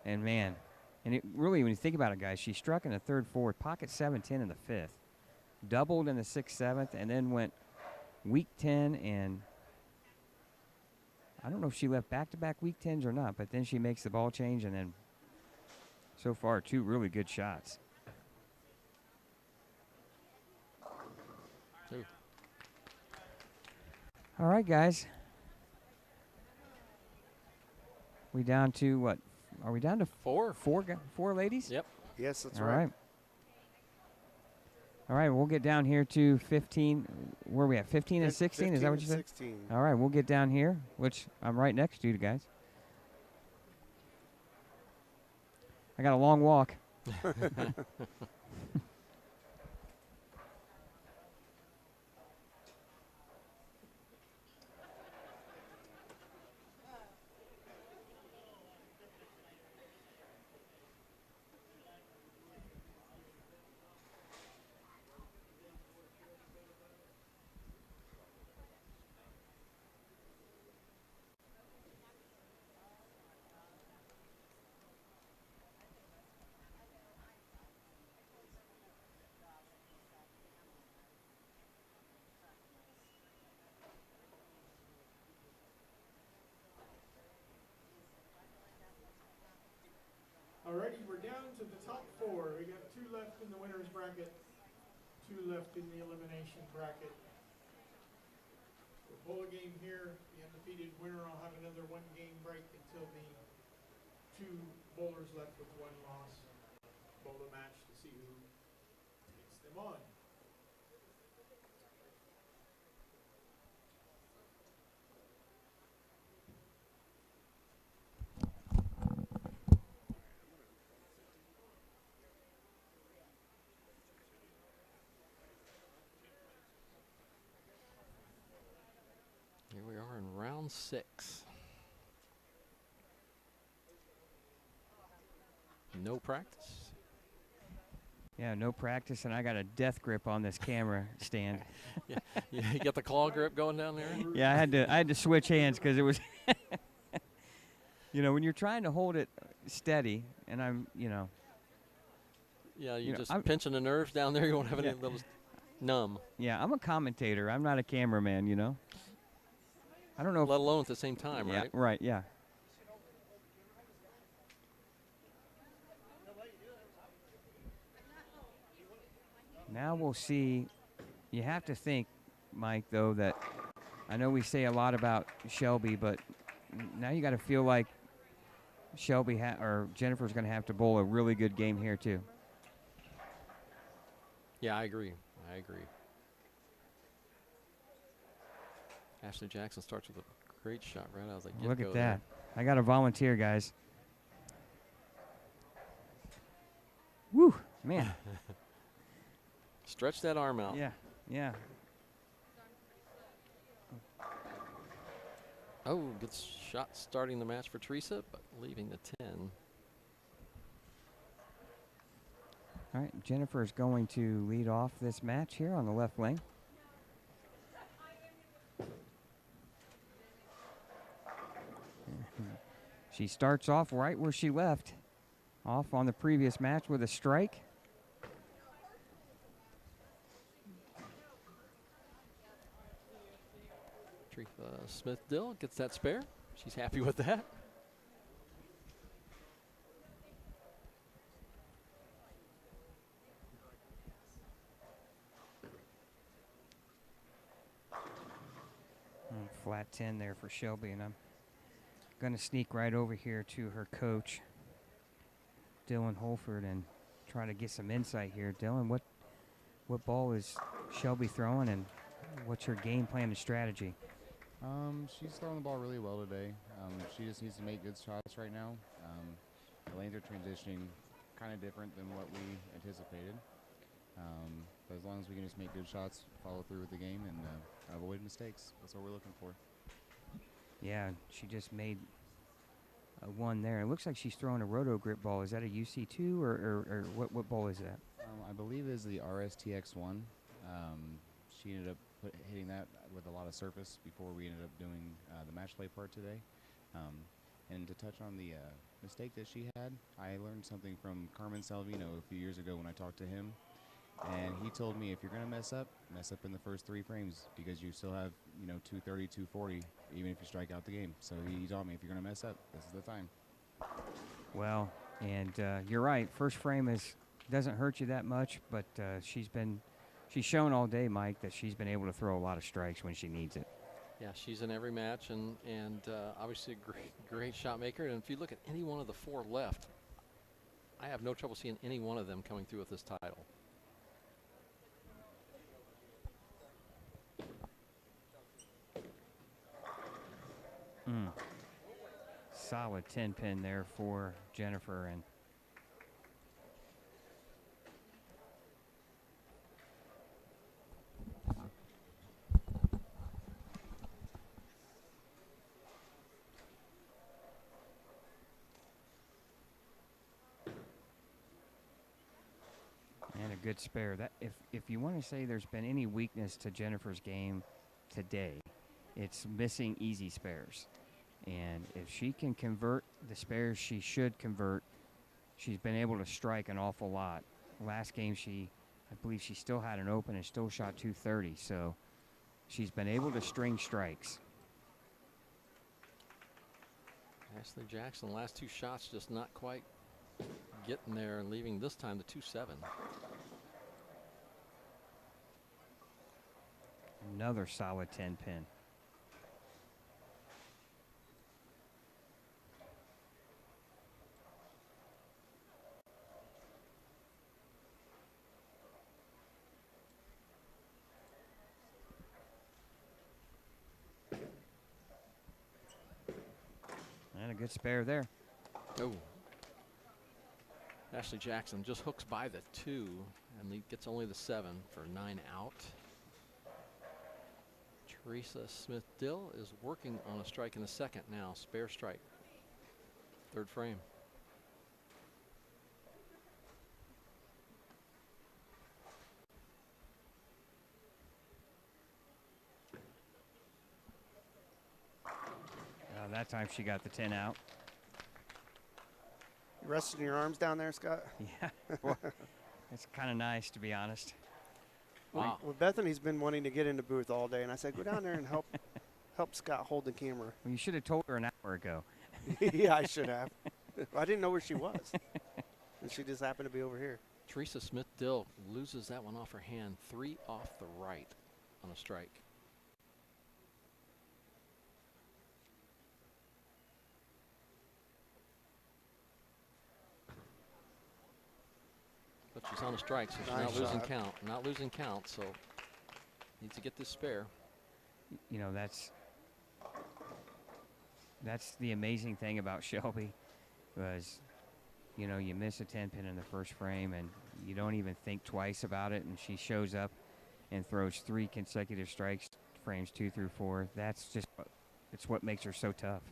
And man, and it really, when you think about it, guys, she struck in the 3rd, 4th, pocket 7, 10 in the 5th, doubled in the 6th, 7th, and then went weak 10, and I don't know if she left back-to-back weak 10s or not, but then she makes the ball change, and then so far 2 really good shots. All right, guys. We down to what? Are we down to four? Four ladies? Yep. Yes, that's All right. right. All right, we'll get down here to 15. Where are we at? 15 and 16? Is that what you said? 16. All right, we'll get down here, which I'm right next to you guys. I got a long walk. Alrighty, we're down to the top four. We got 2 left in the winner's bracket, 2 left in the elimination bracket. We'll pull a game here. The undefeated winner will have another 1-game break until the 2 bowlers left with 1 loss bowl a match to see who takes them on. Here we are in round 6. No practice. Yeah, no practice, and I got a death grip on this camera stand. Yeah, you got the claw grip going down there? Yeah, I had to switch hands because it was, you know, when you're trying to hold it steady, and I'm, you know. Yeah, You you're know, just pinching the nerves down there. You won't have any of those numb. Yeah, I'm a commentator. I'm not a cameraman, you know. I don't know. Let alone at the same time, Yeah, right? right, yeah. Now we'll see. You have to think, Mike, though, that I know we say a lot about Shelby, but now you got to feel like Shelby or Jennifer's going to have to bowl a really good game here too. Yeah, I agree. Ashley Jackson starts with a great shot right out of the get-go. Look at that. There. I got to volunteer, guys. Woo, man. Stretch that arm out. Yeah, yeah. Oh, good shot starting the match for Teresa, but leaving the 10. All right, Jennifer is going to lead off this match here on the left lane. She starts off right where she left off on the previous match with a strike. Smith-Dill gets that spare. She's happy with that. Flat 10 there for Shelby, and I'm going to sneak right over here to her coach, Dylan Holford, and try to get some insight here. Dylan, what ball is Shelby throwing, and what's her game plan and strategy? She's throwing the ball really well today. She just needs to make good shots right now. The lanes are transitioning kind of different than what we anticipated. But as long as we can just make good shots, follow through with the game, and avoid mistakes, that's what we're looking for. Yeah, she just made a 1 there. It looks like she's throwing a roto grip ball. Is that a UC2 or what ball is that? I believe it is the RSTX1. She ended up hitting that with a lot of surface before we ended up doing the match play part today. And to touch on the mistake that she had, I learned something from Carmen Salvino a few years ago when I talked to him. And he told me, if you're going to mess up in the first 3 frames, because you still have, 230, 240, even if you strike out the game. So he told me, if you're going to mess up, this is the time. Well, and you're right. First frame doesn't hurt you that much, but she's shown all day, Mike, that she's been able to throw a lot of strikes when she needs it. Yeah, she's in every match, and obviously a great shot maker. And if you look at any one of the 4 left, I have no trouble seeing any one of them coming through with this title. Solid 10-pin there for Jennifer. And a good spare. That if you want to say there's been any weakness to Jennifer's game today, it's missing easy spares. And if she can convert the spares she should convert, she's been able to strike an awful lot. Last game I believe she still had an open and still shot 230. So she's been able to string strikes. Ashley Jackson, last 2 shots just not quite getting there and leaving this time the 2-7. Another solid 10-pin. And a good spare there. Oh. Ashley Jackson just hooks by the 2 and gets only the 7 for 9 out. Teresa Smith-Dill is working on a strike in the second now. Spare strike. 3rd frame. That time she got the 10 out. You resting your arms down there, Scott? Yeah. Well, it's kind of nice, to be honest. Well, Bethany's been wanting to get in the booth all day, and I said, go down there and help Scott hold the camera. Well, you should have told her an hour ago. Yeah, I should have. I didn't know where she was. And she just happened to be over here. Teresa Smith-Dill loses that one off her hand. 3 off the right on a strike. But she's on a strike, so she's Nice not losing shot. count. Not losing count, so needs to get this spare. You know, that's the amazing thing about Shelby was, you know, you miss a 10-pin in the first frame and you don't even think twice about it, and she shows up and throws 3 consecutive strikes, frames 2 through 4. That's just, it's what makes her so tough.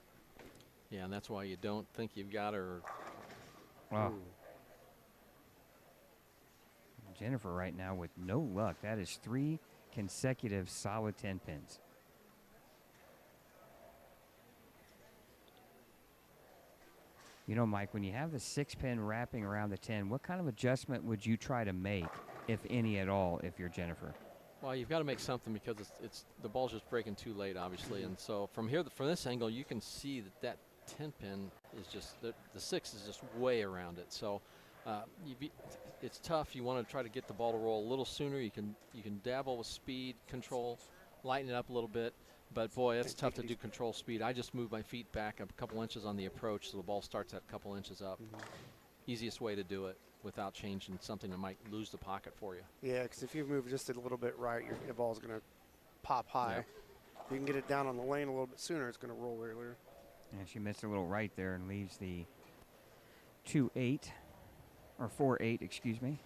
Yeah, and that's why you don't think you've got her. Wow. Jennifer right now with no luck. That is 3 consecutive solid 10 pins. You know, Mike, when you have the 6-pin wrapping around the 10, what kind of adjustment would you try to make, if any at all, if you're Jennifer? Well, you've got to make something because it's the ball's just breaking too late, obviously, and so from here, from this angle, you can see that 10-pin is just the 6 is just way around it. So it's tough. You want to try to get the ball to roll a little sooner. You can dabble with speed control, lighten it up a little bit. But boy, it's tough to do control speed. I just move my feet back a couple inches on the approach, so the ball starts at a couple inches up. Easiest way to do it without changing something that might lose the pocket for you. Yeah, because if you move just a little bit right, your ball's going to pop high. Yep. If you can get it down on the lane a little bit sooner, it's going to roll earlier. And she missed a little right there and leaves the 2-8, or 4-8, excuse me.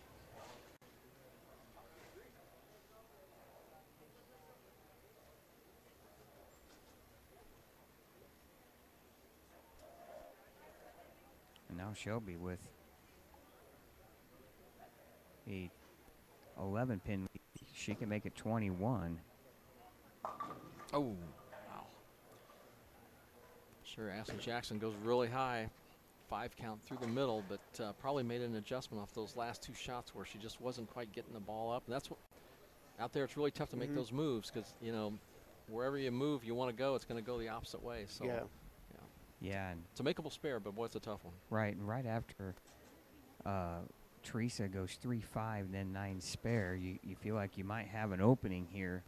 And now Shelby with a 11-pin lead. She can make it 21. Oh, wow. Sure, Ashley Jackson goes really high. 5 count through the middle, but probably made an adjustment off those last 2 shots where she just wasn't quite getting the ball up. And that's what, out there, it's really tough to make those moves because, you know, wherever you move, you want to go, it's going to go the opposite way. So, yeah. And it's a makeable spare, but boy, it's a tough one. right, and right after Teresa goes 3-5, then 9 spare, you feel like you might have an opening here,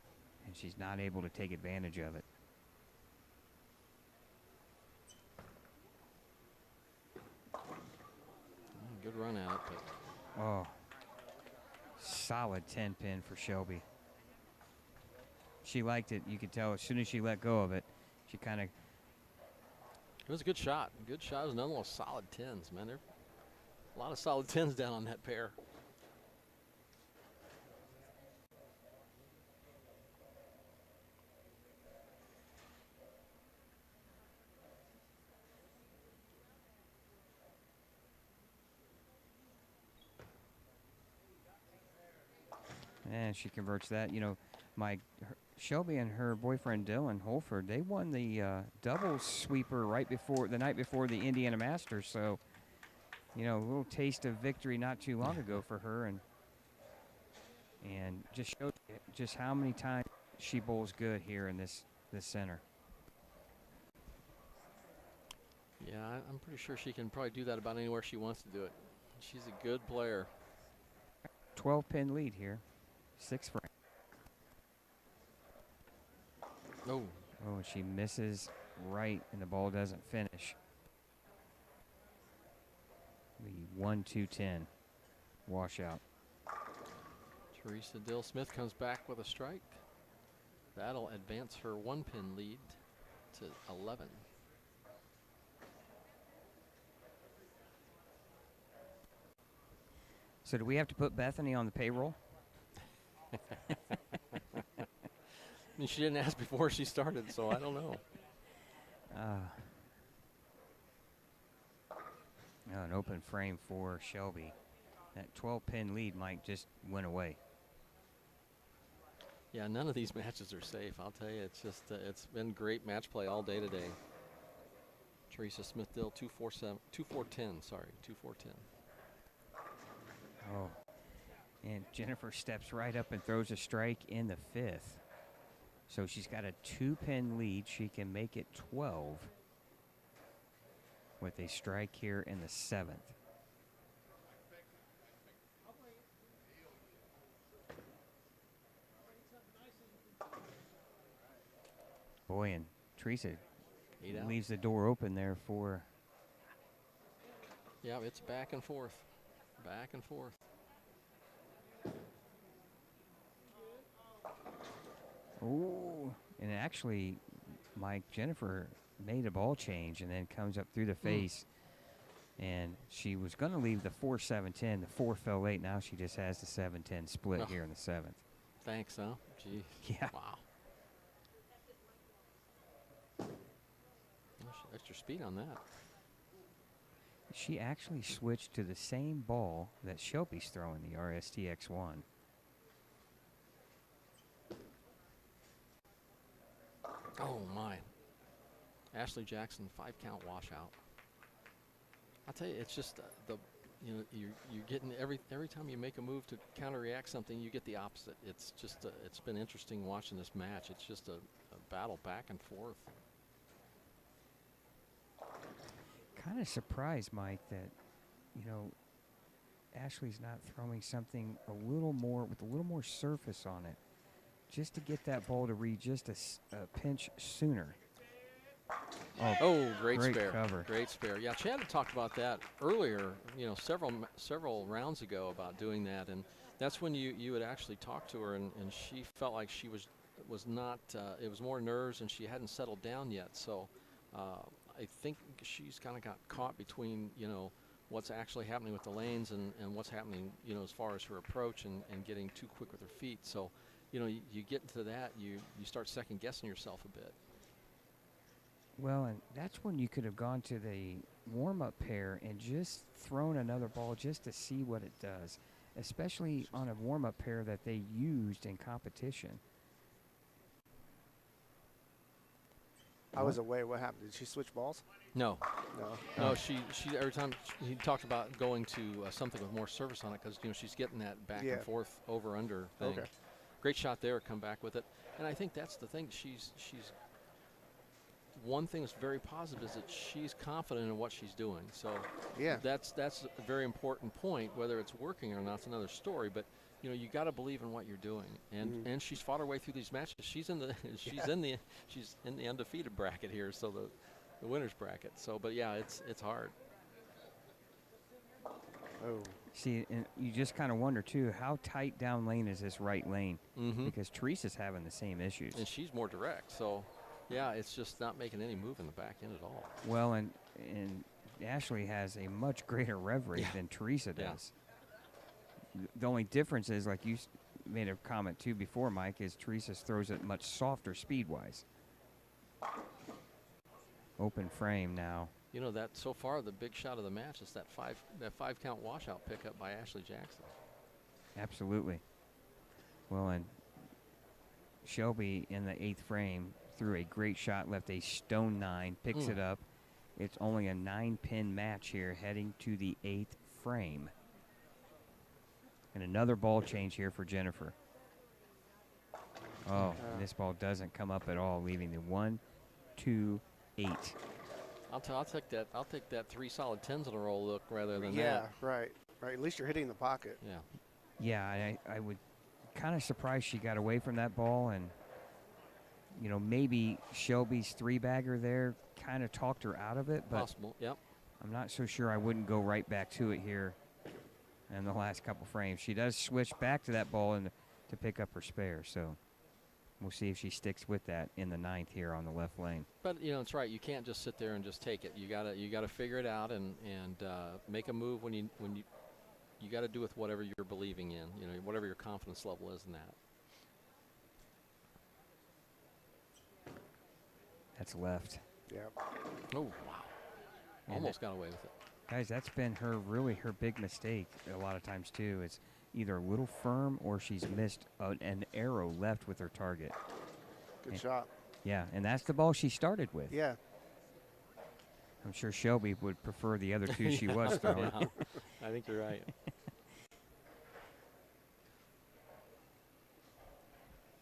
and she's not able to take advantage of it. Good run at it, but Oh, solid 10-pin for Shelby. She liked it. You could tell as soon as she let go of it, she kind of. it was a good shot. Good shot. It was another one of those solid 10s, man. There a lot of solid 10s down on that pair. And she converts that. You know, Shelby and her boyfriend Dylan Holford, they won the doubles sweeper the night before the Indiana Masters. So, you know, a little taste of victory not too long ago for her, and just showed just how many times she bowls good here in this center. Yeah, I'm pretty sure she can probably do that about anywhere she wants to do it. She's a good player. 12-pin lead here. 6 frame. Oh. Oh, and she misses right, and the ball doesn't finish. The 1-2-10 washout. Teresa Dill Smith comes back with a strike. That'll advance her 1-pin lead to 11. So do we have to put Bethany on the payroll? I mean, she didn't ask before she started, so I don't know. An open frame for Shelby. That 12-pin lead might just went away. Yeah, none of these matches are safe. I'll tell you, it's just it's been great match play all day today. Teresa Smith-Dill 2-4-10. Sorry, 2-4-10. Oh, and Jennifer steps right up and throws a strike in the 5th. So she's got a 2-pin lead. She can make it 12 with a strike here in the 7th. Boy, and Teresa leaves the door open there for. Yeah, it's back and forth. Back and forth. Oh, and actually, Jennifer made a ball change and then comes up through the face. And she was going to leave the 4-7-10. The 4 fell late. Now she just has the 7-10 split here in the 7th. Thanks, huh? Gee. Yeah. Wow. Extra speed on that. She actually switched to the same ball that Shelby's throwing, the RSTX1. Oh my. Ashley Jackson 5-count washout. I'll tell you, it's just you're getting every time you make a move to counteract something, you get the opposite. It's just it's been interesting watching this match. It's just a battle back and forth. Kind of surprised, Mike, that Ashley's not throwing something with a little more surface on it, just to get that ball to read just a pinch sooner. Oh, great spare. Cover. Great spare. Yeah, Chad had talked about that earlier, several rounds ago about doing that, and that's when you had actually talked to her, and she felt like she was not, it was more nerves, and she hadn't settled down yet. So I think she's kind of got caught between, what's actually happening with the lanes and what's happening, as far as her approach and getting too quick with her feet. So, you get into that, you start second guessing yourself a bit. Well, and that's when you could have gone to the warm-up pair and just thrown another ball just to see what it does, especially on a warm-up pair that they used in competition. I was away. What happened? Did she switch balls? No. No. She every time he talked about going to something with more surface on it because she's getting that back and forth over under thing. Okay. Great shot there. Come back with it, and I think that's the thing. She's one thing that's very positive is that she's confident in what she's doing. So that's a very important point. Whether it's working or not, it's another story. But you got to believe in what you're doing, and she's fought her way through these matches. She's in the undefeated bracket here, so the winner's bracket. So, but yeah, it's hard. Oh. See, and you just kind of wonder, too, how tight down lane is this right lane? Because Teresa's having the same issues. And she's more direct. So, yeah, it's just not making any move in the back end at all. Well, and Ashley has a much greater rev rate than Teresa does. The only difference is, like you made a comment, too, before, Mike, is Teresa throws it much softer speed-wise. Open frame now. You know, that so far the big shot of the match is that five count washout pickup by Ashley Jackson. Absolutely. Well, and Shelby in the 8th frame threw a great shot, left a stone 9, picks it up. It's only a 9-pin match here heading to the 8th frame. And another ball change here for Jennifer. Oh, this ball doesn't come up at all, leaving the 1, 2, 8. I'll take that. I'll take that 3 solid 10s in a row look rather than that. Yeah, right. At least you're hitting the pocket. Yeah. Yeah, I would kind of surprised she got away from that ball, and you know, maybe Shelby's 3-bagger there kind of talked her out of it, but possible. Yep. I'm not so sure I wouldn't go right back to it here in the last couple frames. She does switch back to that ball and to pick up her spare, so we'll see if she sticks with that in the 9th here on the left lane. But you know, it's right. You can't just sit there and just take it. You gotta figure it out and make a move when you got to do with whatever you're believing in. You know, whatever your confidence level is in that. That's left. Yep. Oh wow! And Almost got away with it. Guys, that's been her big mistake a lot of times too. It's either a little firm or she's missed an arrow left with her target. Good shot. Yeah, and that's the ball she started with. Yeah. I'm sure Shelby would prefer the other two she was throwing. Yeah. I think you're right.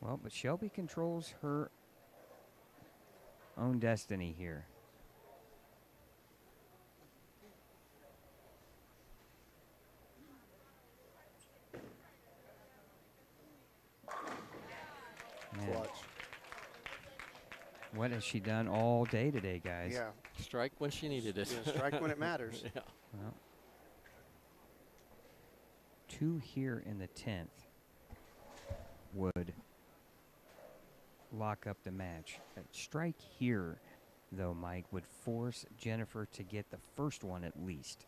Well, but Shelby controls her own destiny here. Man. Clutch. What has she done all day today, guys? Yeah. Strike when she needed it. Yeah, strike when it matters. Yeah. Well, 2 here in the 10th would lock up the match. A strike here, though, Mike, would force Jennifer to get the first one at least.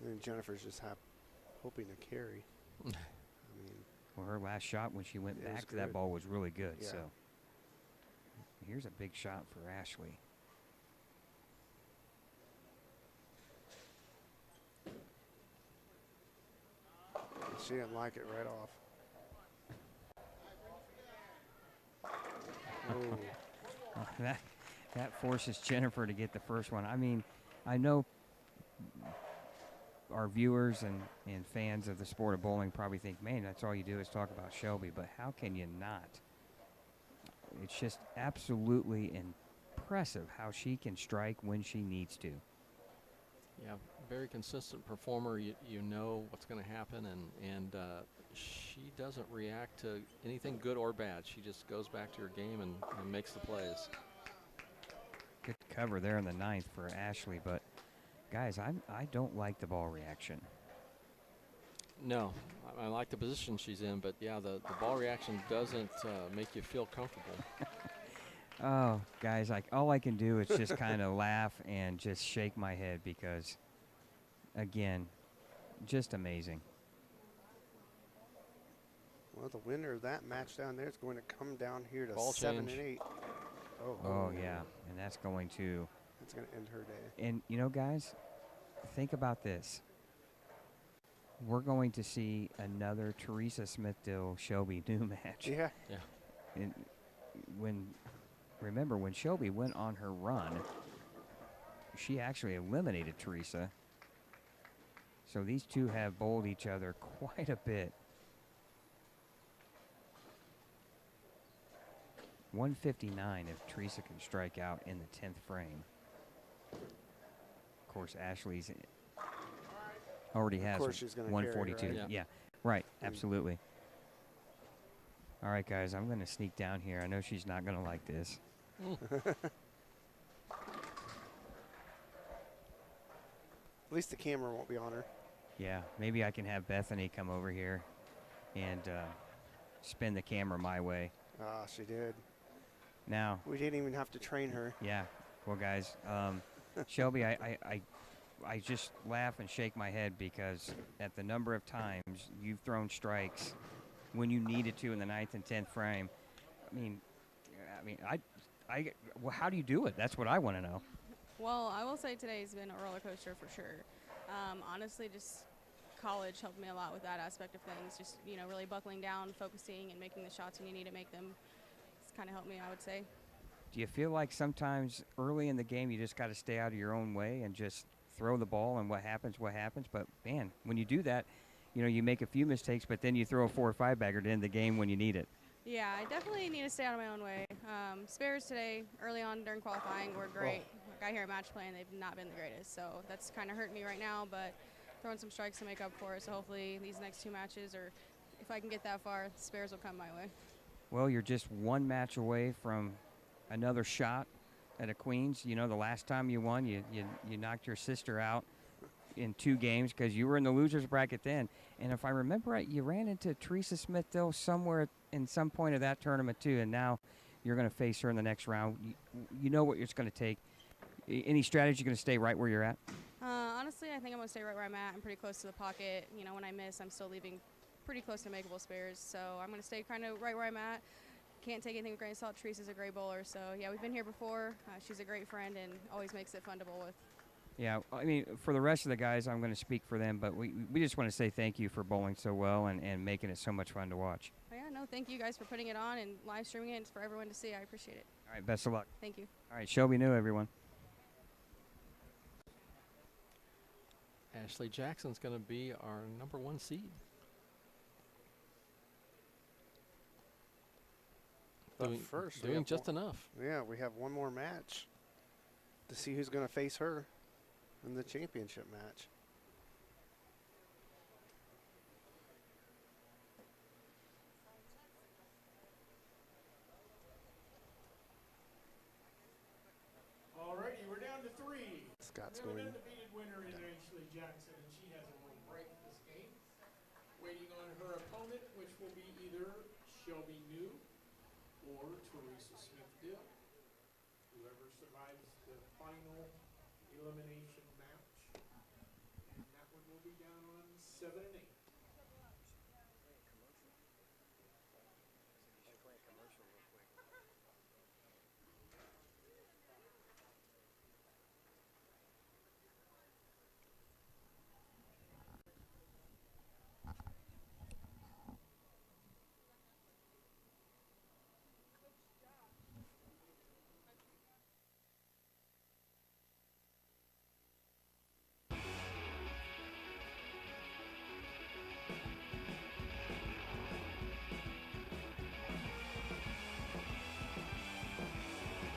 And Jennifer's just hoping to carry. I mean, well, her last shot when she went back to that ball was really good. So here's a big shot for Ashley. She didn't like it right off. Oh. That forces Jennifer to get the first one. I mean, I know our viewers and fans of the sport of bowling probably think, man, that's all you do is talk about Shelby, but how can you not? It's just absolutely impressive how she can strike when she needs to. Yeah, very consistent performer. You know what's going to happen, and she doesn't react to anything good or bad. She just goes back to her game and makes the plays. Good cover there in the 9th for Ashley, but guys, I don't like the ball reaction. No, I like the position she's in, but yeah, the ball reaction doesn't make you feel comfortable. Oh, guys, all I can do is just kind of laugh and just shake my head because, again, just amazing. Well, the winner of that match down there is going to come down here to Ball 7 change. and 8. Oh, yeah, and that's going to end her day. And, you know, guys, think about this. We're going to see another Teresa Smithdill Shelby New match. Yeah. Yeah. And remember, when Shelby went on her run, she actually eliminated Teresa. So these two have bowled each other quite a bit. 159 if Teresa can strike out in the 10th frame. Of course, Ashley's already has Of course she's gonna 142. carry, right? Yeah, right, absolutely. All right, guys, I'm going to sneak down here. I know she's not going to like this. At least the camera won't be on her. Yeah, maybe I can have Bethany come over here and spin the camera my way. Ah, she did. Now. We didn't even have to train her. Yeah. Well, guys, Shelby, I just laugh and shake my head because at the number of times you've thrown strikes when you needed to in the 9th and 10th frame, well, how do you do it? That's what I want to know. Well, I will say today's been a roller coaster for sure. Honestly, just college helped me a lot with that aspect of things. Just, really buckling down, focusing, and making the shots when you need to make them. It's kind of helped me, I would say. Do you feel like sometimes early in the game you just got to stay out of your own way and just throw the ball and what happens? But, man, when you do that, you make a few mistakes, but then you throw a 4 or 5 bagger to end the game when you need it. Yeah, I definitely need to stay out of my own way. Spares today, early on during qualifying, were great. Like I hear a match play, and they've not been the greatest. So that's kind of hurting me right now, but throwing some strikes to make up for it. So hopefully these next 2 matches, or if I can get that far, spares will come my way. Well, you're just 1 match away from another shot at a Queens. The last time you won, you knocked your sister out in 2 games because you were in the losers bracket then. And if I remember right, you ran into Teresa Smith-Dill somewhere in some point of that tournament too, and now you're going to face her in the next round. You know what it's going to take. Any strategy going to stay right where you're at? Honestly, I think I'm going to stay right where I'm at. I'm pretty close to the pocket. When I miss, I'm still leaving pretty close to makeable spares. So I'm going to stay kind of right where I'm at. Can't take anything with grain of salt. Teresa's a great bowler. So, yeah, we've been here before. She's a great friend and always makes it fun to bowl with. Yeah, for the rest of the guys, I'm going to speak for them, but we just want to say thank you for bowling so well and making it so much fun to watch. Oh, yeah, no, thank you guys for putting it on and live streaming it for everyone to see. I appreciate it. All right, best of luck. Thank you. All right, Shelby New, everyone. Ashley Jackson's going to be our #1 seed. But first, doing just enough. Yeah, we have 1 more match to see who's going to face her in the championship match. Alrighty, we're down to 3. Scott's we have going. an undefeated winner in Ashley Jackson, and she has a home break this game. Waiting on her opponent, which will be either Shelby New or Teresa Smith-Dill. Whoever survives the final elimination match. And that one will be down on 7 and 8.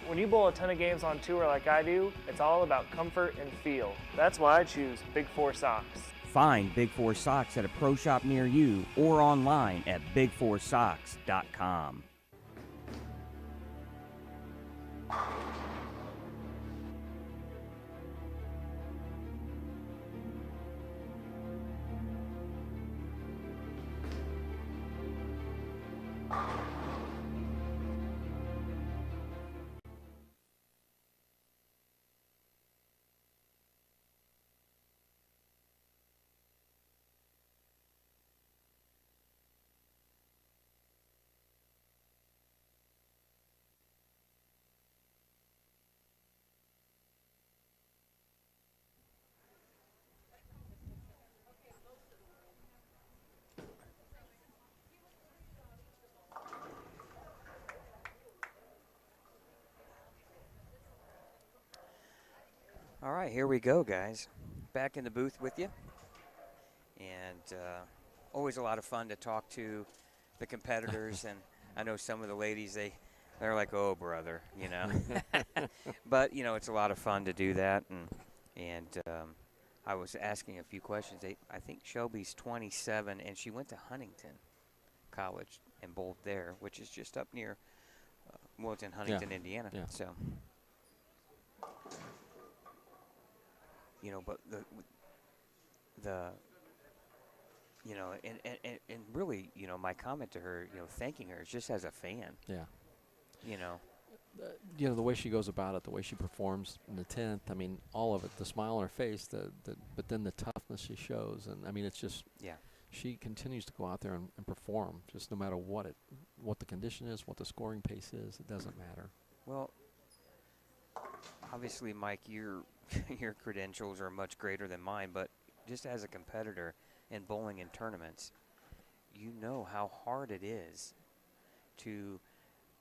When you bowl a ton of games on tour like I do, it's all about comfort and feel. That's why I choose Big 4 socks. Find Big 4 Socks at a pro shop near you or online at big4socks.com. All right, here we go, guys. Back in the booth with you. And always a lot of fun to talk to the competitors. And I know some of the ladies, they're like, oh, brother, But, it's a lot of fun to do that. And I was asking a few questions. I think Shelby's 27, and she went to Huntington College and bowled there, which is just up near Wilton, Huntington, Indiana. Yeah. So, but you know, and really, you know, my comment to her, you know, thanking her is just as a fan. Yeah. You know. You know, the way she goes about it, the way she performs in the 10th, I mean, all of it, the smile on her face, but then the toughness she shows. And, I mean, it's just, yeah, she continues to go out there and perform, just no matter what the condition is, what the scoring pace is, it doesn't matter. Well, obviously, Mike, your credentials are much greater than mine, but just as a competitor in bowling and tournaments, you know how hard it is to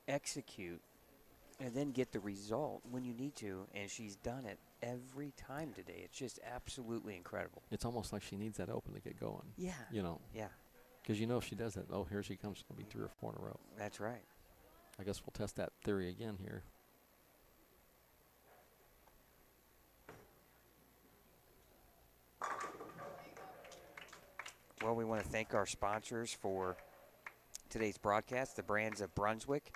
execute and then get the result when you need to, and she's done it every time today. It's just absolutely incredible. It's almost like she needs that open to get going. Yeah. You know. Yeah. Because you know if she does that, oh, here she comes. It's going to be 3 or 4 in a row. That's right. I guess we'll test that theory again here. Well, we want to thank our sponsors for today's broadcast, the Brands of Brunswick,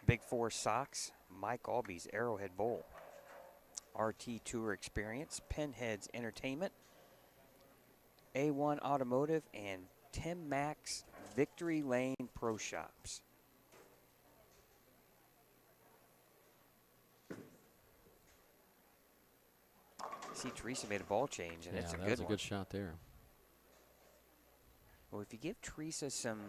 Big Four Socks, Mike Aulby's Arrowhead Bowl, RT Tour Experience, Pinheads Entertainment, A1 Automotive, and Tim Max Victory Lane Pro Shops. See, Teresa made a ball change, and it's a good one. Yeah, that was a good shot there. Well, if you give Teresa some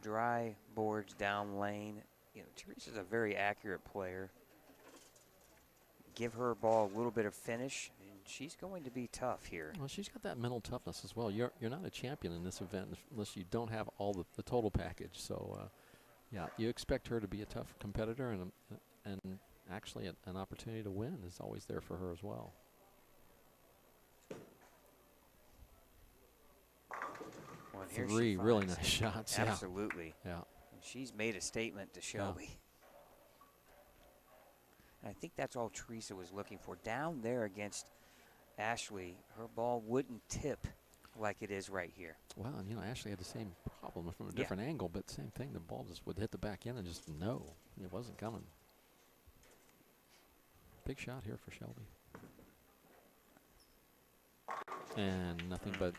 dry boards down lane, you know, Teresa's a very accurate player. Give her a ball a little bit of finish, and she's going to be tough here. Well, she's got that mental toughness as well. You're not a champion in this event unless you don't have all the total package. So, yeah, you expect her to be a tough competitor, and actually an opportunity to win is always there for her as well. Well, 3 really nice shots. Absolutely. Yeah. And she's made a statement to Shelby. Yeah. And I think that's all Teresa was looking for. Down there against Ashley, her ball wouldn't tip like it is right here. Well, and you know, Ashley had the same problem from a different angle, but same thing. The ball just would hit the back end and just no, it wasn't coming. Big shot here for Shelby. And nothing but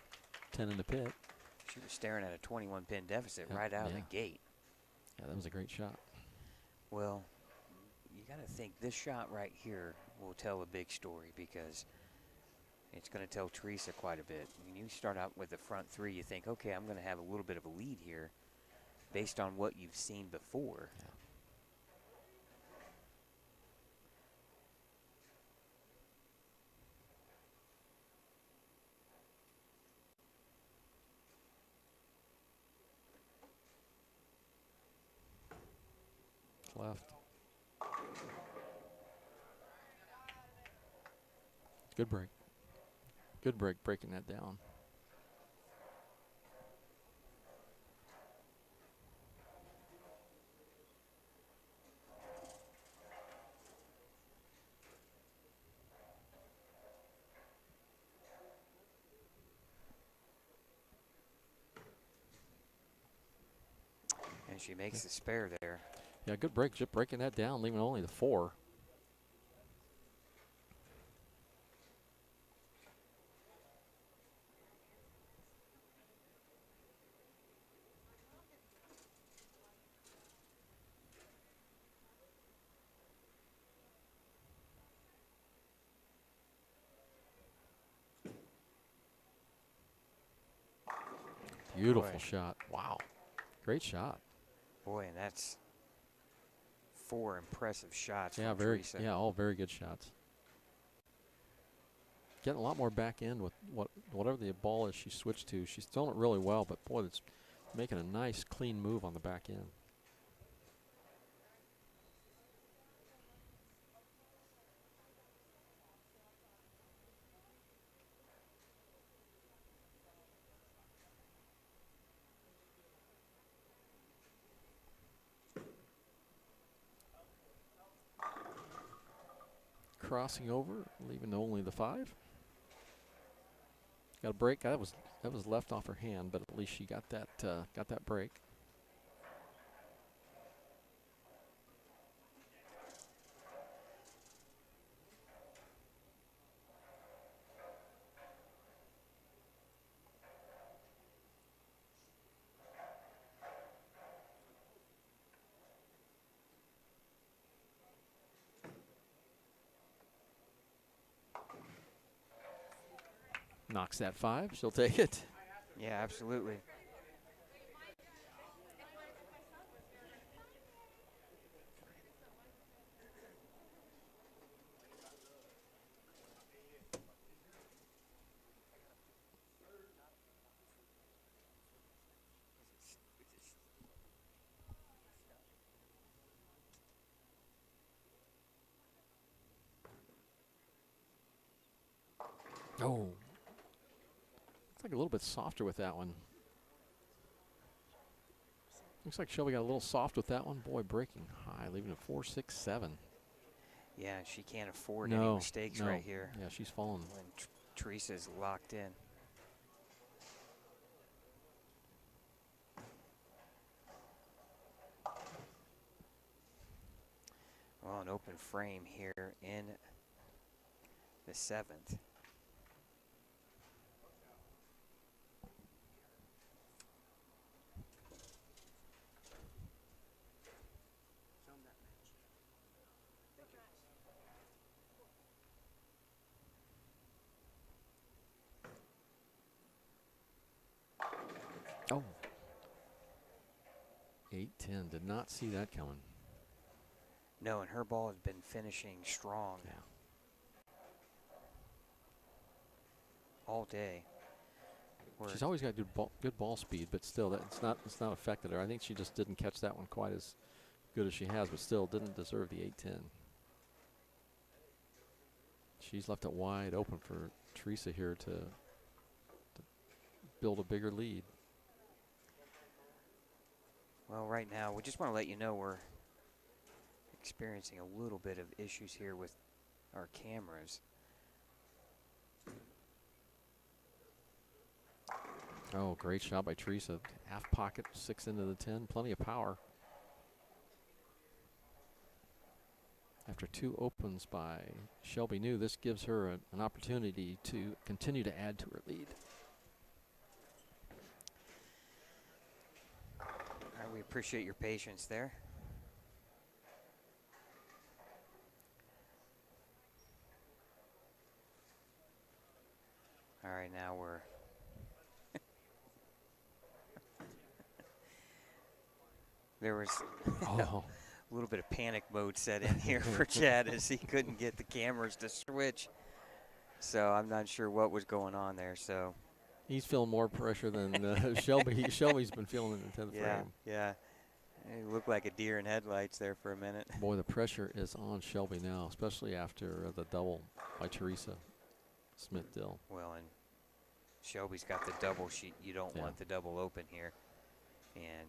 10 in the pit. She was staring at a 21-pin deficit right out of the gate. Yeah, that was a great shot. Well, you got to think this shot right here will tell a big story because it's going to tell Teresa quite a bit. When you start out with the front 3, you think, okay, I'm going to have a little bit of a lead here based on what you've seen before. Yeah. Left. Good break. Good break, breaking that down. And she makes the spare there. Yeah, good break, just breaking that down, leaving only the 4. Beautiful shot. Wow. Great shot. Boy, and that's 4 impressive shots. Yeah, from Teresa. Yeah, all very good shots. Getting a lot more back end with whatever the ball is she switched to. She's thrown it really well, but boy, it's making a nice clean move on the back end. Crossing over, leaving only the 5. Got a break. That was left off her hand, but at least she got that break. knocks that 5. She'll take it. Yeah, absolutely. Oh. Looks like a little bit softer with that one. Looks like Shelby got a little soft with that one. Boy, breaking high, leaving it 4, 6, 7. Yeah, she can't afford any mistakes right here. Yeah, she's fallen. When Teresa's locked in. Well, an open frame here in the 7th. Oh. 8-10. Did not see that coming. No, and her ball has been finishing strong all day. She's always got good ball speed, but still, it's not affected her. I think she just didn't catch that one quite as good as she has, but still didn't deserve the 8-10. She's left it wide open for Teresa here to build a bigger lead. Well, right now, we just want to let you know we're experiencing a little bit of issues here with our cameras. Oh, great shot by Teresa. Half pocket, 6 into the 10. Plenty of power. After 2 opens by Shelby New, this gives her an opportunity to continue to add to her lead. All right, we appreciate your patience there. All right, now we're there was a little bit of panic mode set in here for Chad as he couldn't get the cameras to switch. So I'm not sure what was going on there. So he's feeling more pressure than Shelby. Shelby's been feeling it in the 10th frame. Yeah. It looked like a deer in headlights there for a minute. Boy, the pressure is on Shelby now, especially after the double by Teresa Smith-Dill. Well, and Shelby's got the double sheet. You don't want the double open here. And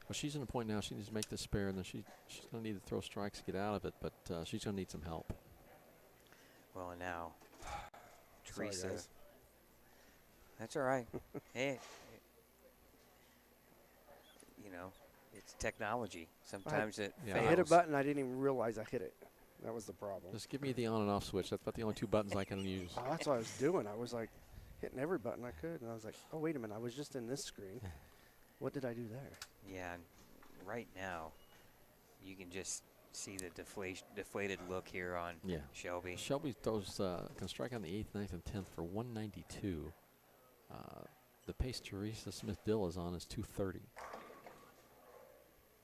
well, she's in a point now. She needs to make this spare, and then she's going to need to throw strikes to get out of it, but she's going to need some help. Well, and now Teresa. Sorry, guys. That's all right. Hey, you know, it's technology. Sometimes it fails. I hit a button. I didn't even realize I hit it. That was the problem. Just give me the on and off switch. That's about the only 2 buttons I can use. Oh, that's what I was doing. I was like hitting every button I could, and I was like, oh, wait a minute. I was just in this screen. What did I do there? Yeah, and right now you can just see the deflated look here on Shelby. Shelby throws can strike on the 8th, 9th, and 10th for 192. The pace Teresa Smith-Dill is on is 230.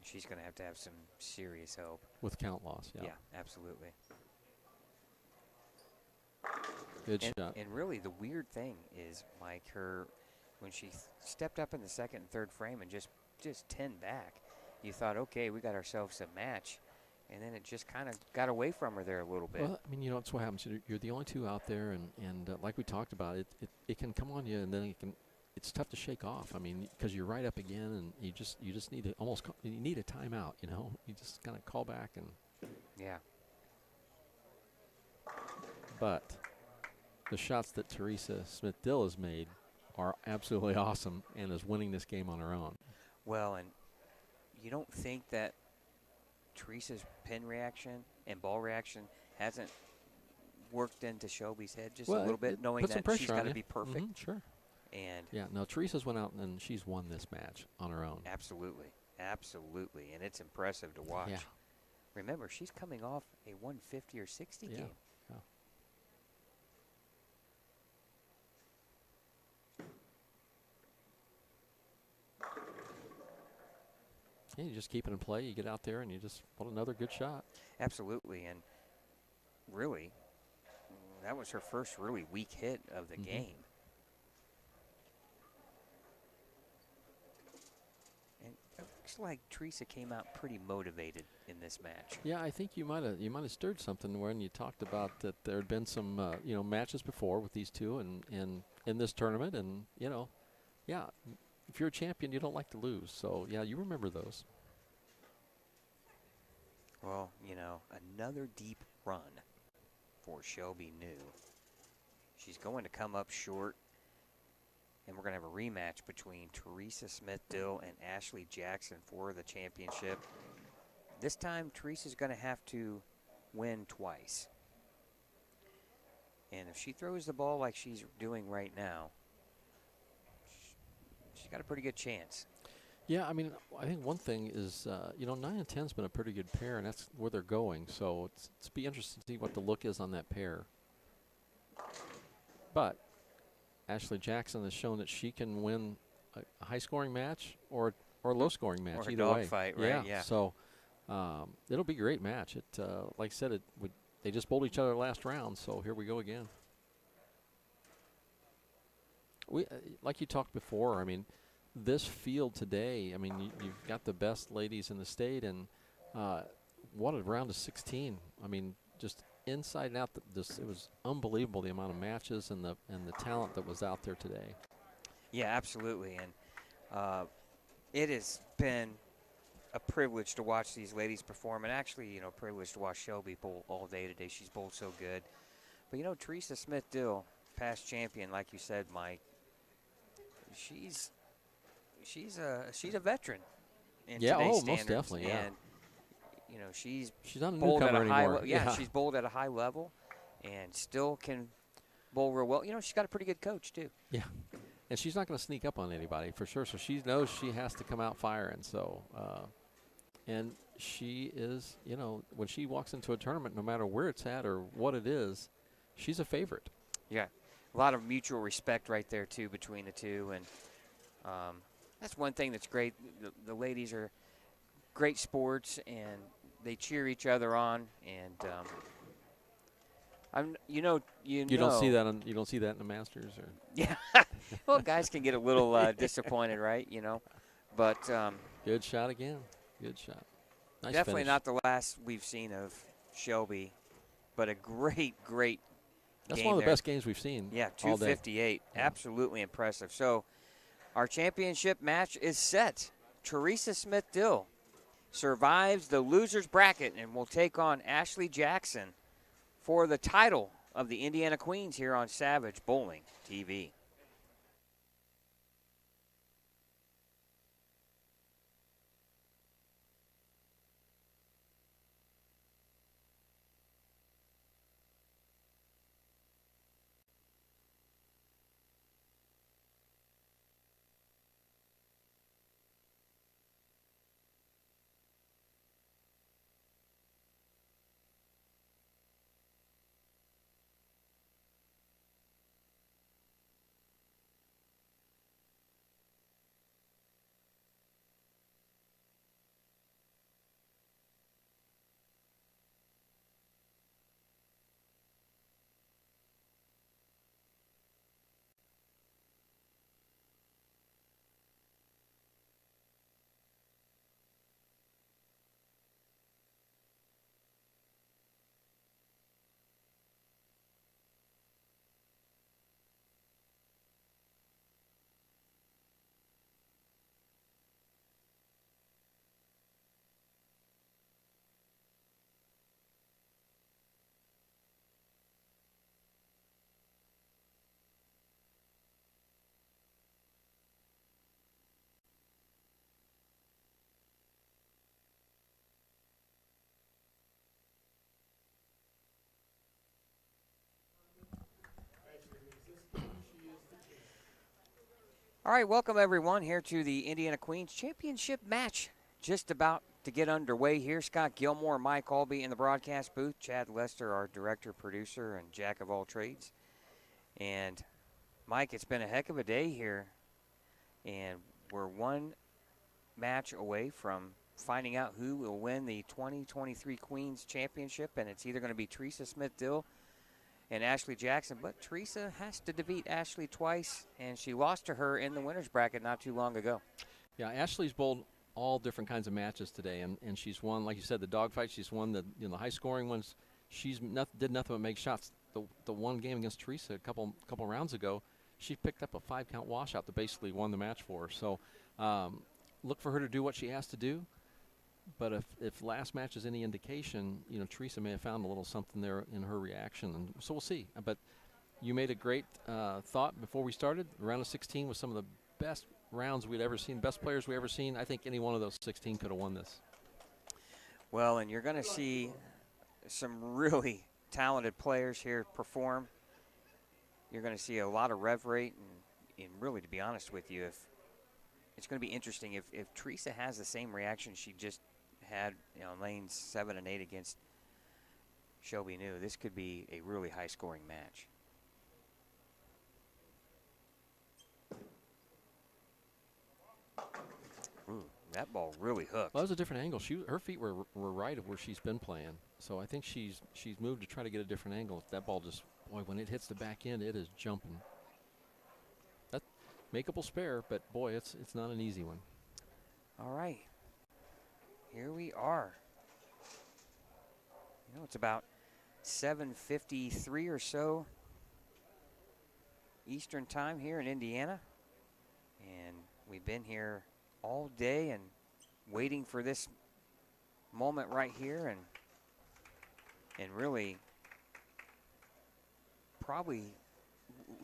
She's going to have some serious help. With count loss, yeah. Yeah, absolutely. Good shot. And really the weird thing is, Mike, when she stepped up in the 2nd and 3rd frame and just 10 back, you thought, okay, we got ourselves a match. And then it just kind of got away from her there a little bit. Well, I mean, you know, that's what happens. You're the only 2 out there, and like we talked about, it can come on you, and then it's tough to shake off. I mean, because you're right up again, and you just need to you need a timeout. You know, you just kind of call back and. Yeah. But the shots that Teresa Smith-Dill has made are absolutely awesome, and is winning this game on her own. Well, and you don't think that Teresa's pin reaction and ball reaction hasn't worked into Shelby's head just a little bit, knowing that she's got to be perfect? Sure. And yeah, no, Teresa's went out and she's won this match on her own. Absolutely, absolutely, and it's impressive to watch. Yeah. Remember, she's coming off a 150 or 60 game. Yeah. Yeah, you just keep it in play. You get out there and you just put another good shot. Absolutely, and really, that was her first really weak hit of the game. And it looks like Teresa came out pretty motivated in this match. Yeah, I think you might have stirred something when you talked about that there had been some matches before with these two and in this tournament, and yeah, if you're a champion, you don't like to lose. So yeah, you remember those. Well, another deep run for Shelby New. She's going to come up short, and we're going to have a rematch between Teresa Smith-Dill and Ashley Jackson for the championship. This time, Teresa's going to have to win twice. And if she throws the ball like she's doing right now, she's got a pretty good chance. Yeah, I mean, I think one thing is, 9 and 10's been a pretty good pair, and that's where they're going. So it's be interesting to see what the look is on that pair. But Ashley Jackson has shown that she can win a high-scoring match or a low-scoring match, or either a way. dogfight, right? Yeah. So it'll be a great match. Like I said, they just bowled each other last round, so here we go again. Like you talked before, I mean, this field today, I mean, you've got the best ladies in the state, and what a round of 16. I mean, just inside and out, it was unbelievable, the amount of matches and the talent that was out there today. Yeah, absolutely, and it has been a privilege to watch these ladies perform, and actually, a privilege to watch Shelby bowl all day today. She's bowled so good. But, Teresa Smith-Dill, past champion, like you said, Mike, she's a veteran in today's standards. Most definitely, yeah. And she's not a bowled newcomer at a high anymore. yeah, she's bowled at a high level, and still can bowl real well. She's got a pretty good coach too. Yeah, and she's not going to sneak up on anybody for sure. So she knows she has to come out firing. So, and she is, when she walks into a tournament, no matter where it's at or what it is, she's a favorite. Yeah, a lot of mutual respect right there too between the two, and that's one thing that's great. The ladies are great sports, and they cheer each other on. And you don't see that you don't see that in the Masters, or yeah. Well, guys can get a little disappointed, right? But good shot again. Good shot. Nice definitely finish. not the last we've seen of Shelby, but a great That's game one of the there. best games we've seen. Yeah, all day. 258. Absolutely impressive. So our championship match is set. Teresa Smith-Dill survives the loser's bracket and will take on Ashley Jackson for the title of the Indiana Queens here on Savage Bowling TV. All right, welcome everyone here to the Indiana Queens Championship match. Just about to get underway here. Scott Gilmore, Mike Aulby in the broadcast booth. Chad Lester, our director, producer, and jack of all trades. And Mike, it's been a heck of a day here. And we're one match away from finding out who will win the 2023 Queens Championship, and it's either going to be Teresa Smith-Dill and Ashley Jackson, but Teresa has to defeat Ashley twice, and she lost to her in the winner's bracket not too long ago. Yeah, Ashley's bowled all different kinds of matches today, and she's won, like you said, the dogfight. She's won the high-scoring ones. She's did nothing but make shots. The one game against Teresa a couple rounds ago, she picked up a 5-count washout that basically won the match for her. So look for her to do what she has to do. But if last match is any indication, Teresa may have found a little something there in her reaction, and so we'll see. But you made a great thought before we started. The round of 16 was some of the best rounds we'd ever seen, best players we ever seen. I think any one of those 16 could have won this. Well, and you're going to see some really talented players here perform. You're going to see a lot of rev rate, and really, to be honest with you, it's going to be interesting if Teresa has the same reaction she just had in lanes 7 and 8 against Shelby New. This could be a really high-scoring match. Ooh, that ball really hooked. Well, that was a different angle. Her feet were right of where she's been playing. So I think she's moved to try to get a different angle. That ball just, boy, when it hits the back end, it is jumping. That makeable spare, but boy, it's not an easy one. All right. Here we are. It's about 7:53 or so Eastern time here in Indiana. And we've been here all day and waiting for this moment right here, and really probably,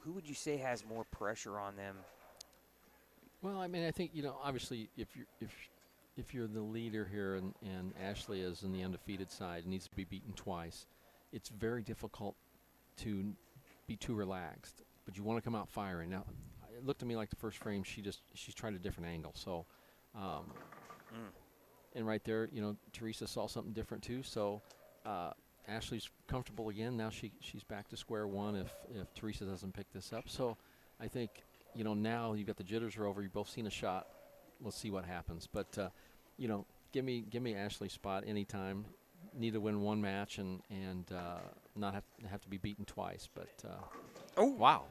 who would you say has more pressure on them? Well, I mean, I think, obviously if you're the leader here and Ashley is in the undefeated side, needs to be beaten twice, it's very difficult to be too relaxed, but you want to come out firing. Now, it looked to me like the first frame she's tried a different angle. So, and right there, Teresa saw something different too. So, Ashley's comfortable again. Now she's back to square one if Teresa doesn't pick this up. So, I think now you've got the jitters are over. You've both seen a shot. Let's see what happens. But give me Ashley's spot anytime. Need to win one match and not have to be beaten twice. But oh wow.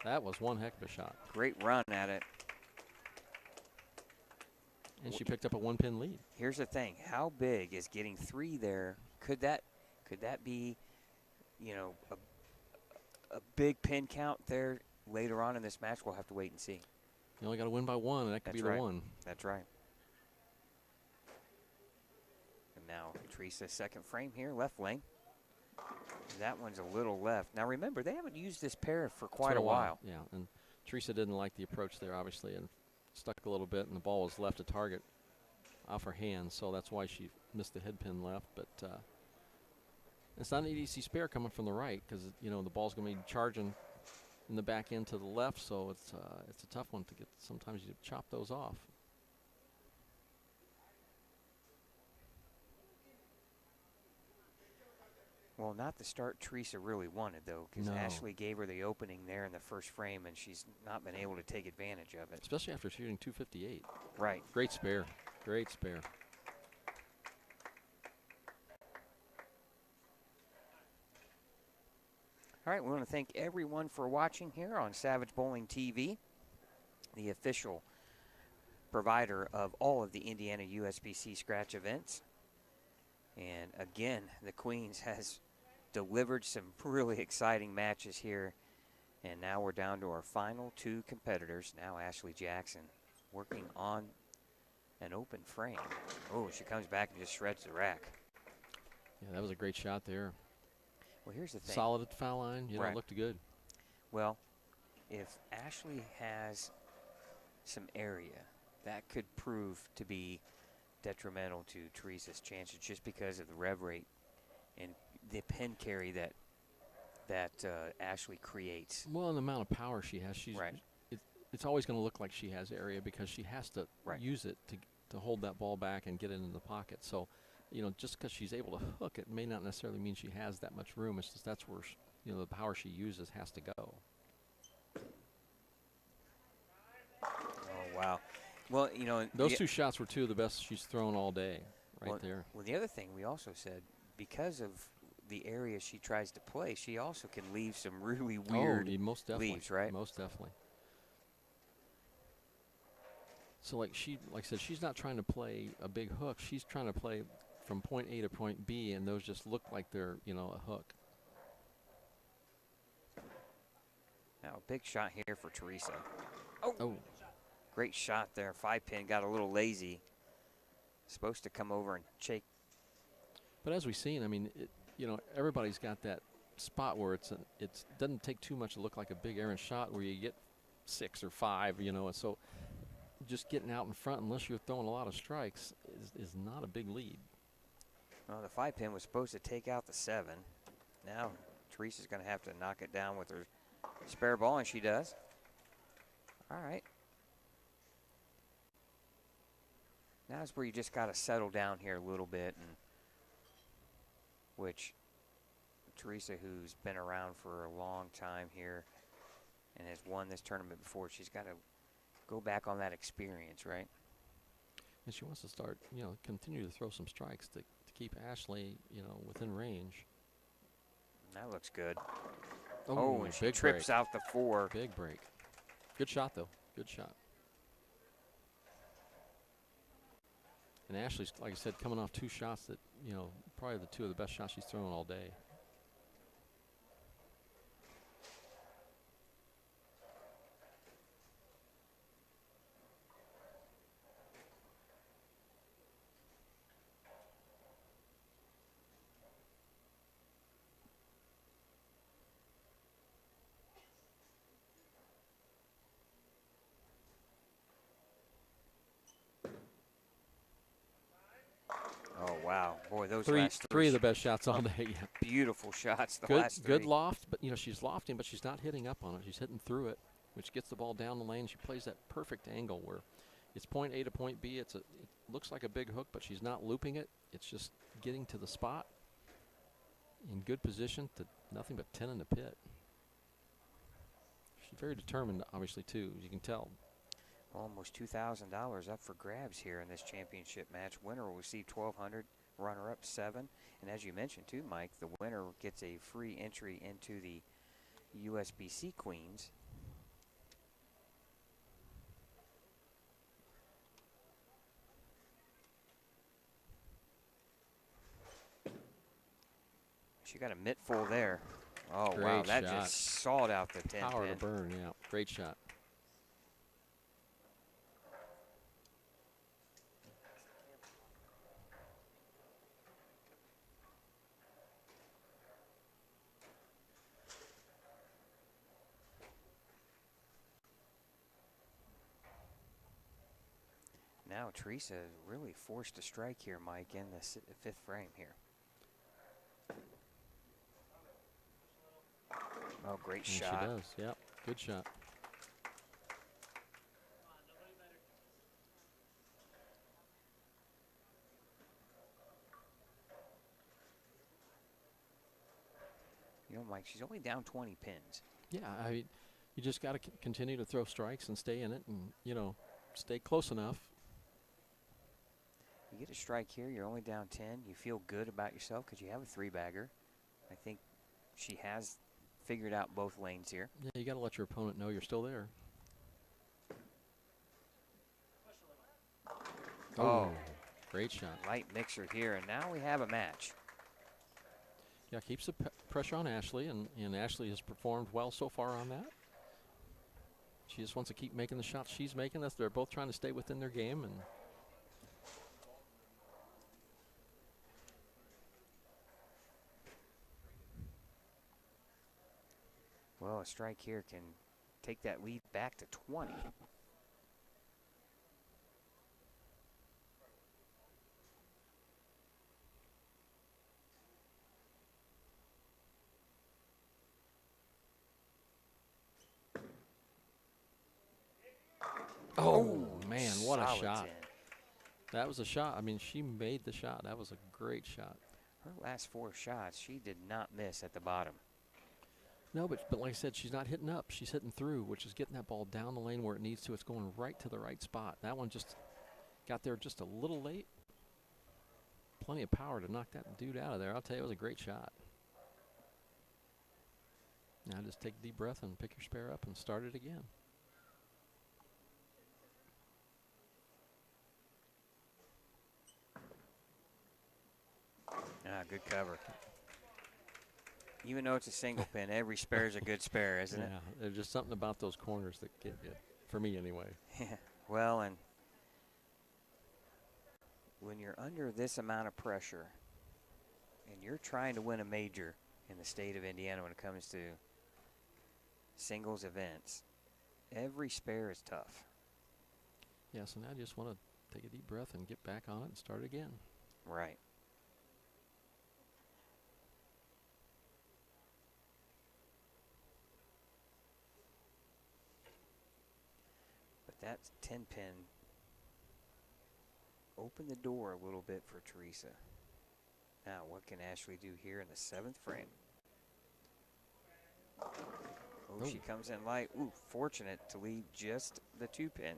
That was one heck of a shot. Great run at it. And she picked up a 1-pin lead. Here's the thing. How big is getting 3 there? Could that be, a big pin count there later on in this match? We'll have to wait and see. You only got to win by 1, and that could be the one. That's right. And now Teresa's second frame here, left lane. That one's a little left. Now remember, they haven't used this pair for quite a while. Yeah, and Teresa didn't like the approach there, obviously, and stuck a little bit, and the ball was left to target off her hand, so that's why she missed the head pin left. But it's not an EDC spare coming from the right because, the ball's going to be charging in the back end to the left, so it's a tough one to get. Sometimes you chop those off. Well, not the start Teresa really wanted, though, because Ashley gave her the opening there in the first frame, and she's not been able to take advantage of it. Especially after shooting 258. Right. Great spare. Great spare. All right, we want to thank everyone for watching here on Savage Bowling TV, the official provider of all of the Indiana USBC scratch events. And again, the Queens has delivered some really exciting matches here. And now we're down to our final 2 competitors. Now Ashley Jackson working on an open frame. Oh, she comes back and just shreds the rack. Yeah, that was a great shot there. Well, here's the thing. Solid at the foul line. It looked good. Well, if Ashley has some area, that could prove to be detrimental to Teresa's chances just because of the rev rate and the pin carry that Ashley creates. Well, and the amount of power she has, it's always going to look like she has area because she has to use it to hold that ball back and get it into the pocket. So, just because she's able to hook it may not necessarily mean she has that much room. It's just that's where the power she uses has to go. Oh, wow. Well, you know, those two shots were two of the best she's thrown all day, right there. Well, the other thing we also said, because of the area she tries to play, she also can leave some really weird most definitely. leaves, right? Most definitely. So like I said, she's not trying to play a big hook. She's trying to play from point A to point B, and those just look like they're, you know, a hook. Now, a big shot here for Teresa. Oh. Great shot there. 5-pin got a little lazy. Supposed to come over and shake. But as we've seen, I mean, you know, everybody's got that spot where it doesn't take too much to look like a big errant shot where you get 6 or 5, you know, and so just getting out in front, unless you're throwing a lot of strikes, is not a big lead. Well, the 5-pin was supposed to take out the 7. Now Teresa's going to have to knock it down with her spare ball, and she does. All right. Now is where you just got to settle down here a little bit, and which Teresa, who's been around for a long time here and has won this tournament before, she's got to go back on that experience, right? And she wants to start, you know, continue to throw some strikes to keep Ashley, you know, within range. That looks good. Oh, and she trips out the 4. Big break. Good shot, though. Good shot. And Ashley's, like I said, coming off 2 shots that, you know, probably the 2 of the best shots she's thrown all day. Oh, wow. Boy, those three last of the best shots all day. Yeah. Beautiful shots, the good, last 3. Good loft, but, you know, she's lofting, but she's not hitting up on it. She's hitting through it, which gets the ball down the lane. She plays that perfect angle where it's point A to point B. It looks like a big hook, but she's not looping it. It's just getting to the spot in good position to nothing but 10 in the pit. She's very determined, obviously, too, as you can tell. Almost $2,000 up for grabs here in this championship match. Winner will receive $1,200, runner-up $7. And as you mentioned, too, Mike, the winner gets a free entry into the USBC Queens. She got a mitt full there. Oh, Great wow, that shot. just sawed out the 10 Power pin. to burn, yeah. Great shot. Now Teresa is really forced to strike here, Mike, in the 5th frame here. Oh, great And shot. She does, yep. Good shot. You know, Mike, she's only down 20 pins. Yeah, you just got to continue to throw strikes and stay in it and, you know, stay close enough. You get a strike here, you're only down 10. You feel good about yourself because you have a 3-bagger. I think she has figured out both lanes here. Yeah, you got to let your opponent know you're still there. Oh, great shot. Light mixer here, and now we have a match. Yeah, keeps the pressure on Ashley, and Ashley has performed well so far on that. She just wants to keep making the shots she's making. They're both trying to stay within their game. And well, a strike here can take that lead back to 20. oh man, what a solid shot. 10. That was a shot. I mean, she made the shot. That was a great shot. Her last 4 shots, she did not miss at the bottom. No, but like I said, she's not hitting up. She's hitting through, which is getting that ball down the lane where it needs to. It's going right to the right spot. That one just got there just a little late. Plenty of power to knock that dude out of there. I'll tell you, it was a great shot. Now just take a deep breath and pick your spare up and start it again. Good cover. Even though it's a single pin, every spare is a good spare, isn't it? Yeah, there's just something about those corners that get you, for me anyway. Yeah, well, and when you're under this amount of pressure and you're trying to win a major in the state of Indiana when it comes to singles events, every spare is tough. Yeah, so now I just want to take a deep breath and get back on it and start again. Right. That 10-pin opened the door a little bit for Teresa. Now, what can Ashley do here in the 7th frame? Oh, she comes in light. Ooh, fortunate to leave just the 2-pin.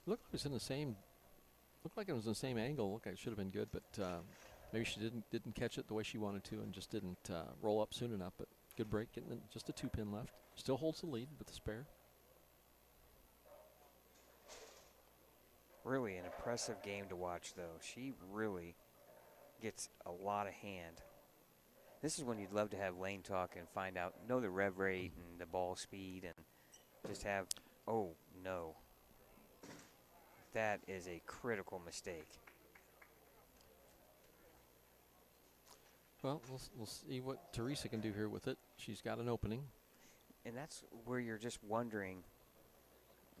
Looked like it was in the same. Looked like it was in the same angle. Looked like it should have been good, but maybe she didn't catch it the way she wanted to, and just didn't roll up soon enough. But good break, getting just a 2-pin left. Still holds the lead with the spare. Really an impressive game to watch, though. She really gets a lot of hand. This is when you'd love to have lane talk and find out, know the rev rate and the ball speed, and just have, oh, no. That is a critical mistake. Well, we'll see what Teresa can do here with it. She's got an opening. And that's where you're just wondering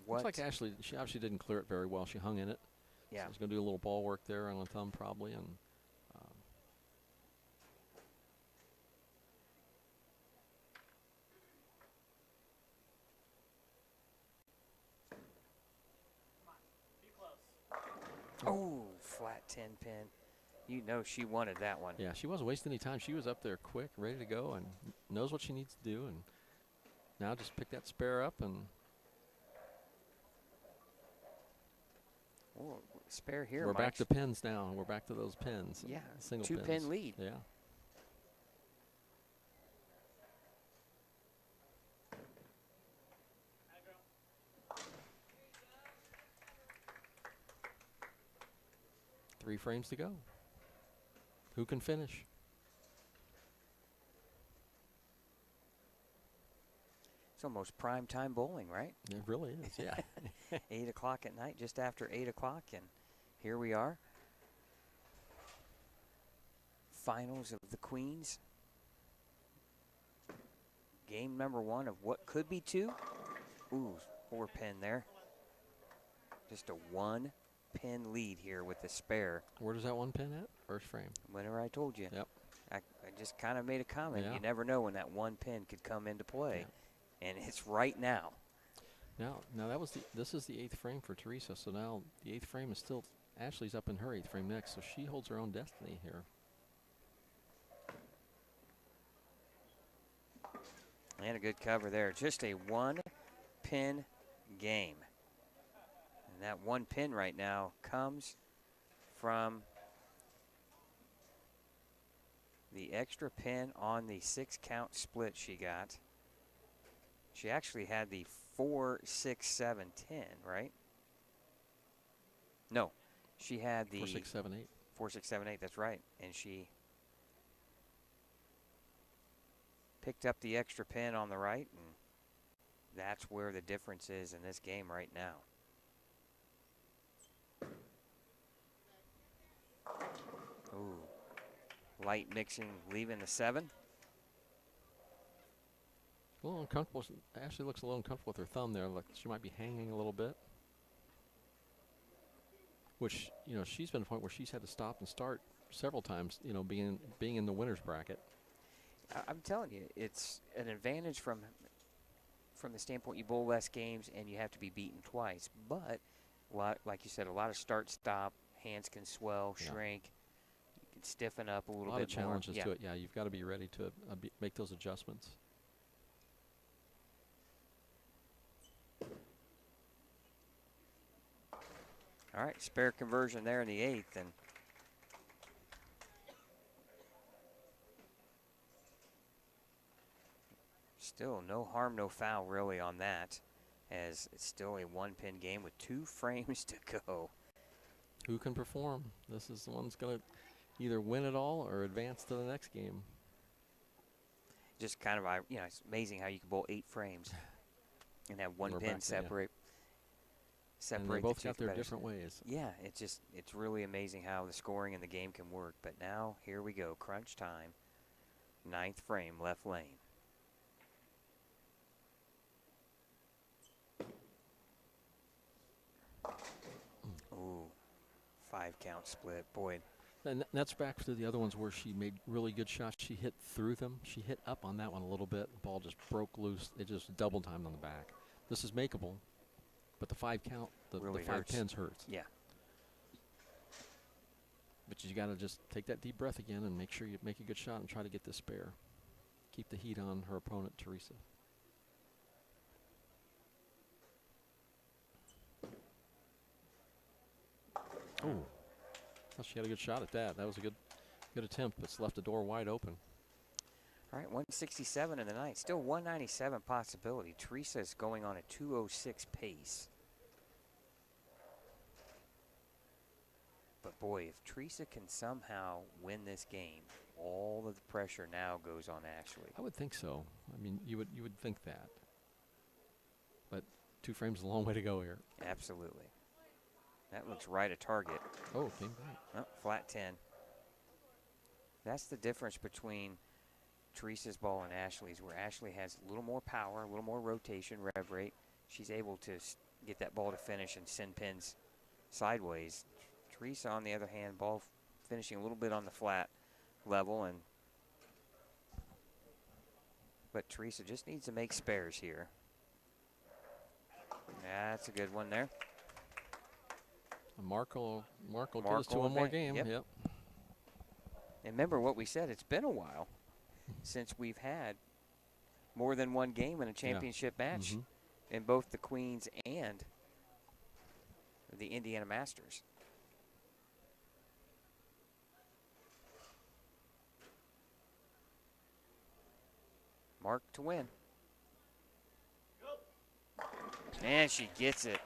what. Looks like Ashley, she obviously didn't clear it very well. She hung in it. Yeah. So she's going to do a little ball work there on the thumb probably. And oh, flat 10-pin. You know she wanted that one. yeah, she wasn't wasting any time. She was up there quick, ready to go, and knows what she needs to do. And now just pick that spare up and. Oh, spare here. We're back to pins now. We're back to those pins. Yeah, single 2-pin pins. lead. Yeah. Three frames to go. Who can finish? It's almost prime time bowling, right? It really is, yeah. 8 o'clock at night, just after 8 o'clock, and here we are. Finals of the Queens. Game number 1 of what could be 2. Ooh, 4-pin there. Just a 1-pin lead here with the spare. Where does that 1 pin at? First frame. Whenever I told you. Yep. I just kind of made a comment. Yeah. You never know when that 1 pin could come into play. Yeah. And it's right now. Now that was this is the 8th frame for Teresa. So now the 8th frame is still, Ashley's up in her 8th frame next. So she holds her own destiny here. And a good cover there. Just a 1-pin game. And that 1 pin right now comes from the extra pin on the 6-count split she got. She actually had the 4, 6, 7, 10, right? No, she had the 4, 6, 7, 8. 4, 6, 7, 8, that's right. And she picked up the extra pin on the right, and that's where the difference is in this game right now. Ooh, light mixing, leaving the 7. A little uncomfortable. Ashley looks a little uncomfortable with her thumb there. Like she might be hanging a little bit. Which, you know, she's been at a point where she's had to stop and start several times, you know, being in the winner's bracket. I'm telling you, it's an advantage from the standpoint you bowl less games and you have to be beaten twice. But, like you said, a lot of start-stop, hands can swell, shrink, you can stiffen up a little bit more. A lot of challenges to it, yeah. You've got to be ready to make those adjustments. All right, spare conversion there in the 8th, and still no harm, no foul really on that, as it's still a 1-pin game with 2 frames to go. Who can perform? This is the one that's going to either win it all or advance to the next game. Just kind of, it's amazing how you can bowl 8 frames and have one We're pin back to, yeah. separate And they both the two got their competitors. different ways. Yeah, it's really amazing how the scoring in the game can work. But now, here we go, crunch time. 9th frame, left lane. Ooh, 5-count split, boy. And that's back to the other ones where she made really good shots. She hit through them. She hit up on that one a little bit. The ball just broke loose. It just double timed on the back. This is makeable, but the 5-count, the Really 5 hurts. pins hurts. Yeah. But you got to just take that deep breath again and make sure you make a good shot and try to get this spare. Keep the heat on her opponent, Teresa. Oh, well, she had a good shot at that. That was a good attempt. It's left the door wide open. All right, 167 in the 9th. Still 197 possibility. Teresa's going on a 206 pace. But boy, if Teresa can somehow win this game, all of the pressure now goes on Ashley. I would think so. I mean, you would think that. But 2 frames is a long way to go here. Absolutely. That looks right at target. Oh, came back. Oh, flat 10. That's the difference between Teresa's ball and Ashley's, where Ashley has a little more power, a little more rotation, rev rate. She's able to get that ball to finish and send pins sideways. Teresa, on the other hand, ball finishing a little bit on the flat level, but Teresa just needs to make spares here. That's a good one there. Marco gives us to one more game. Yep. And remember what we said, it's been a while since we've had more than one game in a championship match in both the Queens and the Indiana Masters. Mark to win. And she gets it.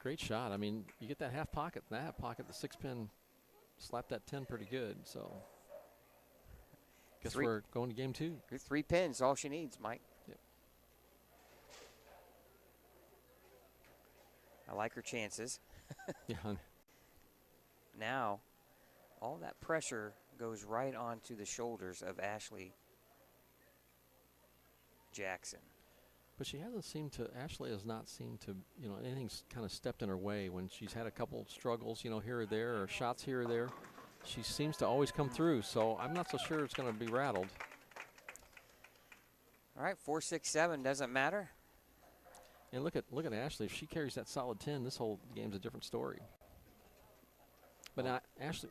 Great shot. I mean, you get that half pocket. In that half pocket, the 6-pin slapped that 10 pretty good. So, guess we're going to game 2. 3 pins, all she needs, Mike. Yep. I like her chances. Yeah. Now, all that pressure goes right onto the shoulders of Ashley Jackson. But she hasn't seemed to, Ashley has not seemed to, anything's kind of stepped in her way when she's had a couple struggles, here or there, or shots here or there. She seems to always come through, so I'm not so sure it's going to be rattled. All right, 4-6-7, doesn't matter. And look at Ashley. If she carries that solid 10, this whole game's a different story. But now Ashley,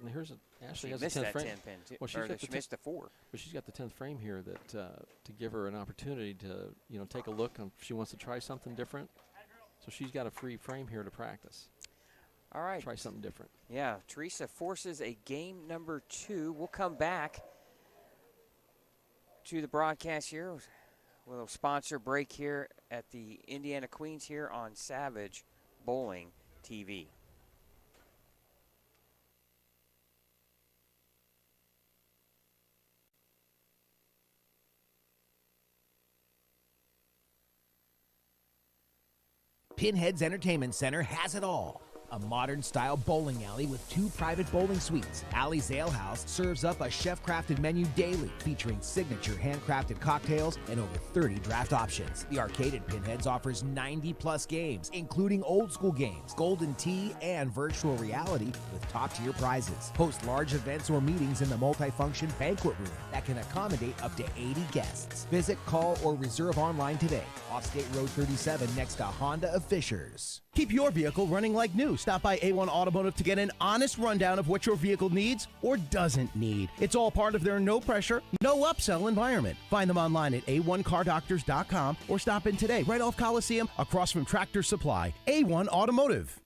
Ashley has a 10th frame. 10 pin too. Well, She missed the 4. But she's got the 10th frame here that to give her an opportunity to take a look if she wants to try something different. So she's got a free frame here to practice. All right. Try something different. Yeah, Teresa forces a game number 2. We'll come back to the broadcast here with a little sponsor break here at the Indiana Queens here on Savage Bowling TV. Pinheads Entertainment Center has it all. A modern-style bowling alley with 2 private bowling suites. Alley's Ale House serves up a chef-crafted menu daily, featuring signature handcrafted cocktails and over 30 draft options. The arcade at Pinheads offers 90-plus games, including old-school games, Golden Tee, and virtual reality with top-tier prizes. Host large events or meetings in the multifunction banquet room that can accommodate up to 80 guests. Visit, call, or reserve online today. Off State Road 37 next to Honda of Fishers. Keep your vehicle running like new. Stop by A1 Automotive to get an honest rundown of what your vehicle needs or doesn't need. It's all part of their no pressure, no upsell environment. Find them online at a1cardoctors.com or stop in today right off Coliseum across from Tractor Supply. A1 Automotive.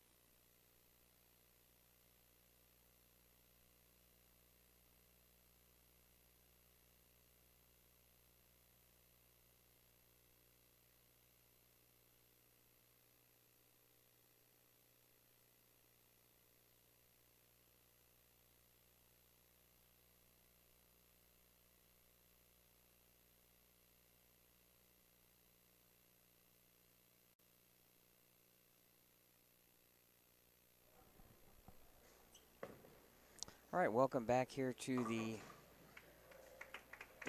All right, welcome back here to the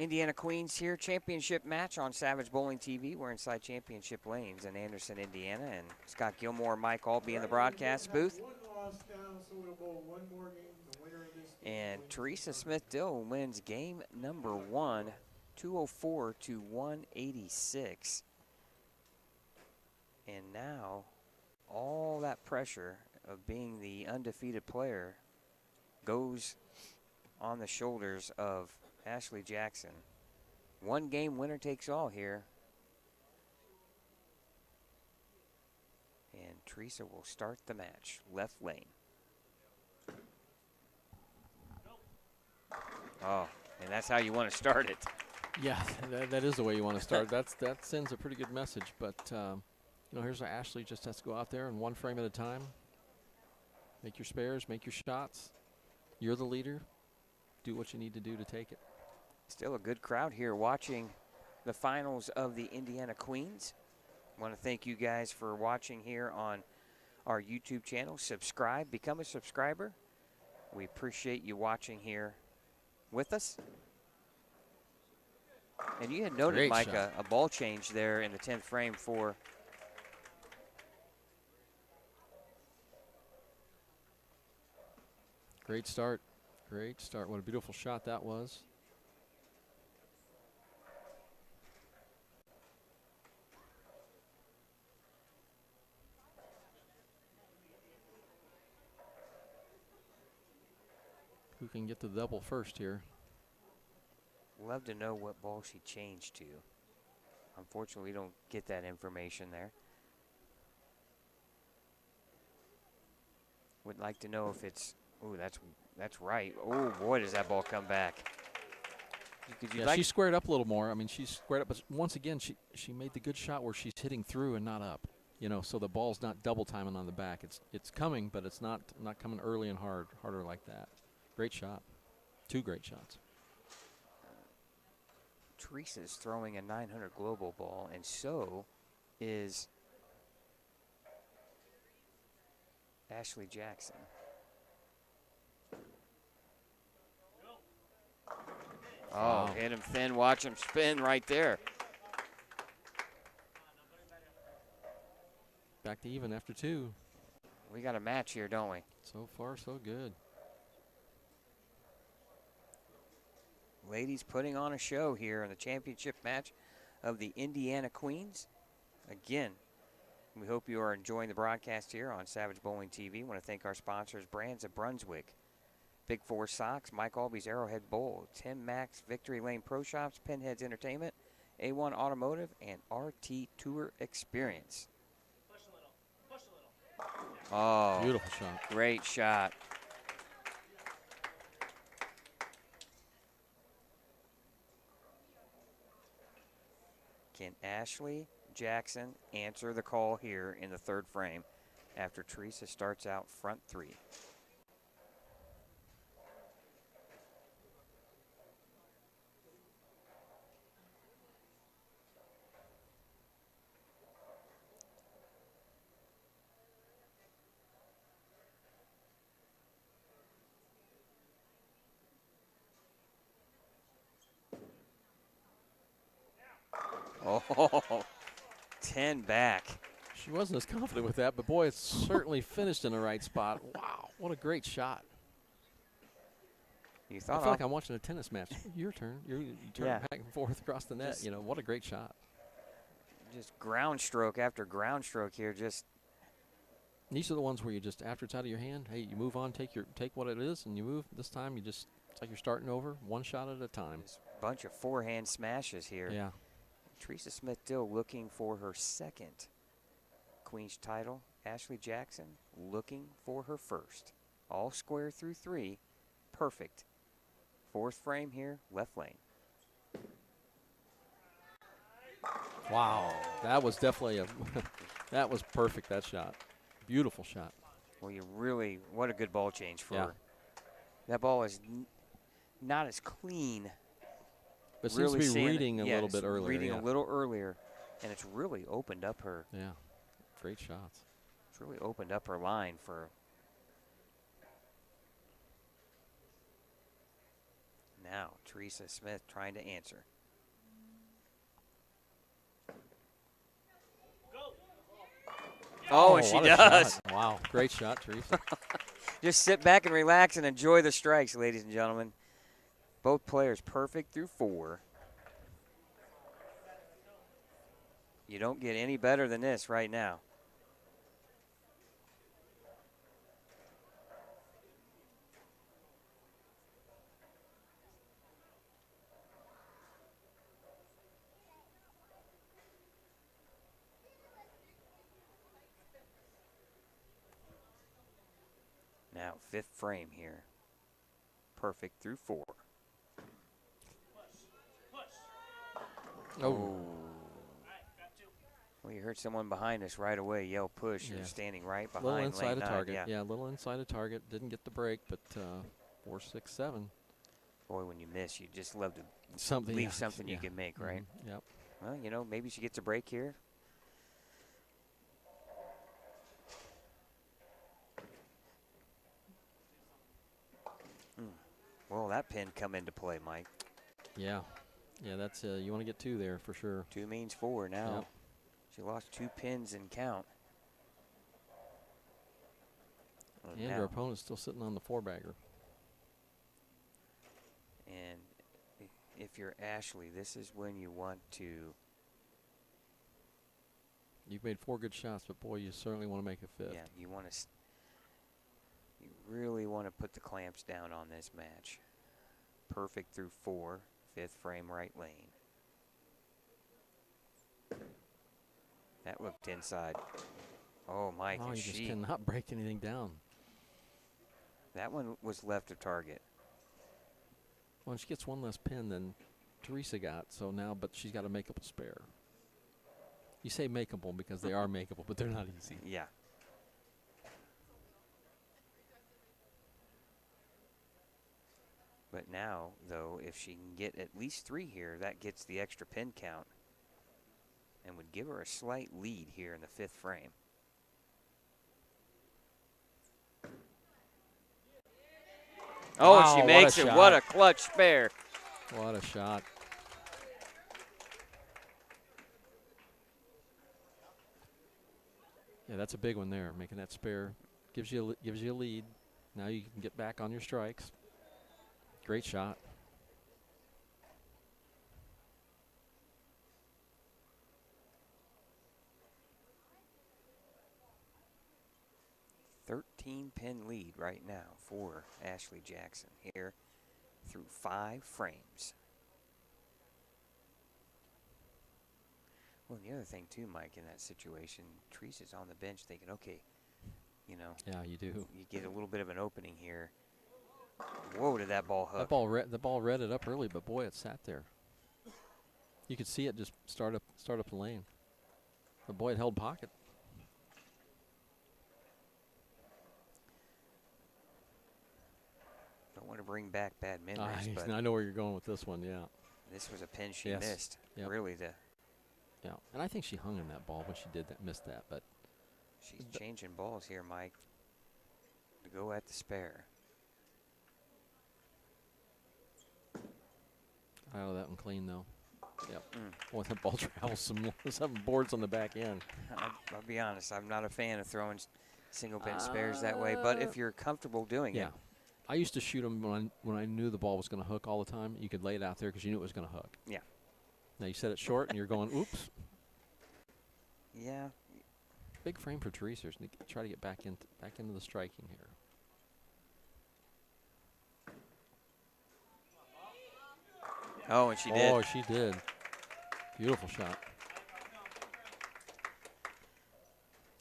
Indiana Queens here championship match on Savage Bowling TV. We're inside championship lanes in Anderson, Indiana, and Scott Gilmore, Mike Aulby in the broadcast booth. And Teresa Smith-Dill wins game number 1, 204 to 186. And now all that pressure of being the undefeated player goes on the shoulders of Ashley Jackson. One game winner takes all here. And Teresa will start the match, left lane. Oh, and that's how you want to start it. Yeah, that is the way you want to start. That sends a pretty good message. But, you know, here's where Ashley just has to go out there and one frame at a time. Make your spares, make your shots. You're the leader. Do what you need to do to take it. Still a good crowd here watching the finals of the Indiana Queens. Want to thank you guys for watching here on our YouTube channel. Subscribe, become a subscriber. We appreciate you watching here with us. And you had noted, Great Mike, shot. a ball change there in the 10th frame for Great start. Great start. What a beautiful shot that was. Who can get the double first here? Love to know what ball she changed to. Unfortunately, we don't get that information there. Would like to know if it's, oh, that's right. Oh, boy, does that ball come back. Yeah, she squared up a little more. I mean, she's squared up, but once again, she made the good shot where she's hitting through and not up. You know, so the ball's not double timing on the back. It's coming, but it's not coming early and harder like that. Great shot. Two great shots. Teresa's throwing a 900 global ball, and so is Ashley Jackson. Oh, hit him thin. Watch him spin right there. Back to even after two. We got a match here, don't we? So far, so good. Ladies putting on a show here in the championship match of the Indiana Queens. Again, we hope you are enjoying the broadcast here on Savage Bowling TV. We want to thank our sponsors, Brands of Brunswick, Big Four Socks, Mike Aulby's Arrowhead Bowl, Tim Mack's Victory Lane Pro Shops, Pinheads Entertainment, A1 Automotive, and RT Tour Experience. Oh, beautiful shot. Great shot. Can Ashley Jackson answer the call here in the third frame after Teresa starts out front three? Oh, 10 back. She wasn't as confident with that, but boy, it's certainly finished in the right spot. Wow, what a great shot. You I thought feel like I'm watching a tennis match. Your turn. You turn Yeah. back and forth across the net. You know, what a great shot. Just ground stroke after ground stroke here. Just These are the ones where you just, after it's out of your hand, hey, you move on, take what it is, and you move. This time, it's like you're starting over, one shot at a time. There's a bunch of forehand smashes here. Yeah. Teresa Smith still looking for her second Queen's title. Ashley Jackson looking for her first. All square through 3. Perfect. Fourth frame here, left lane. Wow. That was definitely that was perfect, that shot. Beautiful shot. Well, what a good ball change for Yeah. her. That ball is not as clean. But seems to be reading a little bit earlier. Reading yeah. a little earlier, and it's really opened up her. Yeah. Great shots. It's really opened up her line for. Now, Teresa Smith trying to answer. Oh, and she what a does. shot. Wow. Great shot, Teresa. Just sit back and relax and enjoy the strikes, ladies and gentlemen. Both players perfect through 4. You don't get any better than this right now. Now, 5th frame here. Perfect through 4. Oh. Well, you heard someone behind us right away yell push. You're standing right behind little inside lane of 9. target. Yeah, a little inside of target. Didn't get the break, but 4, 6, 7. Boy, when you miss, you just love to Something, leave yeah, something you yeah. can make, right? Yep. Well, maybe she gets a break here. Well, that pin come into play, Mike. Yeah. Yeah, that's you want to get 2 there for sure. 2 means 4 now. Yep. She lost 2 pins in count. And her opponent's still sitting on the 4-bagger. And if you're Ashley, this is when you want to. You've made 4 good shots, but boy, you certainly want to make a 5th. Yeah, you want to. You really want to put the clamps down on this match. Perfect through 4, 5th frame right lane. That looked inside. Oh, Mike, Oh, and you just she. cannot break anything down. That one was left of target. Well, she gets 1 less pin than Teresa got, so now, but she's got a makeable spare. You say makeable because they are makeable, but they're not easy. Yeah. But now, though, if she can get at least 3 here, that gets the extra pin count and would give her a slight lead here in the 5th frame. Oh, wow, and she makes it. What a clutch spare. What a shot. Yeah, that's a big one there. Making that spare gives you a lead. Now you can get back on your strikes. Great shot. Pin lead right now for Ashley Jackson here through 5 frames. Well, the other thing too, Mike, in that situation, Teresa's on the bench thinking, okay, you know. Yeah, you do. You get a little bit of an opening here. Whoa, did that ball hook? The ball read it up early, but boy, it sat there. You could see it just start up the lane. But boy, it held pocket. Don't want to bring back bad memories, but I know where you're going with this one. Yeah. This was a pin she Yes. missed. Yep. Really, Yeah, and I think she hung in that ball when she did that, missed that, but she's changing balls here, Mike, to go at the spare. Out of that one clean though. Yep. Boy, that ball travels some boards on the back end. I'll be honest, I'm not a fan of throwing single pin spares that way, but if you're comfortable doing it. I used to shoot them when I knew the ball was going to hook all the time. You could lay it out there because you knew it was going to hook. Yeah. Now you set it short and you're going, oops. Yeah. big frame for Teresa. Try to get back into the striking here. Oh, and she did. Oh, she did. Beautiful shot.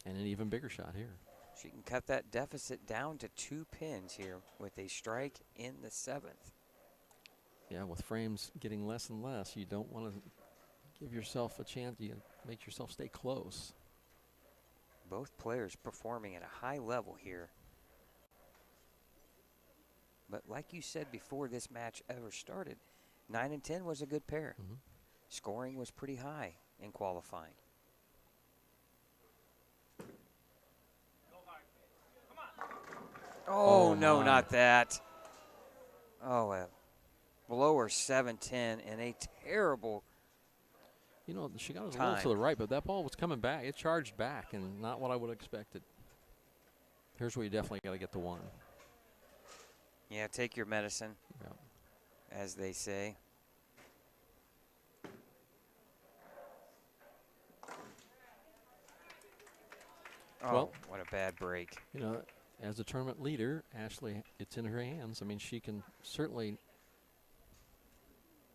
And an even bigger shot here. She can cut that deficit down to 2 pins here with a strike in the 7th. Yeah, with frames getting less and less, you don't want to give yourself a chance. You make yourself stay close. Both players performing at a high level here. But like you said before this match ever started, 9 and 10 was a good pair. Scoring was pretty high in qualifying. Oh, no, my. not that. Oh, a blower 7-10 and a terrible You know, she got it a time. little to the right, but that ball was coming back. It charged back, and not what I would have expected. Here's where you definitely got to get the 1. Yeah, take your medicine, as they say. Oh, Well, what a bad break. You know, as a tournament leader, Ashley, it's in her hands. I mean, she can certainly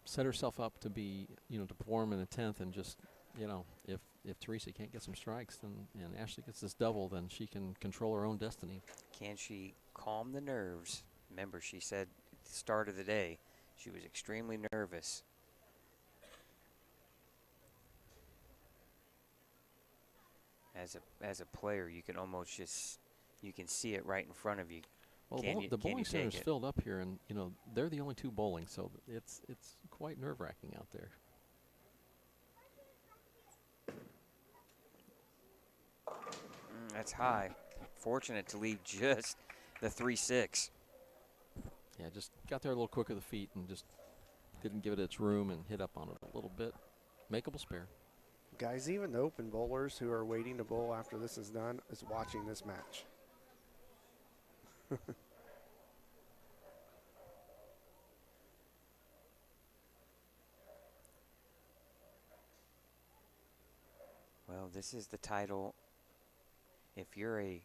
set herself up to be, to perform in the 10th, and just, if Teresa can't get some strikes, then and Ashley gets this double, then she can control her own destiny. Can she calm the nerves? Remember, she said at the start of the day she was extremely nervous. As a player, you can almost you can see it right in front of you. Well, the bowling center is filled up here, and they're the only 2 bowling, so it's quite nerve-wracking out there. That's high. Fortunate to leave just the 3-6. Yeah, just got there a little quick with the feet and just didn't give it its room and hit up on it a little bit. Makeable spare. Guys, even the open bowlers who are waiting to bowl after this is done is watching this match. Well, this is the title. If you're a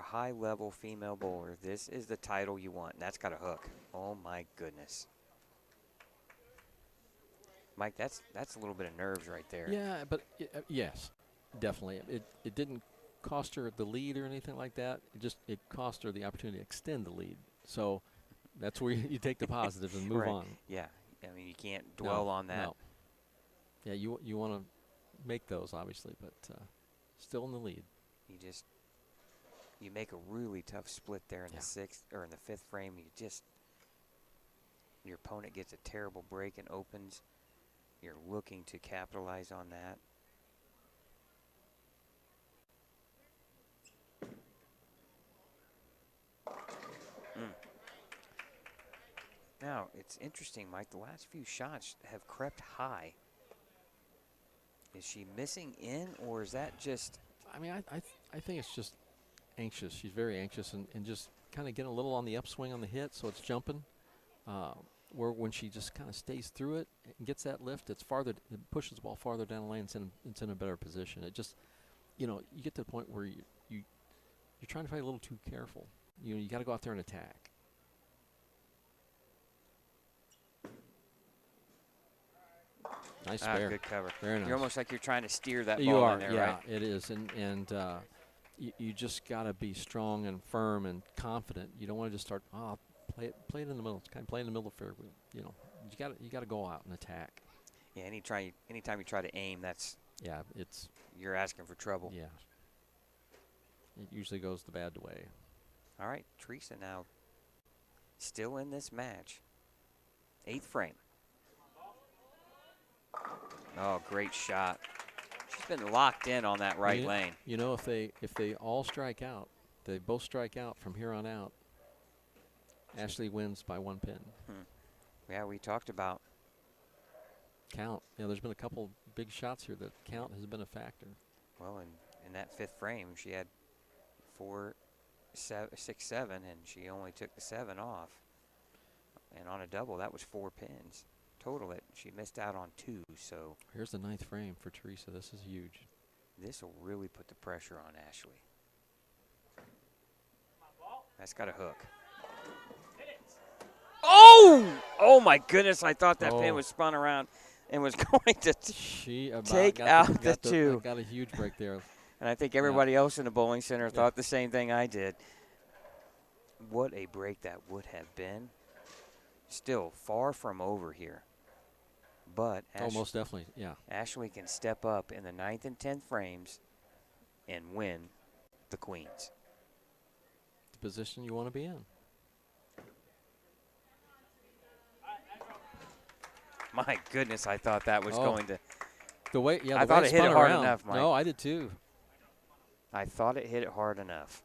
high-level female bowler, this is the title you want, and that's got a hook. Oh my goodness. Mike, that's a little bit of nerves right there. Yeah, but yes, definitely. It didn't cost her the lead or anything like that. It cost her the opportunity to extend the lead. So that's where you take the positive and move Right. on. Yeah, I mean, you can't dwell on that. No. Yeah, you want to make those, obviously, but still in the lead. You make a really tough split there in the 6th or in the 5th frame. Your opponent gets a terrible break and opens. You're looking to capitalize on that. Now, it's interesting, Mike. The last few shots have crept high. Is she missing in, or is that just... I mean, I think it's just anxious. She's very anxious and just kind of getting a little on the upswing on the hit, so it's jumping. Where when she just kind of stays through it and gets that lift, it pushes the ball farther down the lane. It's in a better position. It just, you get to the point where you're trying to play a little too careful. You got to go out there and attack. Nice spare. Good cover. Very nice. You're almost like you're trying to steer that You ball are, in there, yeah, right? it is. And you just got to be strong and firm and confident. You don't want to just start, play it in the middle. It's kind of play in the middle of the fairway. You got to go out and attack. Yeah, anytime you try to aim, you're asking for trouble. Yeah. It usually goes the bad way. All right, Teresa now still in this match. 8th frame. Oh, great shot. She's been locked in on that right lane. If they all strike out, they both strike out from here on out, Ashley wins by 1 pin. Yeah, we talked about count. There's been a couple big shots here that count has been a factor. Well, in that 5th frame, she had 4, 6, 7, and she only took the 7 off. And on a double, that was 4 pins. Total, she missed out on 2, so. Here's the 9th frame for Teresa. This is huge. This will really put the pressure on Ashley. That's got a hook. Oh! Oh my goodness, I thought that pin was spun around and was going to take out the two. Got a huge break there. And I think everybody else in the bowling center thought the same thing I did. What a break that would have been. Still far from over here. But most definitely, yeah. Ashley can step up in the 9th and 10th frames and win the Queens. The position you want to be in. My goodness, I thought that was going to. The way, I thought it hit it hard enough, Mike. No, I did too. I thought it hit it hard enough.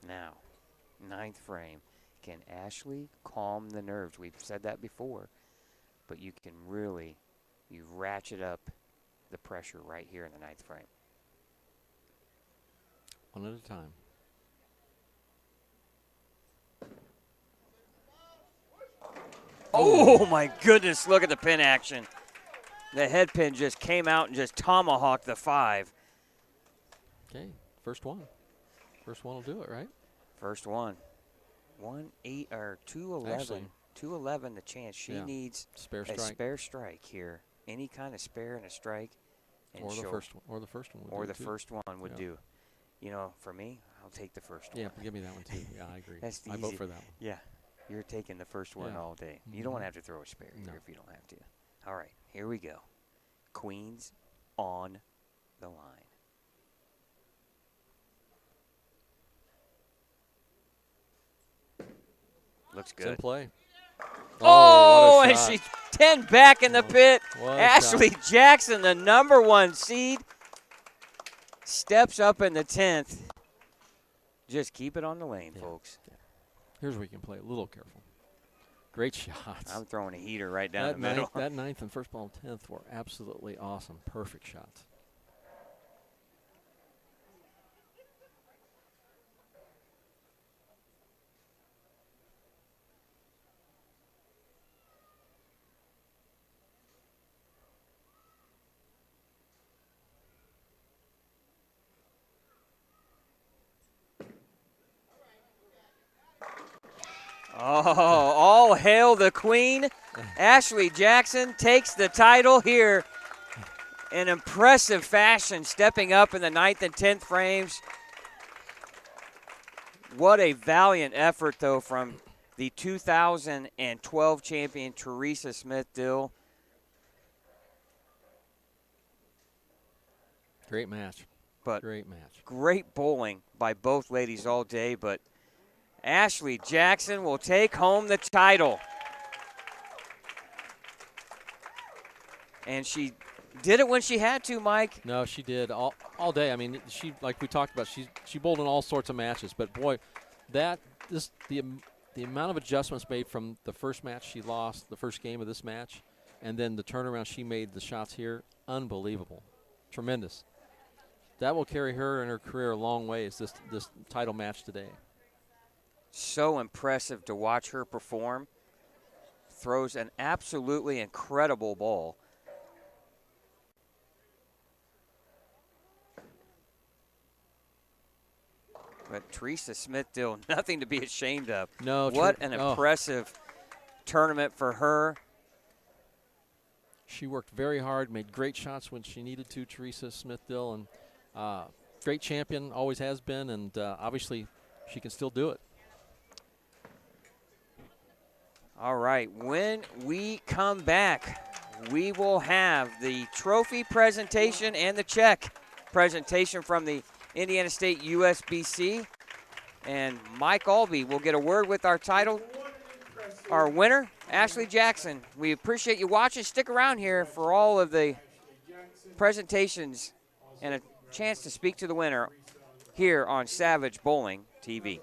Now, 9th frame. Can Ashley calm the nerves? We've said that before, but you can really, you ratchet up the pressure right here in the 9th frame. One at a time. Oh my goodness, look at the pin action. The head pin just came out and just tomahawked the 5. Okay, first one. First one will do it, right? First one. 1-8 or 2-11. Actually, 2-11 the chance. She needs spare a spare strike here. Any kind of spare and a strike. And or the first one. Or the first one would or do the too. first one would do. You know, for me, I'll take the first one. Yeah, give me that one too. Yeah, I agree. That's I vote for that one. Yeah, you're taking the first one all day. You don't want to have to throw a spare here if you don't have to. All right, here we go. Queens on the line. Looks good. It's in play. Oh, what a and shot. she's 10 back in the pit. What a Ashley shot. Jackson, the #1 seed, steps up in the 10th. Just keep it on the lane, folks. Here's where you can play a little careful. Great shots. I'm throwing a heater right down the middle. That 9th and first ball 10th were absolutely awesome. Perfect shots. Oh, all hail the queen. Ashley Jackson takes the title here in impressive fashion, stepping up in the 9th and 10th frames. What a valiant effort, though, from the 2012 champion, Teresa Smith-Dill. Great match. But great match. Great bowling by both ladies all day, but Ashley Jackson will take home the title. And she did it when she had to, Mike. No, she did all day. I mean, she, like we talked about, she bowled in all sorts of matches. But boy, the amount of adjustments made from the first match she lost, the first game of this match, and then the turnaround she made, the shots here, unbelievable, tremendous. That will carry her in her career a long ways. This title match today. So impressive to watch her perform. Throws an absolutely incredible ball. But Teresa Smith-Dill, nothing to be ashamed of. No, what an impressive tournament for her. She worked very hard, made great shots when she needed to, Teresa Smith-Dill, and great champion, always has been, and obviously she can still do it. All right, when we come back, we will have the trophy presentation and the check presentation from the Indiana State USBC. And Mike Aulby will get a word with our our winner, Ashley Jackson. We appreciate you watching. Stick around here for all of the presentations and a chance to speak to the winner here on Savage Bowling TV.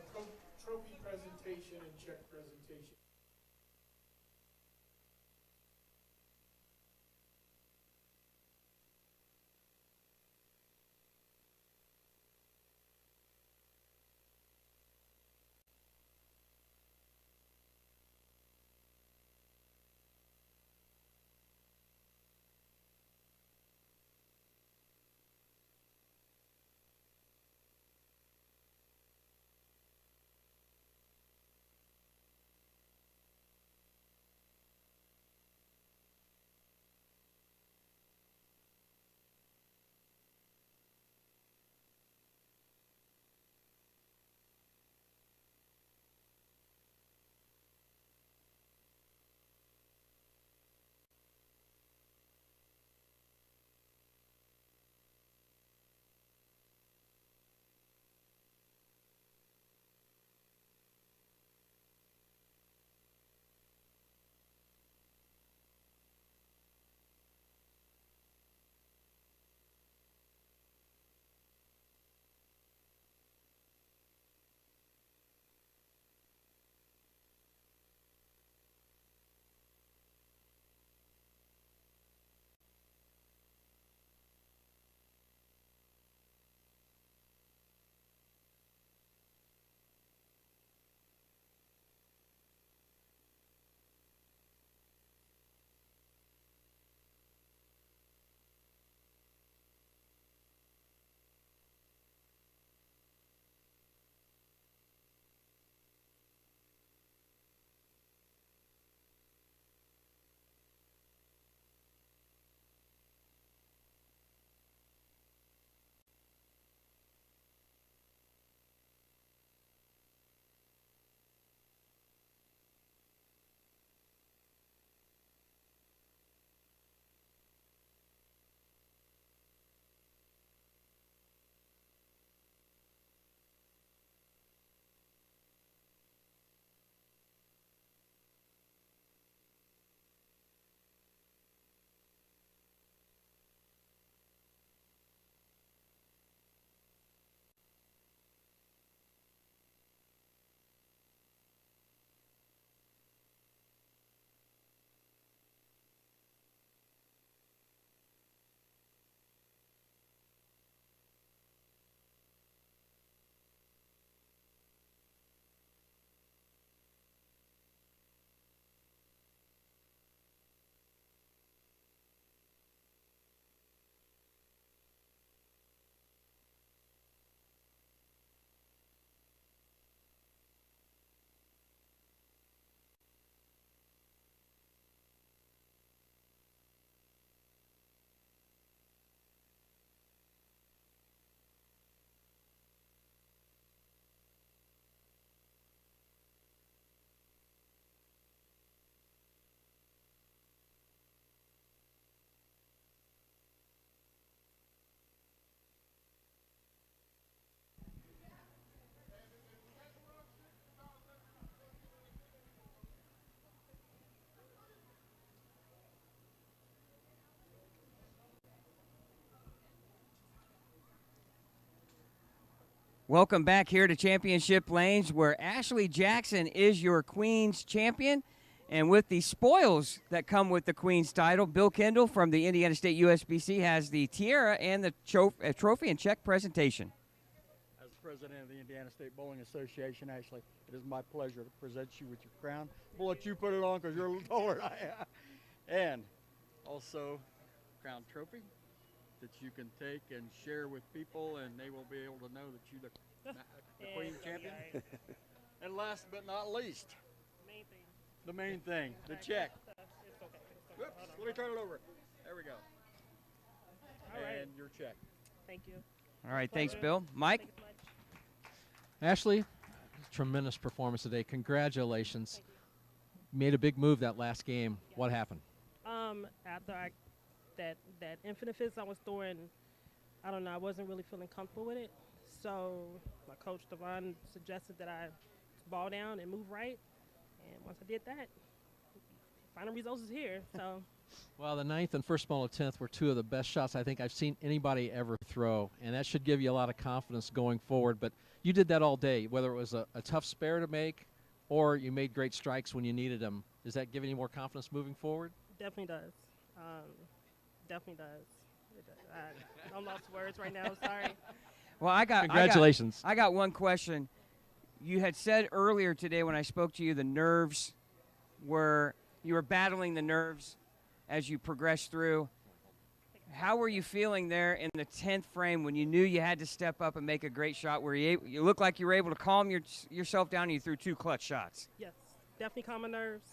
Welcome back here to Championship Lanes, where Ashley Jackson is your Queen's champion. And with the spoils that come with the Queen's title, Bill Kendall from the Indiana State USBC has the tiara and the trophy and check presentation. As president of the Indiana State Bowling Association, Ashley, it is my pleasure to present you with your crown. We'll let you put it on because you're a little taller than I am. And also, crown trophy that you can take and share with people, and they will be able to know that you're the Queen champion. And last but not least, the main thing, the check. Whoops, let me turn it over. There we go. All right. And your check. Thank you. All right, thanks, Bill. Mike? Ashley, tremendous performance today. Congratulations. Made a big move that last game. What happened? After that infinite fist I was throwing, I don't know, I wasn't really feeling comfortable with it. So my coach Devon suggested that I ball down and move right. And once I did that, final results is here. So. Well, the 9th and first ball of 10th were two of the best shots I think I've seen anybody ever throw, and that should give you a lot of confidence going forward. But you did that all day, whether it was a tough spare to make or you made great strikes when you needed them. Does that give you any more confidence moving forward? Definitely does. Definitely does. I'm lost for words right now. Sorry. Well, Congratulations. I got one question. You had said earlier today when I spoke to you, you were battling the nerves as you progressed through. How were you feeling there in the 10th frame when you knew you had to step up and make a great shot? Where you looked like you were able to calm yourself down and you threw 2 clutch shots? Yes, definitely calm my nerves.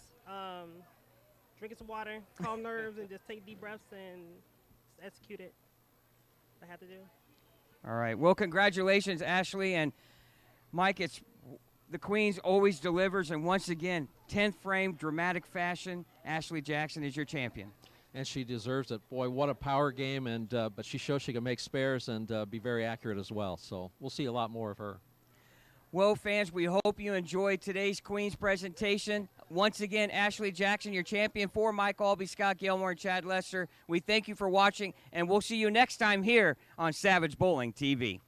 Drinking some water, calm nerves, and just take deep breaths and execute it. I had to do. All right. Well, congratulations, Ashley. And Mike, it's the Queens always delivers. And once again, 10th frame, dramatic fashion, Ashley Jackson is your champion. And she deserves it. Boy, what a power game. And but she shows she can make spares and be very accurate as well. So we'll see a lot more of her. Well, fans, we hope you enjoyed today's Queens presentation. Once again, Ashley Jackson, your champion. For Mike Aulby, Scott Gilmore, and Chad Lester, we thank you for watching, and we'll see you next time here on Savage Bowling TV.